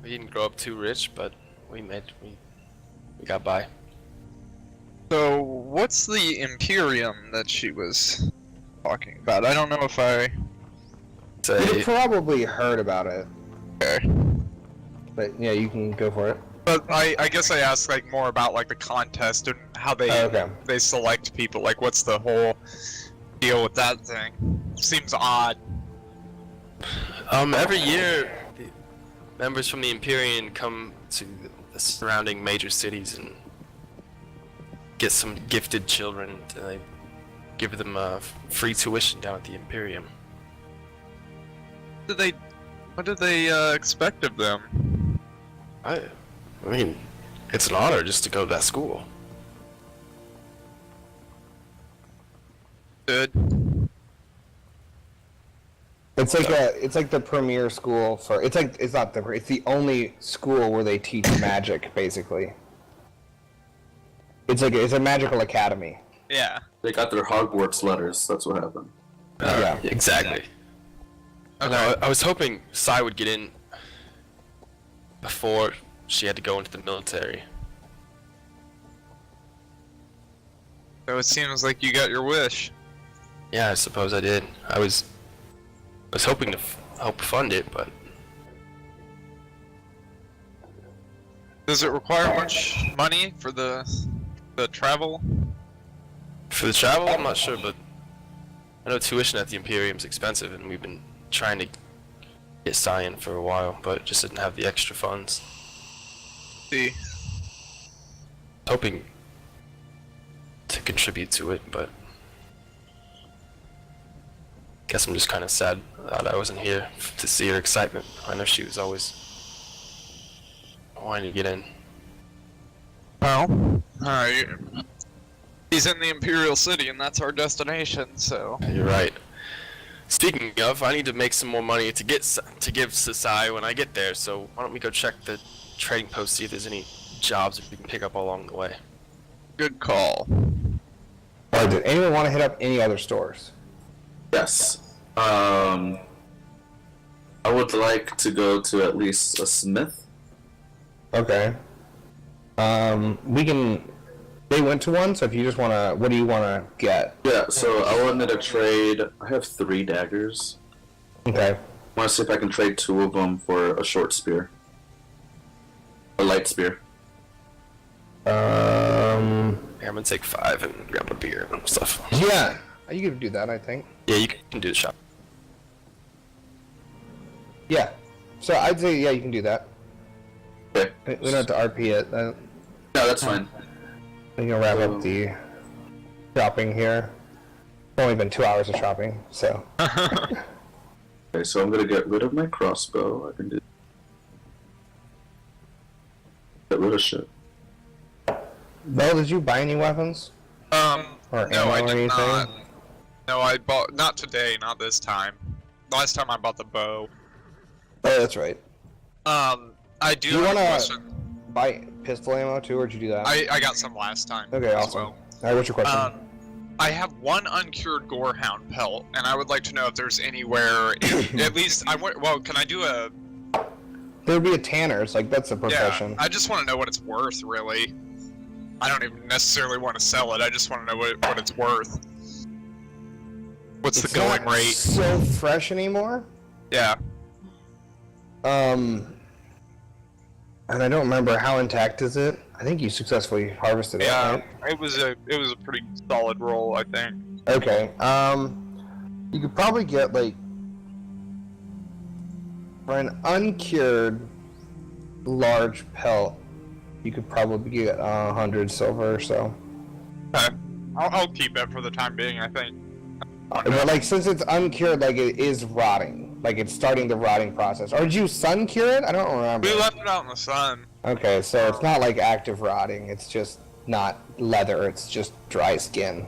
We didn't grow up too rich, but we got by. So, what's the Imperium that she was talking about? I don't know if I... You probably heard about it. Okay. But yeah, you can go for it. But I guess I asked like more about like the contest and how they they select people. Like, what's the whole deal with that thing? Seems odd. Every year, the members from the Imperium come to the surrounding major cities and get some gifted children. And they give them free tuition down at the Imperium. What did they expect of them? I mean, it's an honor just to go to that school. Good. It's like the premier school for it's the only school where they teach magic basically. It's a magical academy. Yeah. They got their Hogwarts letters. That's what happened. Yeah. Exactly. Okay. No, I was hoping Sai would get in before she had to go into the military. So it seems like you got your wish. Yeah, I suppose I did. I was hoping to help fund it, but Does it require much money for the travel? for the travel, I'm not sure. But I know tuition at the Imperium's expensive, and we've been trying to get Sai in for a while, but just didn't have the extra funds. See. Hoping to contribute to it, but guess I'm just kind of sad that I wasn't here to see her excitement. I know she was always wanting to get in. Well, alright. He's in the Imperial City, and that's our destination, so... You're right. Speaking of, I need to make some more money to give to Sai when I get there, so why don't we go check the trading post, see if there's any jobs we can pick up along the way. Good call. Alright, did anyone want to hit up any other stores? Yes. I would like to go to at least a smith. Okay. We can. They went to one, so if you just want to, what do you want to get? Yeah, so I wanted to trade. I have 3 daggers. Okay. I want to see if I can trade 2 of them for a short spear. A light spear. Here, I'm gonna take 5 and grab a beer and stuff. Yeah, you can do that, I think. Yeah, you can do the shop. Yeah. So I'd say, yeah, you can do that. Okay. We don't have to RP it. No, that's fine. We can wrap up the shopping here. It's only been 2 hours of shopping, so. Okay, so I'm gonna get rid of my crossbow. I can do. Get rid of shit. Bell, did you buy any weapons? Or No, ammo I or did anything? not. No, I bought... Not today, not this time. Last time I bought the bow. Oh, that's right. I do You have wanna a question. buy pistol ammo too, or did you do that? I got some last time. Okay, as awesome. well. Alright, what's your question? I have 1 uncured gorehound pelt, and I would like to know if there's anywhere, at least, well, can I do a... There would be a tanner's, like, that's a profession. Yeah, I just want to know what it's worth, really. I don't even necessarily want to sell it, I just want to know what it's worth. What's It's the going not rate? so fresh anymore. Yeah. And I don't remember how intact is it. I think you successfully harvested it, Yeah, right? it was a pretty solid roll, I think. Okay. You could probably get like for an uncured large pelt, you could probably get 100 silver or so. Okay. I'll keep it for the time being, I think. But like since it's uncured, like it is rotting, like it's starting the rotting process. Or did you sun cure it? I don't remember. We left it out in the sun. Okay, so it's not like active rotting. It's just not leather. It's just dry skin.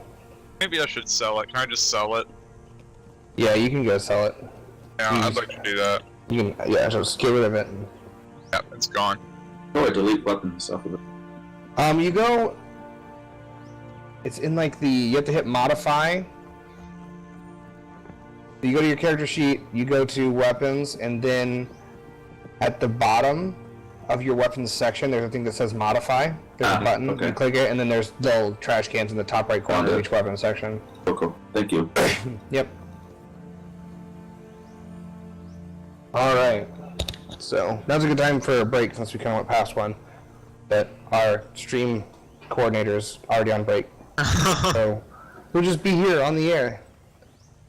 Maybe I should sell it. Can I just sell it? Yeah, you can go sell it. Yeah, I'd like to do that. You can, yeah, just get rid of it. Yeah, it's gone. Oh, I delete weapons off of it. You go. It's in like you have to hit modify. You go to your character sheet, you go to weapons, and then at the bottom of your weapons section, there's a thing that says modify. There's a button, okay. you click it, and then there's little trash cans in the top right corner of each weapon section. Cool. Thank you. Yep. Alright. So, now's a good time for a break since we kind of went past one. But our stream coordinator's already on break. So, we'll just be here on the air.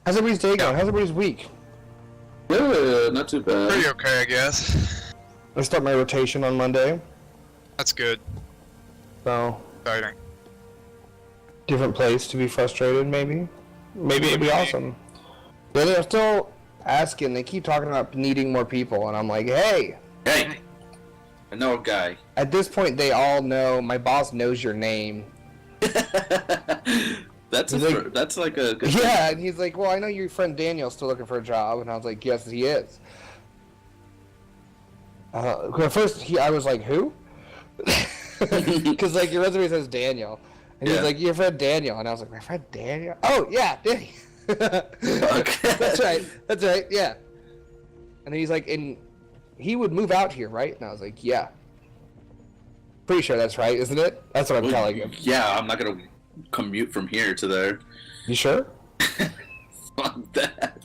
How's everybody's day going? How's everybody's week? Yeah, not too bad. Pretty okay, I guess. I start my rotation on Monday. That's good. So, Exciting. different place to be frustrated, maybe? Maybe it'd be awesome. Yeah, they're still asking. They keep talking about needing more people, and I'm like, hey! Hey! I know a guy. At this point, they all know. My boss knows your name. That's like a good Yeah, and he's like, well, I know your friend Daniel's still looking for a job, and I was like, yes, he is. At first, I was like, who? Because like your resume says Daniel, and he's like, your friend Daniel, and I was like, my friend Daniel? Oh yeah, Danny. Okay. That's right, yeah. And then he's like, and he would move out here, right? And I was like, yeah. Pretty sure that's right, isn't it? That's what I'm telling him. Yeah, I'm not gonna commute from here to there. You sure? Fuck that.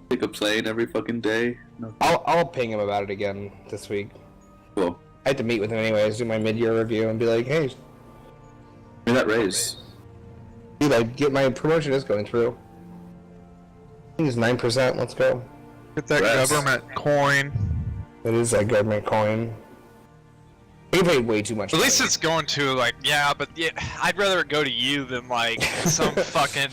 Take a plane every fucking day. No. I'll ping him about it again this week. Cool. I had to meet with him anyways, do my mid-year review, and be like, hey, Give me that raise. dude, my promotion is going through. I think it's 9%, let's go. Get that government coin. It is a government coin. He paid way too much At least money. it's going to, like, yeah, but yeah, I'd rather it go to you than, like, some fucking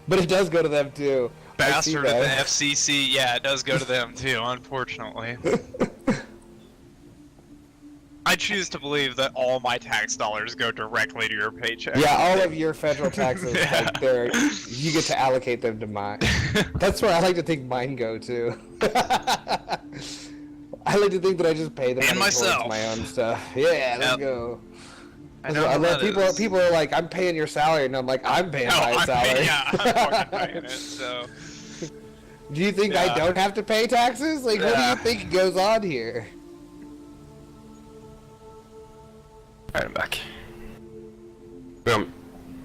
But it does go to them too. bastard at the FCC. Yeah, it does go to them, too, unfortunately. I choose to believe that all my tax dollars go directly to your paycheck. Yeah, all of your federal taxes, like, you get to allocate them to mine. That's where I like to think mine go to. I like to think that I just pay them And myself. my own stuff. Yeah, let's Yep. go. I know I how love that is. people are like, I'm paying your salary, and I'm like, I'm paying my I'm salary. paying, yeah, I'm fucking paying it, so... Do you think I Yeah. don't have to pay taxes? Like, what do Yeah. you think goes on here? Alright, I'm back. Boom.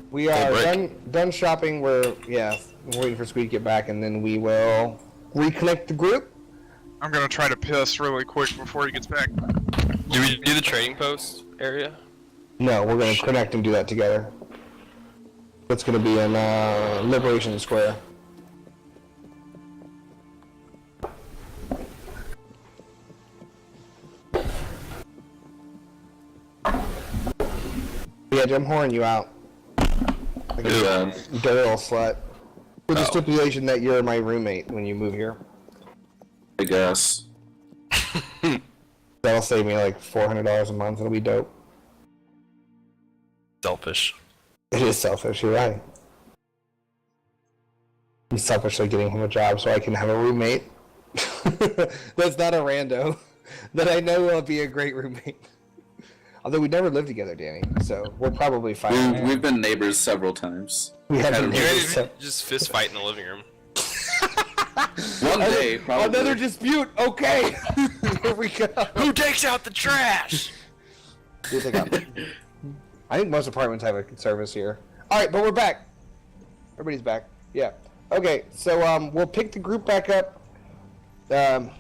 We are break. done shopping. We're waiting for Squeak to get back, and then we will reconnect the group. I'm gonna try to piss really quick before he gets back. Do we do the trading post area? No, we're gonna connect and do that together. It's gonna be in Liberation Square. Yeah, I'm whoring you out. Like Good a job. Daryl slut. With the stipulation that you're my roommate when you move here. I guess. That'll save me like $400 a month. It'll be dope. Selfish. It is selfish, you're right. I'm selfishly getting him a job so I can have a roommate. That's not a rando. That I know will be a great roommate. Although we never lived together, Danny, so we're probably fine. We've been neighbors several times. We have had been a- You neighbors, ready so- to just fist fight in the living room? One day, probably. Another dispute. Okay, here we go. Who takes out the trash? I think most apartments have a service here. All right, but we're back. Everybody's back. Yeah. Okay, so we'll pick the group back up. Kind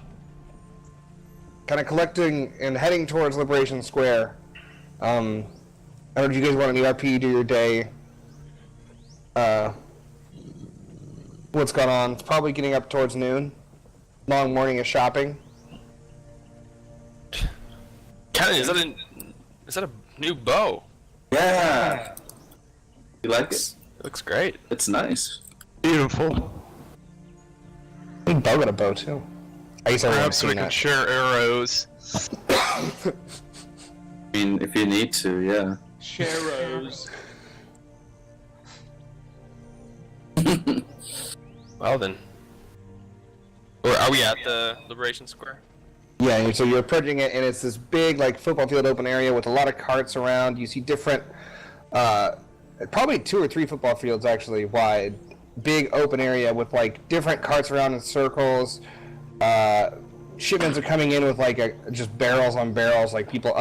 of collecting and heading towards Liberation Square. I don't know if you guys want any RP, do your day. What's going on? It's probably getting up towards noon. Long morning of shopping. Kenny, is that a new bow? Yeah. You like it? It looks great. It's nice. Beautiful. I think Bo got a bow too. I guess everyone's Perhaps we seen can that. share arrows. I mean, if you need to, yeah. Sharrows. Well then. Are we at the Liberation Square? Yeah, and so you're approaching it, and it's this big, like, football field open area with a lot of carts around. You see different, probably 2 or 3 football fields, actually, wide. Big open area with, like, different carts around in circles. Shipments are coming in with, like, just barrels on barrels, like people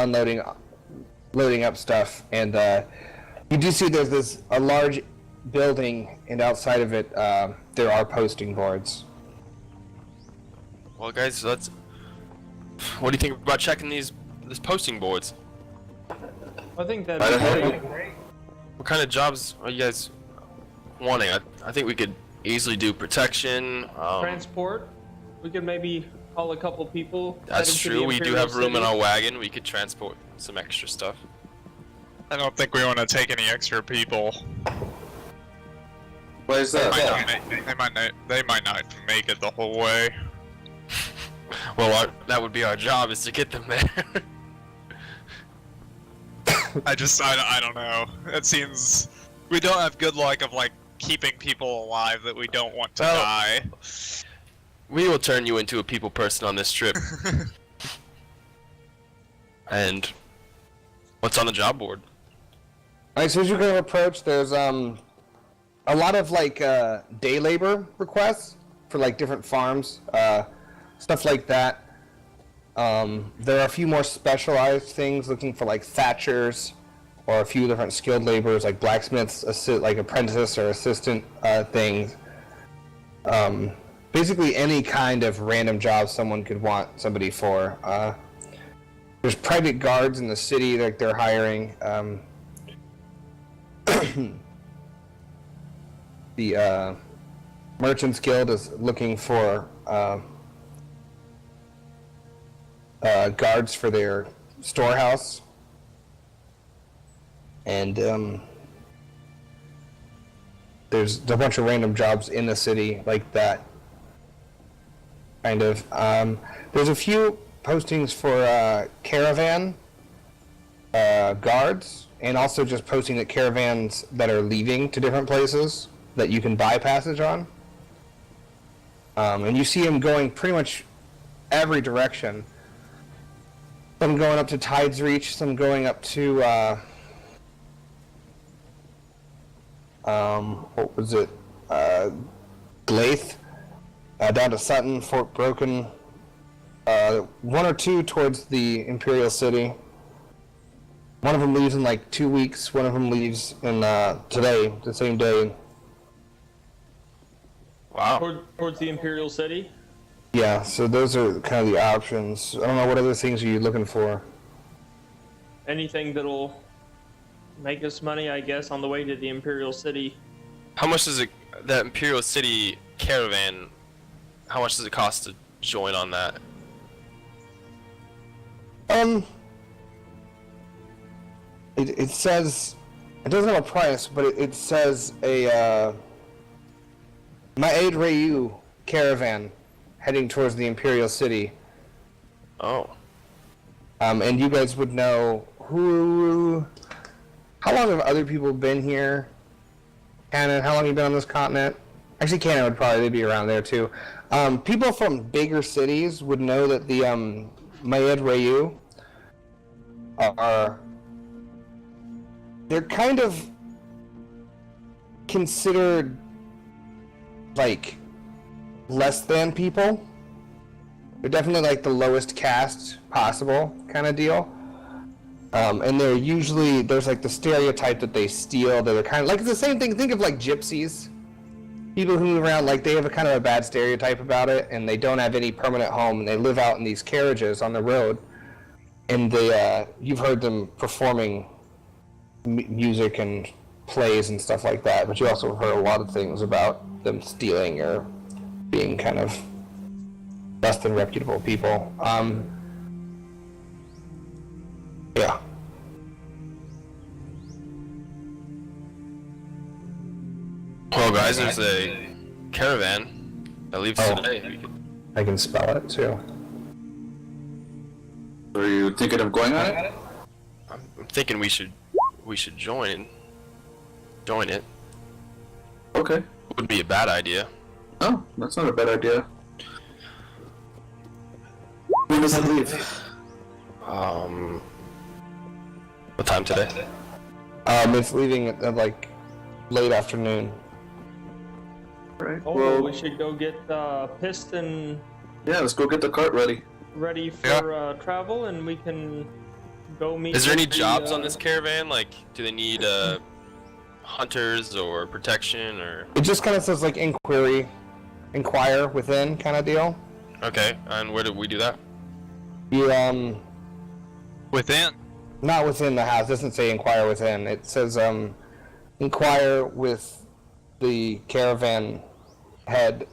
loading up stuff. And you do see there's a large building, and outside of it, there are posting boards. Well, guys, what do you think about checking these posting boards? I think that'd be great. What kind of jobs are you guys wanting? I think we could easily do protection. Transport. We could maybe call a couple people. That's true. We do have room in our wagon. We could transport some extra stuff. I don't think we want to take any extra people. Why is that? They might not make it the whole way. Well, that would be our job, is to get them there. I don't know. It seems we don't have good luck of like keeping people alive that we don't want to die. We will turn you into a people person on this trip. And what's on the job board? Alright, so as you're going to approach, there's a lot of, like, day labor requests for, like, different farms, stuff like that. There are a few more specialized things looking for, like, thatchers, or a few different skilled laborers, like blacksmiths, like apprentice or assistant things. Basically any kind of random job someone could want somebody for. There's private guards in the city that they're hiring. The Merchants Guild is looking for guards for their storehouse. And there's a bunch of random jobs in the city like that. Kind of. There's a few postings for caravan guards, and also just posting that caravans that are leaving to different places that you can buy passage on. And you see them going pretty much every direction. Some going up to Tide's Reach, some going up to what was it? Glaith, down to Sutton, Fort Broken. 1 or 2 towards the Imperial City. One of them leaves in like 2 weeks. One of them leaves in today, the same day. Wow. Towards the Imperial City? Yeah, so those are kind of the options. I don't know, what other things are you looking for? Anything that'll make us money, I guess, on the way to the Imperial City. How much does that Imperial City caravan, how much does it cost to join on that? It says, it doesn't have a price, but it says a Ma'ed Rayu caravan heading towards the Imperial City. Oh. And you guys would know how long have other people been here? Cannon, how long have you been on this continent? Actually, Cannon would probably be around there too. People from bigger cities would know that the Ma'ed Rayu they're kind of considered like less than people. They're definitely like the lowest caste possible kind of deal. And they're usually, there's like the stereotype that they steal, that they're kind of like, it's the same thing, think of like gypsies. People who move around, like they have a kind of a bad stereotype about it, and they don't have any permanent home, and they live out in these carriages on the road. And they, you've heard them performing music and plays and stuff like that, but you also heard a lot of things about them stealing or being kind of less than reputable people. Yeah. Well, guys, there's a caravan that leaves today. I can spell it too. Are you thinking of going on it? I'm thinking we should we should join it. Okay. Would be a bad idea. Oh, that's not a bad idea. When does it leave? What time today? It's leaving at like late afternoon. Right. Oh, Well, we should go get Piston yeah, let's go get the cart ready. ready for travel, and we can go meet. Is there any with the, jobs on this caravan? Like, do they need hunters or protection or? It just kind of says like inquire within kind of deal. Okay, and where do we do that? You Within. not within the house. It doesn't say inquire within. It says inquire with the caravan head.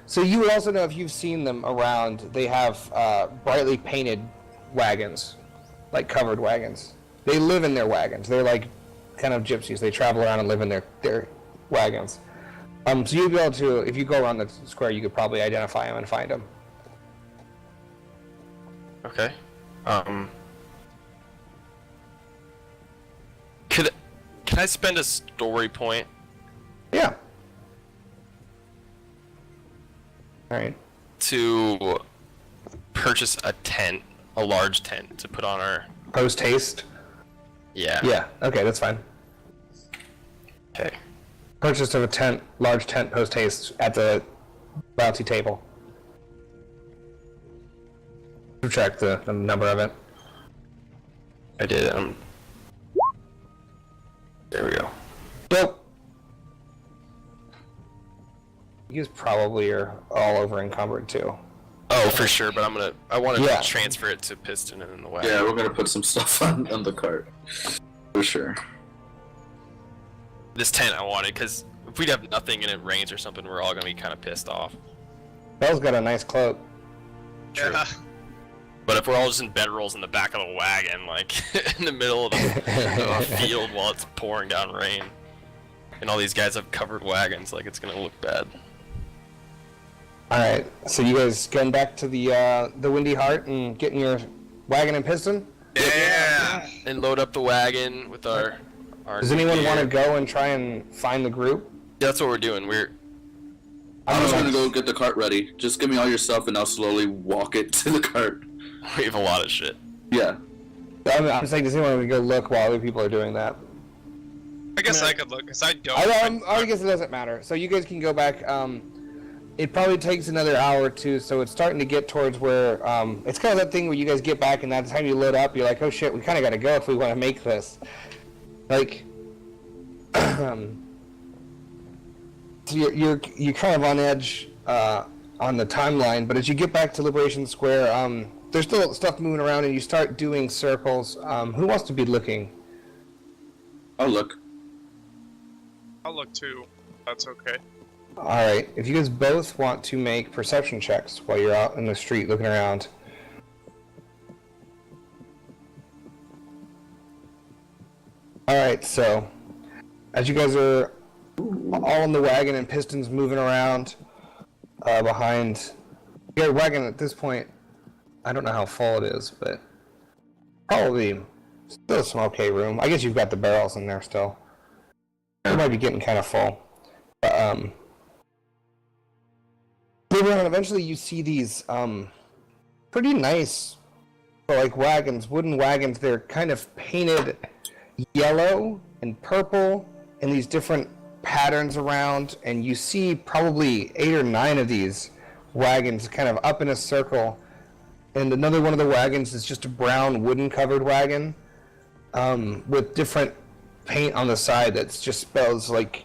So you would also know if you've seen them around. They have brightly painted wagons, like covered wagons. They live in their wagons. They're like kind of gypsies. They travel around and live in their wagons. So you'd be able to, if you go around the square, you could probably identify them and find them. Okay. Can I spend a story point? Yeah. All right. To purchase a tent, a large tent to put on our. Post haste. Yeah. Yeah. Okay, that's fine. Okay. Purchase of a large tent post haste at the bounty table. Subtract the number of it. I did. There we go. Dope. You guys probably are all over encumbered too. Oh, for sure. But I want to Yeah. transfer it to Piston and in the wagon. Yeah, we're gonna put some stuff on the cart. For sure. This tent I wanted because if we'd have nothing and it rains or something, we're all gonna be kind of pissed off. Bell's got a nice cloak. True. But if we're all just in bedrolls in the back of the wagon, like in the middle of a field while it's pouring down rain, and all these guys have covered wagons, like it's gonna look bad. All right. So you guys going back to the Windy Heart and getting your wagon and piston? Yeah. And load up the wagon with our Does anyone want to go and try and find the group? That's what we're doing. I'm just gonna go get the cart ready. Just give me all your stuff and I'll slowly walk it to the cart. We have a lot of shit. Yeah. I'm saying, does anyone want to go look while other people are doing that? I guess I could look, because I don't. I guess it doesn't matter. So you guys can go back. It probably takes another hour or two, so it's starting to get towards where it's kind of that thing where you guys get back, and by the time you load up, you're like, oh shit, we kind of got to go if we want to make this. Like, so you're kind of on edge on the timeline, but as you get back to Liberation Square, there's still stuff moving around, and you start doing circles. Who wants to be looking? I'll look. I'll look too. That's okay. Alright, if you guys both want to make perception checks while you're out in the street looking around. Alright, so as you guys are all in the wagon and Piston's moving around behind your wagon at this point, I don't know how full it is, but probably still some okay room. I guess you've got the barrels in there still. It might be getting kind of full. But, and eventually you see these pretty nice like wagons, wooden wagons. They're kind of painted yellow and purple and these different patterns around, and you see probably 8 or 9 of these wagons kind of up in a circle, and another one of the wagons is just a brown wooden covered wagon with different paint on the side that just spells like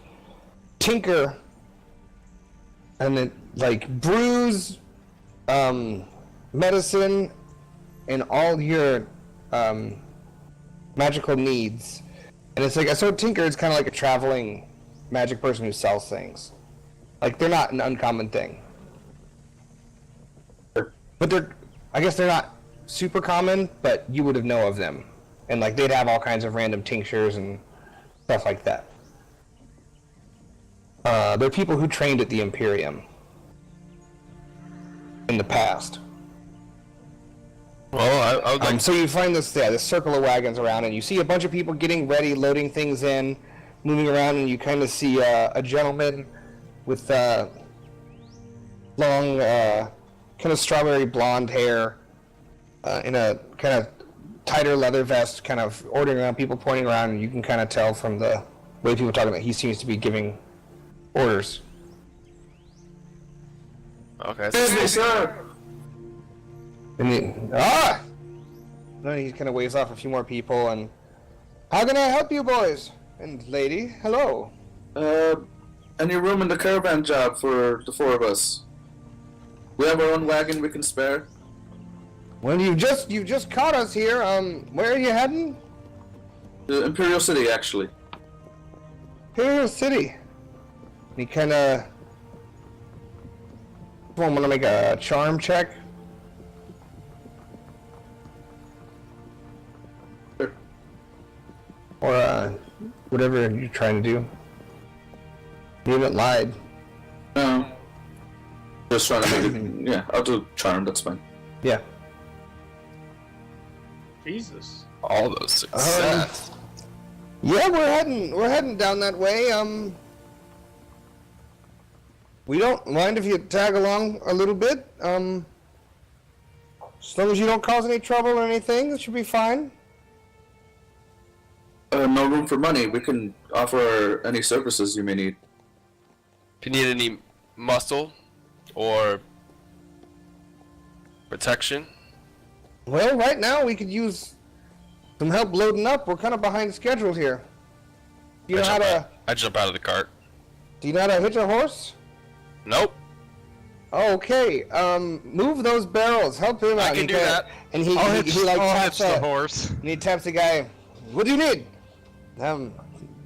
Tinker, and it like brews, medicine, and all your magical needs. And it's like, so Tinker is kind of like a traveling magic person who sells things. Like, they're not an uncommon thing. But I guess they're not super common, but you would have known of them. And like, they'd have all kinds of random tinctures and stuff like that. They're people who trained at the Imperium in the past. Well, I would like. So you find this circle of wagons around, and you see a bunch of people getting ready, loading things in, moving around, and you kind of see a gentleman with long, kind of strawberry blonde hair, in a kind of tighter leather vest, kind of ordering around, people pointing around, and you can kind of tell from the way people are talking that he seems to be giving orders. Okay. Sir. And then he kind of waves off a few more people, and how can I help you, boys and lady? Hello. Any room in the caravan job for the 4 of us? We have our own wagon we can spare. Well, you just caught us here. Where are you heading? The Imperial City, actually. Imperial City. And he kind of. I'm gonna make a charm check. Sure. Or whatever you're trying to do. You haven't lied. No. Just trying to make it. Yeah, I'll do charm. That's fine. Yeah. Jesus. All those success. Yeah, we're heading down that way. We don't mind if you tag along a little bit. As long as you don't cause any trouble or anything, it should be fine. No room for money. We can offer any services you may need. If you need any muscle or protection, Well, right now we could use some help loading up. We're kind of behind schedule here. Do you know how to? I jump out of the cart. Do you know how to hitch a horse? Nope. Okay. Move those barrels. Help him out. I can He do kinda- that. And he like taps the a, horse. and he taps the guy. What do you need?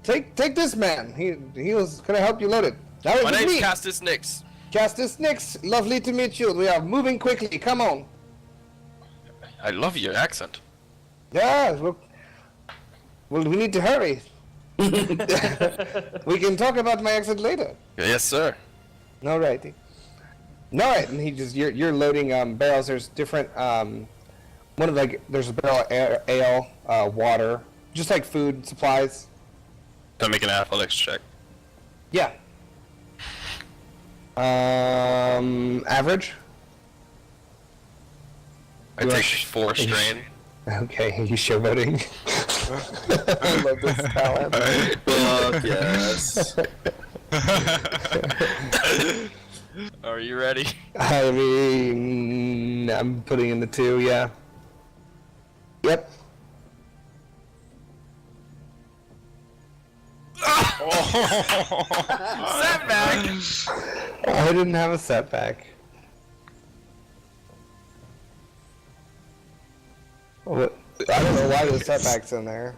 Take this man. He was gonna help you load it. Now My it's name's me. Castis Nix. Castis Nix. Lovely to meet you. We are moving quickly. Come on. I love your accent. Yeah. Well, we need to hurry. We can talk about my exit later. Yes, sir. Alrighty. Alright, and you're loading barrels. There's different there's a barrel of ale, water, just like food supplies. Don't make an athletics check. Yeah. Average. I take 4 strain. Okay, you showboating. I love this talent. Fuck yes. Are you ready? I mean, I'm putting in the 2, yeah. Yep. Setback! I didn't have a setback. What? I don't know why the setback's in there.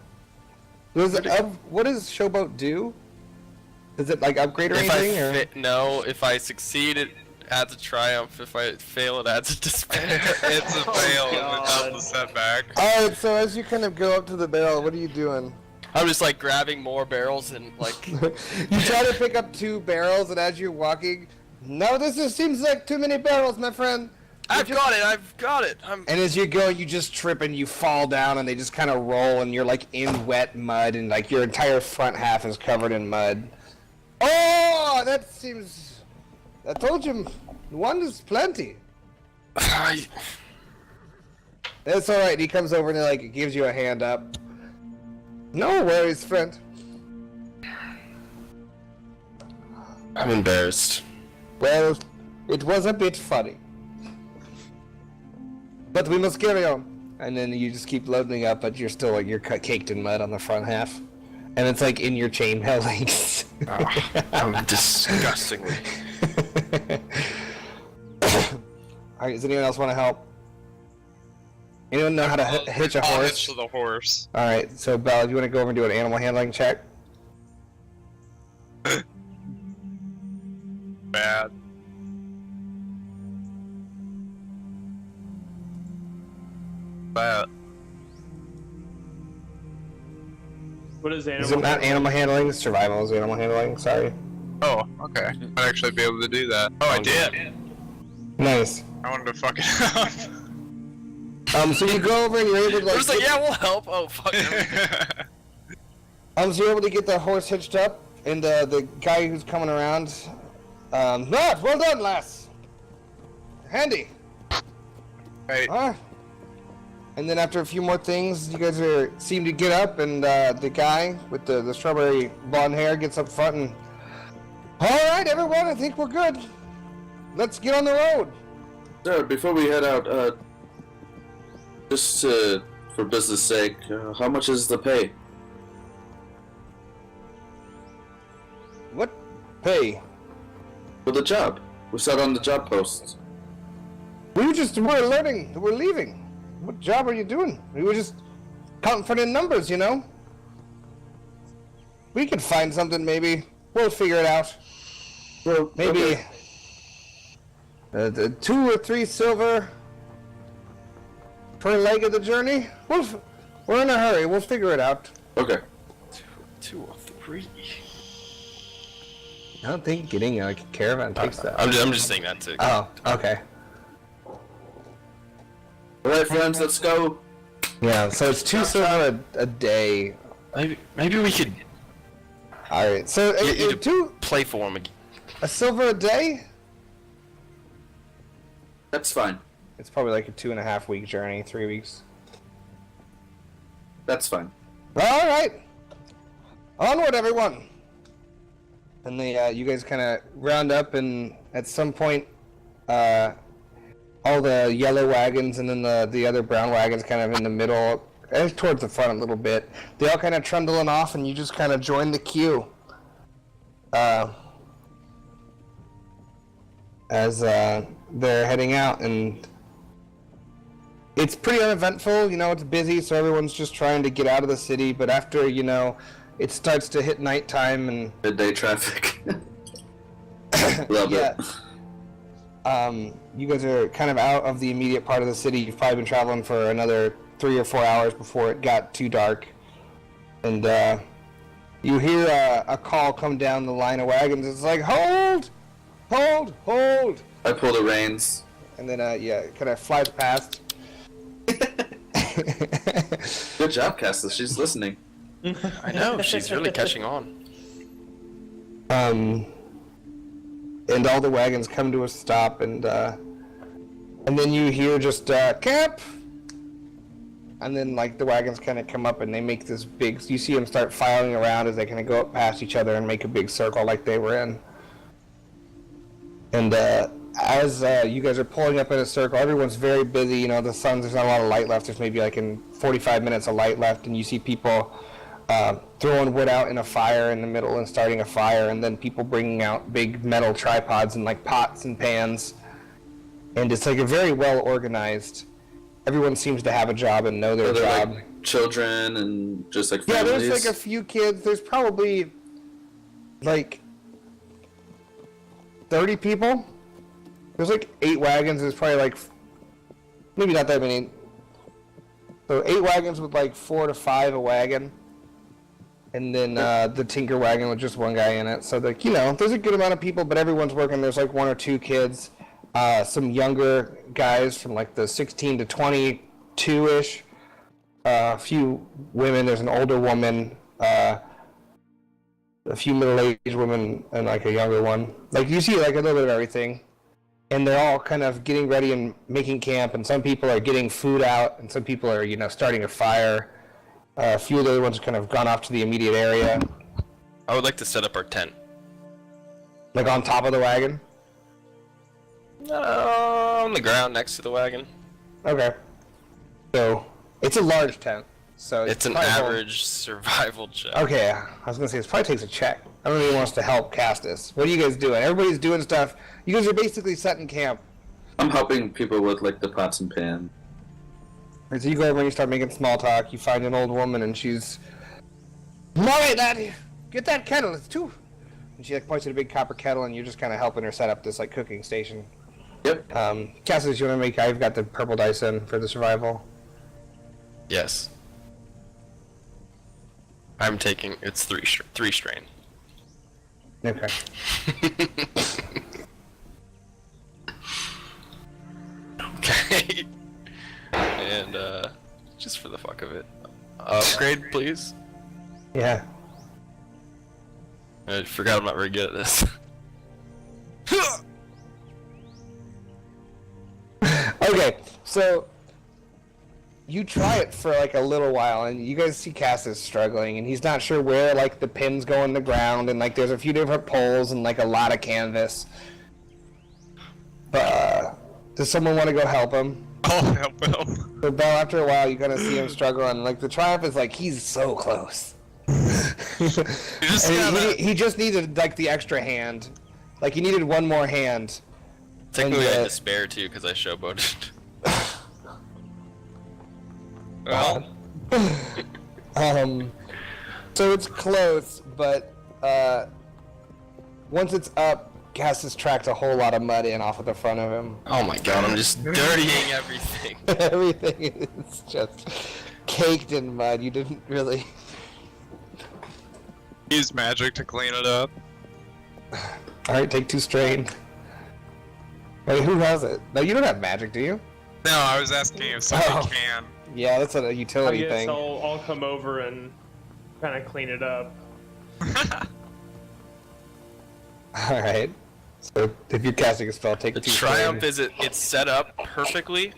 What does Showboat do? Does it like upgrade or anything? Or? No, if I succeed, it adds a triumph. If I fail, it adds a despair. It's a fail God. without the setback. Alright, so as you kind of go up to the barrel, what are you doing? I'm just like grabbing more barrels and like. You try to pick up 2 barrels, and as you're walking, no, seems like too many barrels, my friend. I've got it. And as you go, you just trip and you fall down, and they just kind of roll, and you're like in wet mud, and like your entire front half is covered in mud. Oh, that seems. I told you, one is plenty. That's all right. He comes over and like gives you a hand up. No worries, friend. I'm embarrassed. Well, it was a bit funny. But we must carry on. And then you just keep loading up, but you're still like caked in mud on the front half. And it's like in your chainmail links. I'm disgustingly. Alright, does anyone else want to help? Anyone know how to hitch a I'll horse? hitch to the horse. Alright, so Belle, do you want to go over and do an animal handling check? Bad. Bad. What is animal? Is it not animal handling? It's survival is animal handling, sorry. Oh, okay. I'd actually be able to do that. Oh, I did. Nice. I wanted to fuck it up. So you go over and you're able to We're like. just like, yeah, we'll help. Oh fuck. So you're able to get the horse hitched up, and the guy who's coming around. Matt, well done, lass. Handy. Right. And then after a few more things, you guys seem to get up, and the guy with the strawberry blonde hair gets up front and. All right, everyone, I think we're good. Let's get on the road. Sir, before we head out, just for business sake, how much is the pay? What pay? For the job. We saw it on the job posts. We're learning. We're leaving. What job are you doing? We were just counting for the numbers, you know? We could find something, maybe. We'll figure it out. Well, Maybe okay. 2 or 3 silver per leg of the journey. We're in a hurry. We'll figure it out. Okay. 2 or 3. I don't think getting a caravan takes that. I'm just saying that too. Oh, okay. Alright, friends, let's go. Yeah, so it's 2 silver a day. Maybe we could All right. So get you to two play for him again. a silver a day. That's fine. It's probably like a 2.5 week journey, 3 weeks. That's fine. All right. Onward, everyone. And you guys kind of round up, and at some point, all the yellow wagons and then the other brown wagons kind of in the middle, and towards the front a little bit. They all kind of trundling off, and you just kind of join the queue. As they're heading out, and it's pretty uneventful. You know, it's busy, so everyone's just trying to get out of the city. But after, you know, it starts to hit nighttime, and Midday traffic. Love yeah. it. You guys are kind of out of the immediate part of the city. You've probably been traveling for another 3 or 4 hours before it got too dark. And you hear a call come down the line of wagons. It's like, hold! Hold! Hold! I pull the reins. And then, it kind of flies past. Good job, Castis. She's listening. I know, she's really catching on. And all the wagons come to a stop, and then you hear just camp, and then like the wagons kind of come up and they make this big. You see them start filing around as they kind of go up past each other and make a big circle like they were in. And as you guys are pulling up in a circle, everyone's very busy. You know, there's not a lot of light left. There's maybe like in 45 minutes of light left, and you see people throwing wood out in a fire in the middle and starting a fire, and then people bringing out big metal tripods and like pots and pans. And it's like a very well organized. Everyone seems to have a job and know their job. Like children and just like Yeah, families. there's like a few kids. There's probably like 30 people. There's like 8 wagons. There's probably like maybe not that many. So 8 wagons with like 4 to 5 a wagon. And then the Tinker wagon with just 1 guy in it. So, like, you know, there's a good amount of people, but everyone's working. There's like 1 or 2 kids, some younger guys from like the 16 to 22-ish, a few women. There's an older woman, a few middle-aged women, and like a younger one. Like, you see like a little bit of everything. And they're all kind of getting ready and making camp, and some people are getting food out, and some people are, you know, starting a fire. A few of the other ones have kind of gone off to the immediate area. I would like to set up our tent. Like on top of the wagon? On the ground next to the wagon. Okay. So, it's a large tent. So It's an probably average survival check. Okay, I was gonna say, it probably takes a check. I don't know if he wants to help Castis. What are you guys doing? Everybody's doing stuff. You guys are basically setting camp. I'm helping people with like the pots and pans. And so you go over and you start making small talk. You find an old woman and she's, all right, lad, get that kettle. It's too. And she like points at a big copper kettle, and you're just kind of helping her set up this like cooking station. Yep. Cassis, you want to make? I've got the purple dice in for the survival. Yes. I'm taking, it's 3 strain. Okay. Okay. and just for the fuck of it, upgrade, please. Yeah. I forgot I'm not very good at this. Okay, so you try it for like a little while, and you guys see Castis struggling, and he's not sure where like the pins go in the ground, and like there's a few different poles and like a lot of canvas. But does someone want to go help him? I'll help him. So Bell, after a while, you kind of see him struggle, and like the triumph is like he's so close. And he just needed like the extra hand, like he needed one more hand. Technically, I had to spare too because I showboated. Well, So it's close, but once it's up, Castis tracked a whole lot of mud in off of the front of him. Oh my god, I'm just dirtying everything. Everything is just caked in mud. You didn't really. use magic to clean it up. All right, take 2 strain. Wait, who has it? No, you don't have magic, do you? No, I was asking if somebody Oh. can. Yeah, that's a I utility guess thing. I'll come over and kind of clean it up. All right. So if you're casting a spell, take The 2 triumph strain. is it's set up perfectly,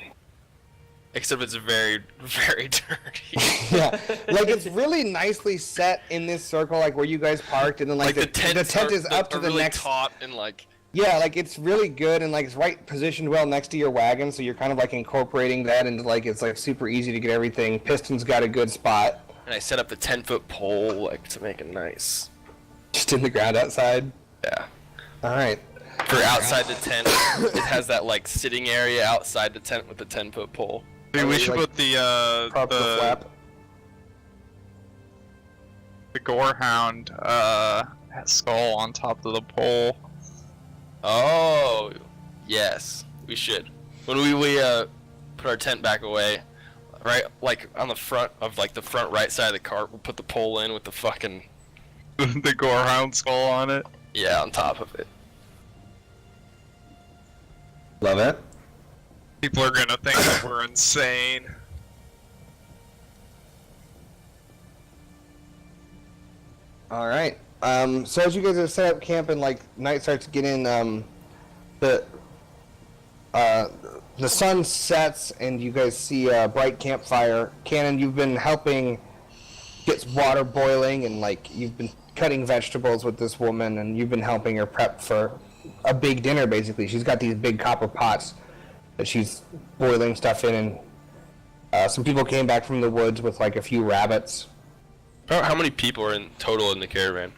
except it's very, very dirty. Yeah, like it's really nicely set in this circle, like where you guys parked, and then like, the tent is up to the really next. taut and like. Yeah, like it's really good and like it's right positioned well next to your wagon, so you're kind of like incorporating that into like it's like super easy to get everything. Piston's got a good spot, And I set up the 10-foot pole like to make it nice. just in the ground outside. Yeah. All right. For outside the tent, it has that like sitting area outside the tent with the 10-foot pole. Maybe we Like, should put the Prop the flap. gorehound skull on top of the pole. Oh, yes, we should. When we put our tent back away, right, like on the front of like the front right side of the cart, we'll put the pole in with the fucking The gorehound skull on it. on top of it. Love it. People are gonna think that we're insane. All right. So as you guys are set up camp and like night starts to get in, the sun sets and you guys see a bright campfire. Cannon, you've been helping get water boiling and like you've been cutting vegetables with this woman and you've been helping her prep for a big dinner. Basically, she's got these big copper pots that she's boiling stuff in, and some people came back from the woods with like a few rabbits. How many people are in total in the caravan?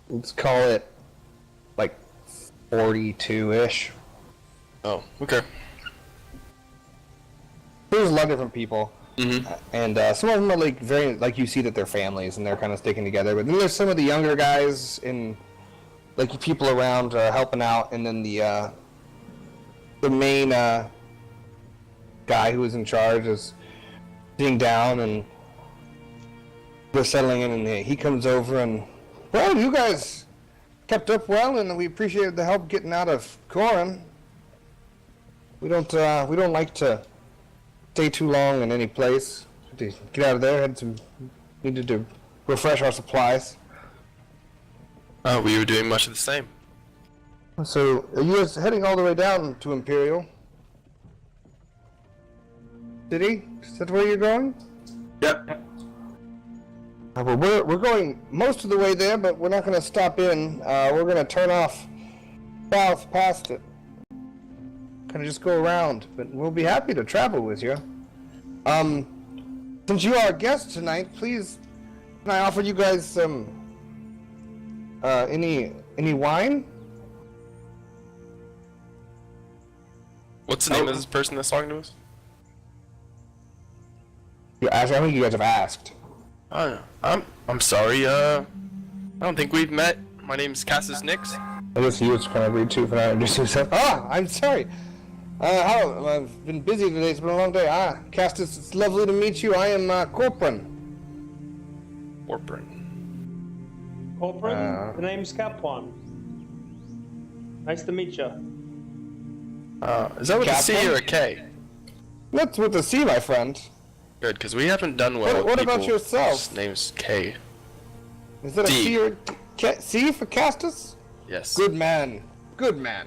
Let's call it like 42-ish. Oh, okay. There's a lot of different people, Mm-hmm. and some of them are like very like you see that they're families and they're kind of sticking together. But then there's some of the younger guys and like people around helping out, and then the main guy who is in charge is sitting down and they're settling in, and he comes over and, well, you guys kept up well, and we appreciated the help getting out of Korin. We don't like to stay too long in any place. To get out of there, needed to refresh our supplies. We were doing much of the same. So, are you guys heading all the way down to Imperial City? Is that where you're going? Yep. Well, we're going most of the way there, but we're not going to stop in. We're going to turn off south past it. Kind of just go around, but we'll be happy to travel with you. Since you are a guest tonight, please, can I offer you guys some any wine? What's the name of this person that's talking to us? I think you guys have asked. I'm sorry. I don't think we've met. My name's Castis Nix. I guess he was kind of rude too for not introducing himself. I'm sorry. I've been busy today. It's been a long day. Castis, it's lovely to meet you. I am Korin. Korin, the name's Capwan. Nice to meet you. Is that with a C Captain? or a K? That's with the C, my friend. Good, because we haven't done well What with about people yourself? whose name's K. Is that a D. C or C for Castis? Yes. Good man. Good man.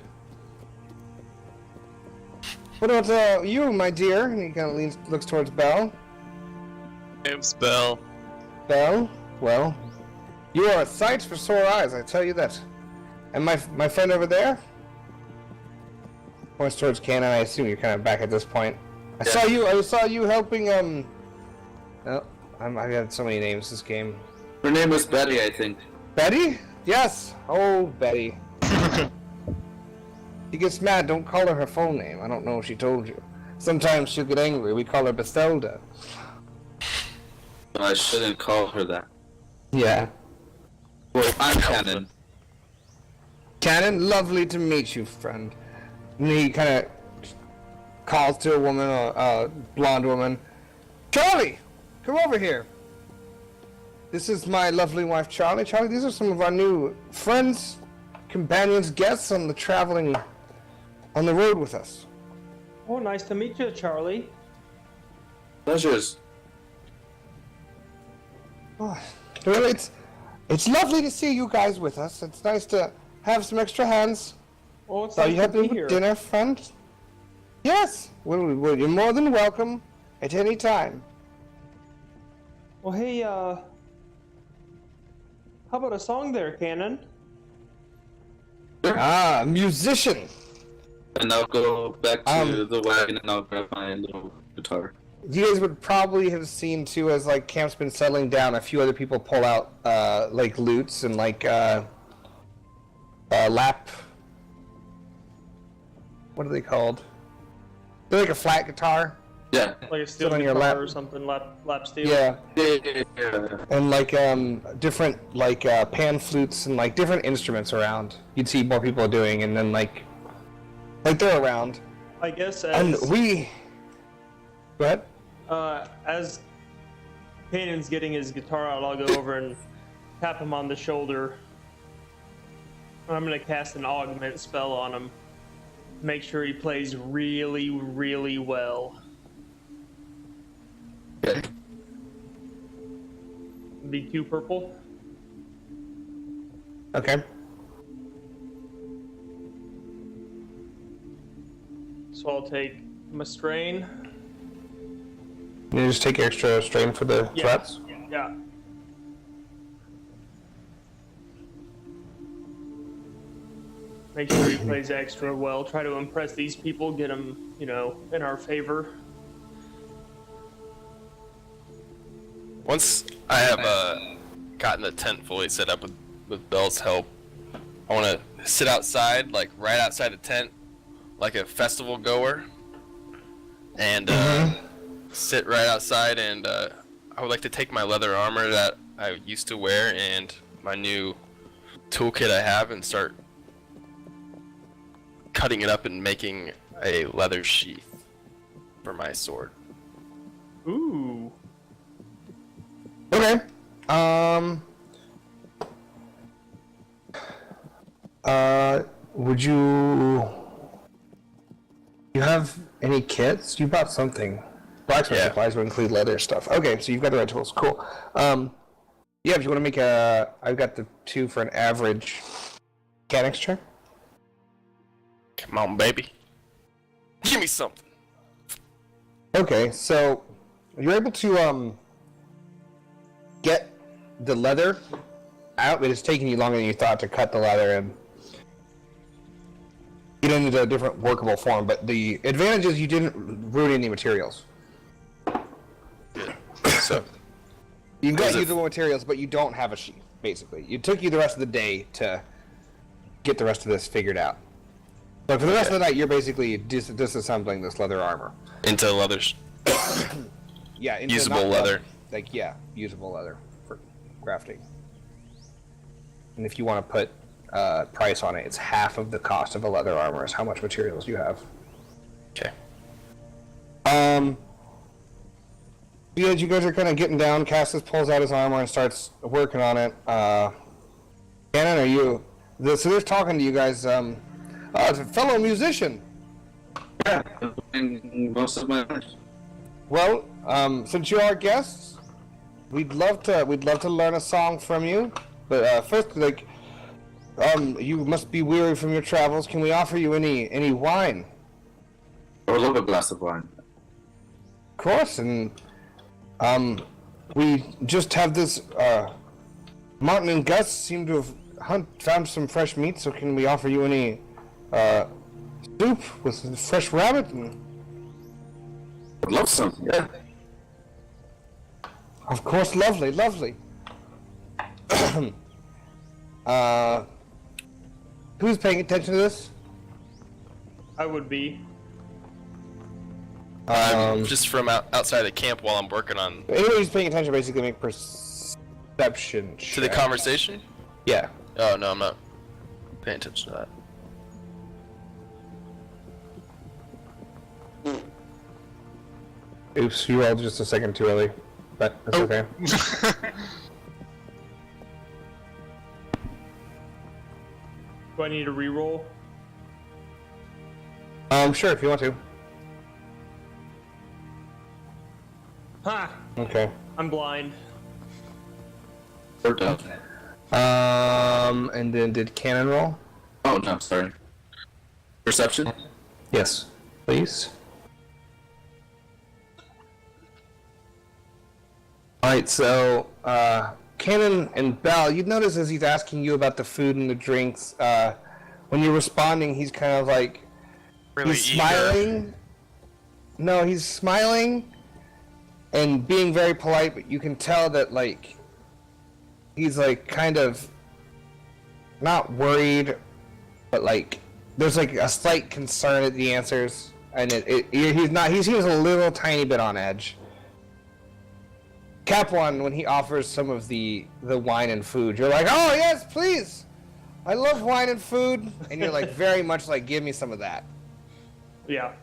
What about you, my dear? And he kind of looks towards Belle. Name's Bell. Belle? Well, you are a sight for sore eyes, I tell you that. And my friend over there? Points towards Cannon. I assume you're kind of back at this point. I saw you helping, Oh, I've had so many names this game. Her name was Betty, I think. Betty? Yes. Oh, Betty. She gets mad. Don't call her full name. I don't know if she told you. Sometimes she'll get angry. We call her Bethelda. I shouldn't call her that. Yeah. Well, I'm Cannon. Cannon, lovely to meet you, friend. And he kind of calls to a woman, a blonde woman. Charlie, come over here. This is my lovely wife, Charlie. Charlie, these are some of our new friends, companions, guests on the road with us. Oh, nice to meet you, Charlie. Pleasures. Oh, well, it's lovely to see you guys with us. It's nice to have some extra hands. Oh, it's So nice you to helping be with here. dinner, friend? Yes. Well, you're more than welcome at any time. Well, hey, how about a song there, Cannon? Ah, musician. And I'll go back to the wagon and I'll grab my little guitar. You guys would probably have seen too, as like camp's been settling down, a few other people pull out like lutes and like lap. What are they called? They're like a flat guitar. Yeah. Like a steel Sit on your guitar lap. or something, lap steel. Yeah, Yeah. and like different like pan flutes and like different instruments around. You'd see more people doing, and then like they're around. I guess And as we. Go ahead. as Cannon's getting his guitar out, I'll go over and tap him on the shoulder. I'm gonna cast an augment spell on him. Make sure he plays really, really well. Okay. Be 2 purple. Okay. So I'll take my strain. You just take extra strain for the threats. Yeah. Make sure he plays extra well. Try to impress these people. Get them, in our favor. Once I have gotten the tent fully set up with Belle's help, I want to sit outside, like right outside the tent, like a festival goer, and sit right outside. And I would like to take my leather armor that I used to wear and my new toolkit I have and start cutting it up and making a leather sheath for my sword. Ooh. Okay. Would you have any kits? You bought something. Blacksmith supplies would include leather stuff. Okay, so you've got the right tools. Cool. Yeah, if you want to make I've got the 2 for an average mechanics check. Come on, baby. Give me something. Okay, so you're able to get the leather out. It is taking you longer than you thought to cut the leather and get it into a different workable form, but the advantage is you didn't ruin any materials. Good. So, You've got Is it- usable materials, but you don't have a sheath, basically. It took you the rest of the day to get the rest of this figured out. So for the rest of the night, you're basically disassembling this leather armor. into leather. Yeah, into Usable not leather. Usable leather for crafting. And if you want to put price on it, it's half of the cost of a leather armor is how much materials you have. Okay. Yeah, you guys are kind of getting down. Castis pulls out his armor and starts working on it. Cannon, are you? So they're talking to you guys. It's a fellow musician. Yeah, in most of my life. Well, since you're our guests, we'd love to learn a song from you. But first, like, you must be weary from your travels. Can we offer you any wine? I would love a glass of wine. Of course, and we just have this. Martin and Gus seem to have found some fresh meat. So can we offer you any soup with fresh rabbit? And I'd love some. Yeah. of course, lovely, lovely. Who's paying attention to this? I would be. Just from outside the camp while I'm working on Anybody who's paying attention basically make perception to the check. conversation. Yeah. Oh no, I'm not paying attention to that. Oops, you rolled just a second too early, but that's okay. Do I need to re-roll? Sure, if you want to. Ha! Okay. I'm blind. We're done. And then did Cannon roll? Oh no, sorry. Perception? Yes. Please. Alright, so, Cannon and Bell, you'd notice as he's asking you about the food and the drinks, when you're responding, he's kind of like, Really he's eager. smiling. No, he's smiling and being very polite, but you can tell that, like, he's, like, kind of not worried, but, like, there's, like, a slight concern at the answers, and he seems a little tiny bit on edge. Cap One, when he offers some of the wine and food, you're like, oh, yes, please! I love wine and food, and you're, like, very much like, give me some of that. Yeah.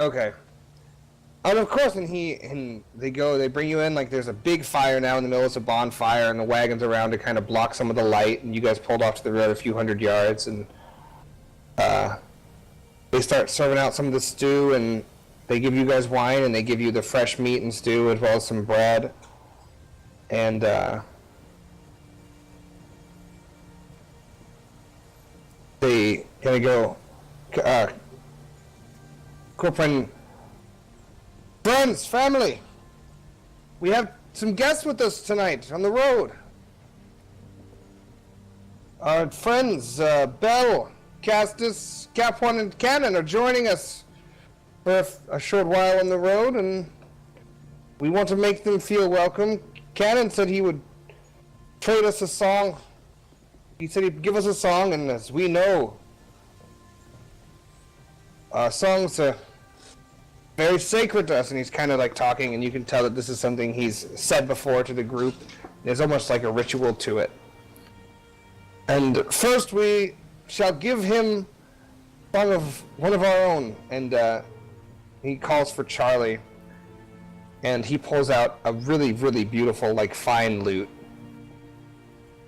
Okay. And of course, they bring you in, like, there's a big fire now in the middle, it's a bonfire, and the wagon's around to kind of block some of the light, and you guys pulled off to the road a few hundred yards, and, they start serving out some of the stew, and they give you guys wine, and they give you the fresh meat and stew, as well as some bread, and, they kind of go, Korin, friends, family, we have some guests with us tonight on the road. Our friends, Bell, Castis, Cap One, and Cannon are joining us for a short while on the road, and we want to make them feel welcome. Cannon said he would trade us a song. He said he'd give us a song, and as we know, songs are very sacred to us, and he's kind of like talking, and you can tell that this is something he's said before to the group. There's almost like a ritual to it. And first we shall give him a song of one of our own, and he calls for Charlie, and he pulls out a really, really beautiful, like, fine lute.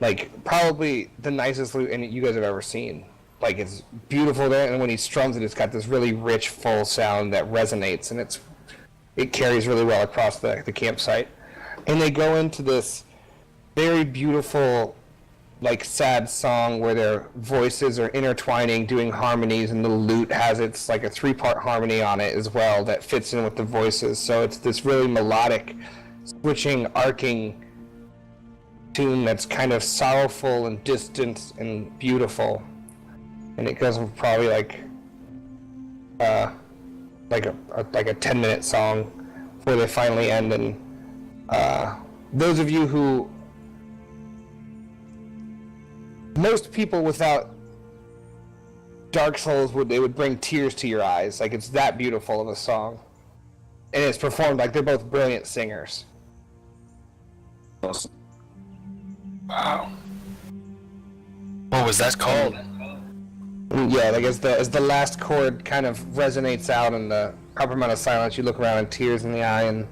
Like, probably the nicest lute you guys have ever seen. Like, it's beautiful there, and when he strums it, it's got this really rich, full sound that resonates, and it carries really well across the campsite. And they go into this very beautiful, like, sad song where their voices are intertwining, doing harmonies, and the lute has its, like, a 3-part harmony on it as well that fits in with the voices. So it's this really melodic, switching, arcing tune that's kind of sorrowful and distant and beautiful. And it goes for probably like a 10-minute song before they finally end. And those of you who, most people without Dark Souls would bring tears to your eyes. Like, it's that beautiful of a song, and it's performed like they're both brilliant singers. Awesome. Wow. What was that called? Yeah, like as the last chord kind of resonates out in the proper amount of silence, you look around and tears in the eye and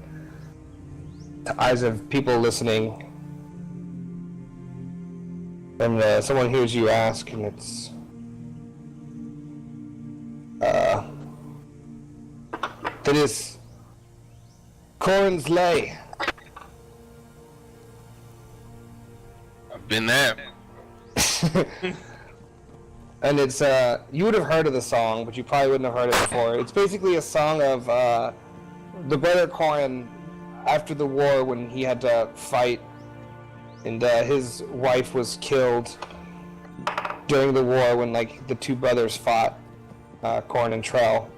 the eyes of people listening. And someone hears you ask, and it's It is Korin's Lay. I've been there. And it's, you would have heard of the song, but you probably wouldn't have heard it before. It's basically a song of, the brother Korin, after the war when he had to fight, and, his wife was killed during the war when, like, the two brothers fought, Korin and Trell.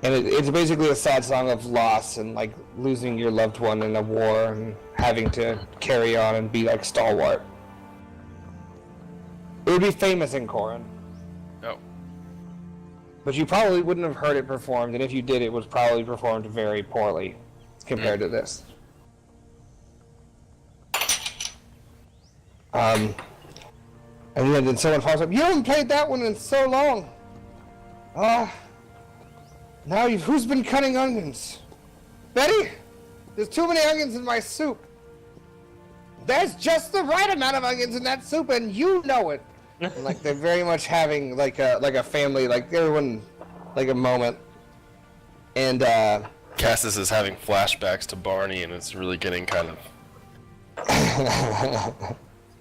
And it's basically a sad song of loss and, like, losing your loved one in a war and having to carry on and be, like, stalwart. It would be famous in Korin. Oh. But you probably wouldn't have heard it performed, and if you did, it was probably performed very poorly compared to this. And then someone follows up, "You haven't played that one in so long. Now who's been cutting onions? Betty? There's too many onions in my soup. There's just the right amount of onions in that soup, and you know it." And, like, they're very much having like a family, like everyone, like a moment. And Castis is having flashbacks to Barney, and it's really getting kind of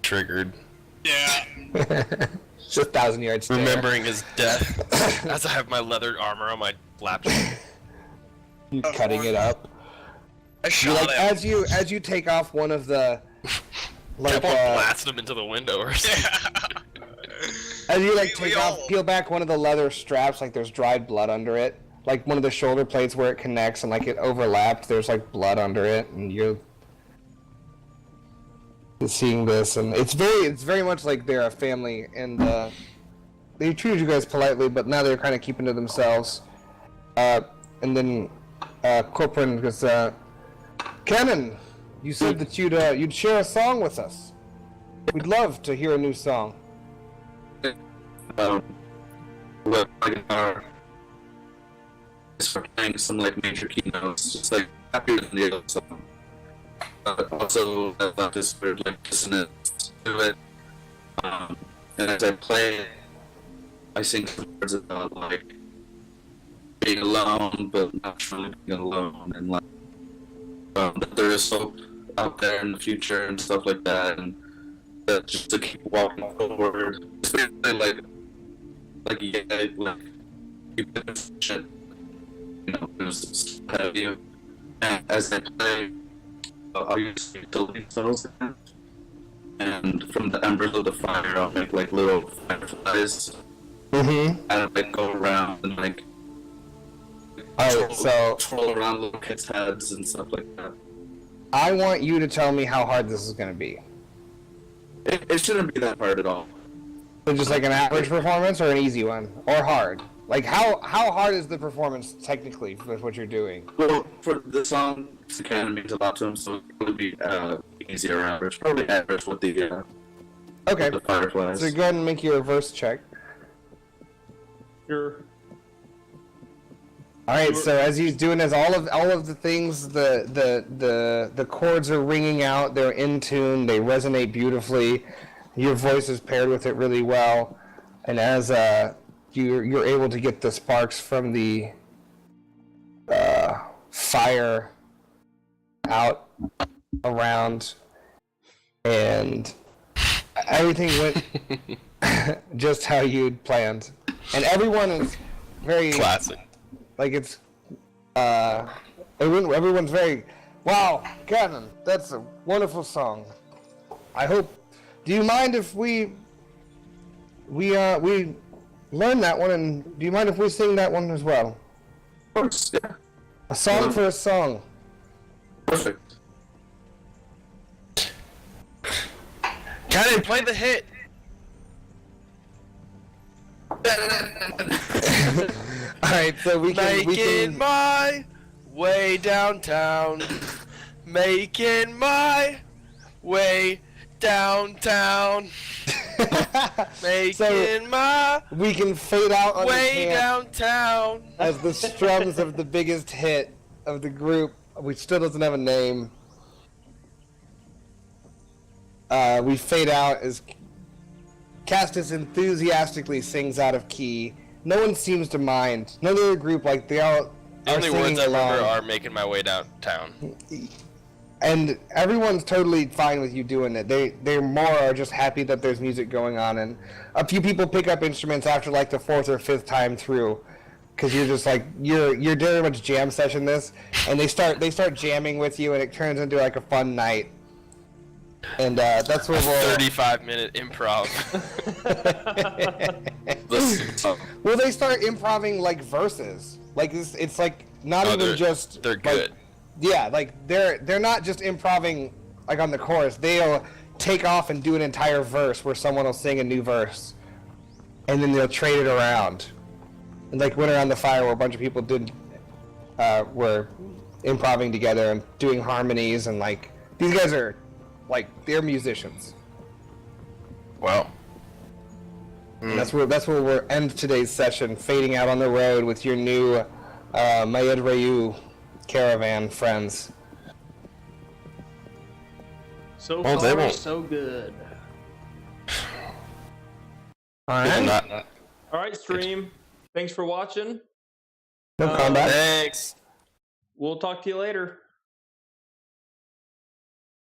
triggered. Yeah. just 1,000 yards. Stare. Remembering his death as I have my leather armor on my laptop. You cutting it up. I shot him. As you take off one of the like blast him into the window or something. As you like peel back one of the leather straps, like there's dried blood under it. Like one of the shoulder plates where it connects and like it overlapped, there's like blood under it, and you're seeing this, and it's very much like they're a family, and they treated you guys politely, but now they're kind of keeping to themselves. And then Korin goes, "Canon, you said that you'd share a song with us. We'd love to hear a new song." With my guitar, just for playing some like major keynotes, just like happier than the other song. Also, I thought this weird like dissonance to it. And as I play it, I sing some words about like being alone, but not truly being alone, and like that there is hope out there in the future and stuff like that, and that just to keep walking forward. It's basically like yeah, like keep doing shit, you know, just have you. And as I play, I'll use utility cells, and from the embers of the fire, I'll make like little fireflies. Mm-hmm. And like go around and like troll around little kids' heads and stuff like that. I want you to tell me how hard this is going to be. It shouldn't be that hard at all. So just like an average performance or an easy one? Or hard? Like how hard is the performance technically with what you're doing? Well, for the song, it kind of means a lot to him, so it would be easy or average. Probably average with the okay. the fireflies. So go ahead and make your reverse check. Sure. All right. So as he's doing this, all of the things, the chords are ringing out. They're in tune. They resonate beautifully. Your voice is paired with it really well, and as you're able to get the sparks from the fire out around, and everything went just how you'd planned, and everyone is very Classic. like it's everyone's very, wow, Cannon, that's a wonderful song. I hope. Do you mind if we learn that one, and do you mind if we sing that one as well? Of course, yeah. A song for a song. Perfect. Cannon, play the hit. Alright, so we Making can my way downtown. Making my way downtown. Making my we can fade out on way the camp downtown. as the strums of the biggest hit of the group, which still doesn't have a name. We fade out as Castis enthusiastically sings out of key no one seems to mind. None of the group, like, they all The are only singing words I remember along. are making my way downtown. And everyone's totally fine with you doing it. They more are just happy that there's music going on, and a few people pick up instruments after like the 4th or 5th time through, because you're just like you're very much jam session this, and they start jamming with you, and it turns into like a fun night. And that's where we'll 35-minute improv. well, they start improvising like verses, like it's like not even just they're like, good. yeah, like they're not just improvising like on the chorus. They'll take off and do an entire verse where someone will sing a new verse, and then they'll trade it around. And like went around the fire where a bunch of people were improvising together and doing harmonies, and like these guys are like they're musicians. Wow. And that's where we'll end today's session, fading out on the road with your new Mayed Rayu caravan friends. So Well, they far, won't- so good. All Yeah, right. not- All right, stream. Thanks for watching. No combat. Thanks. We'll talk to you later.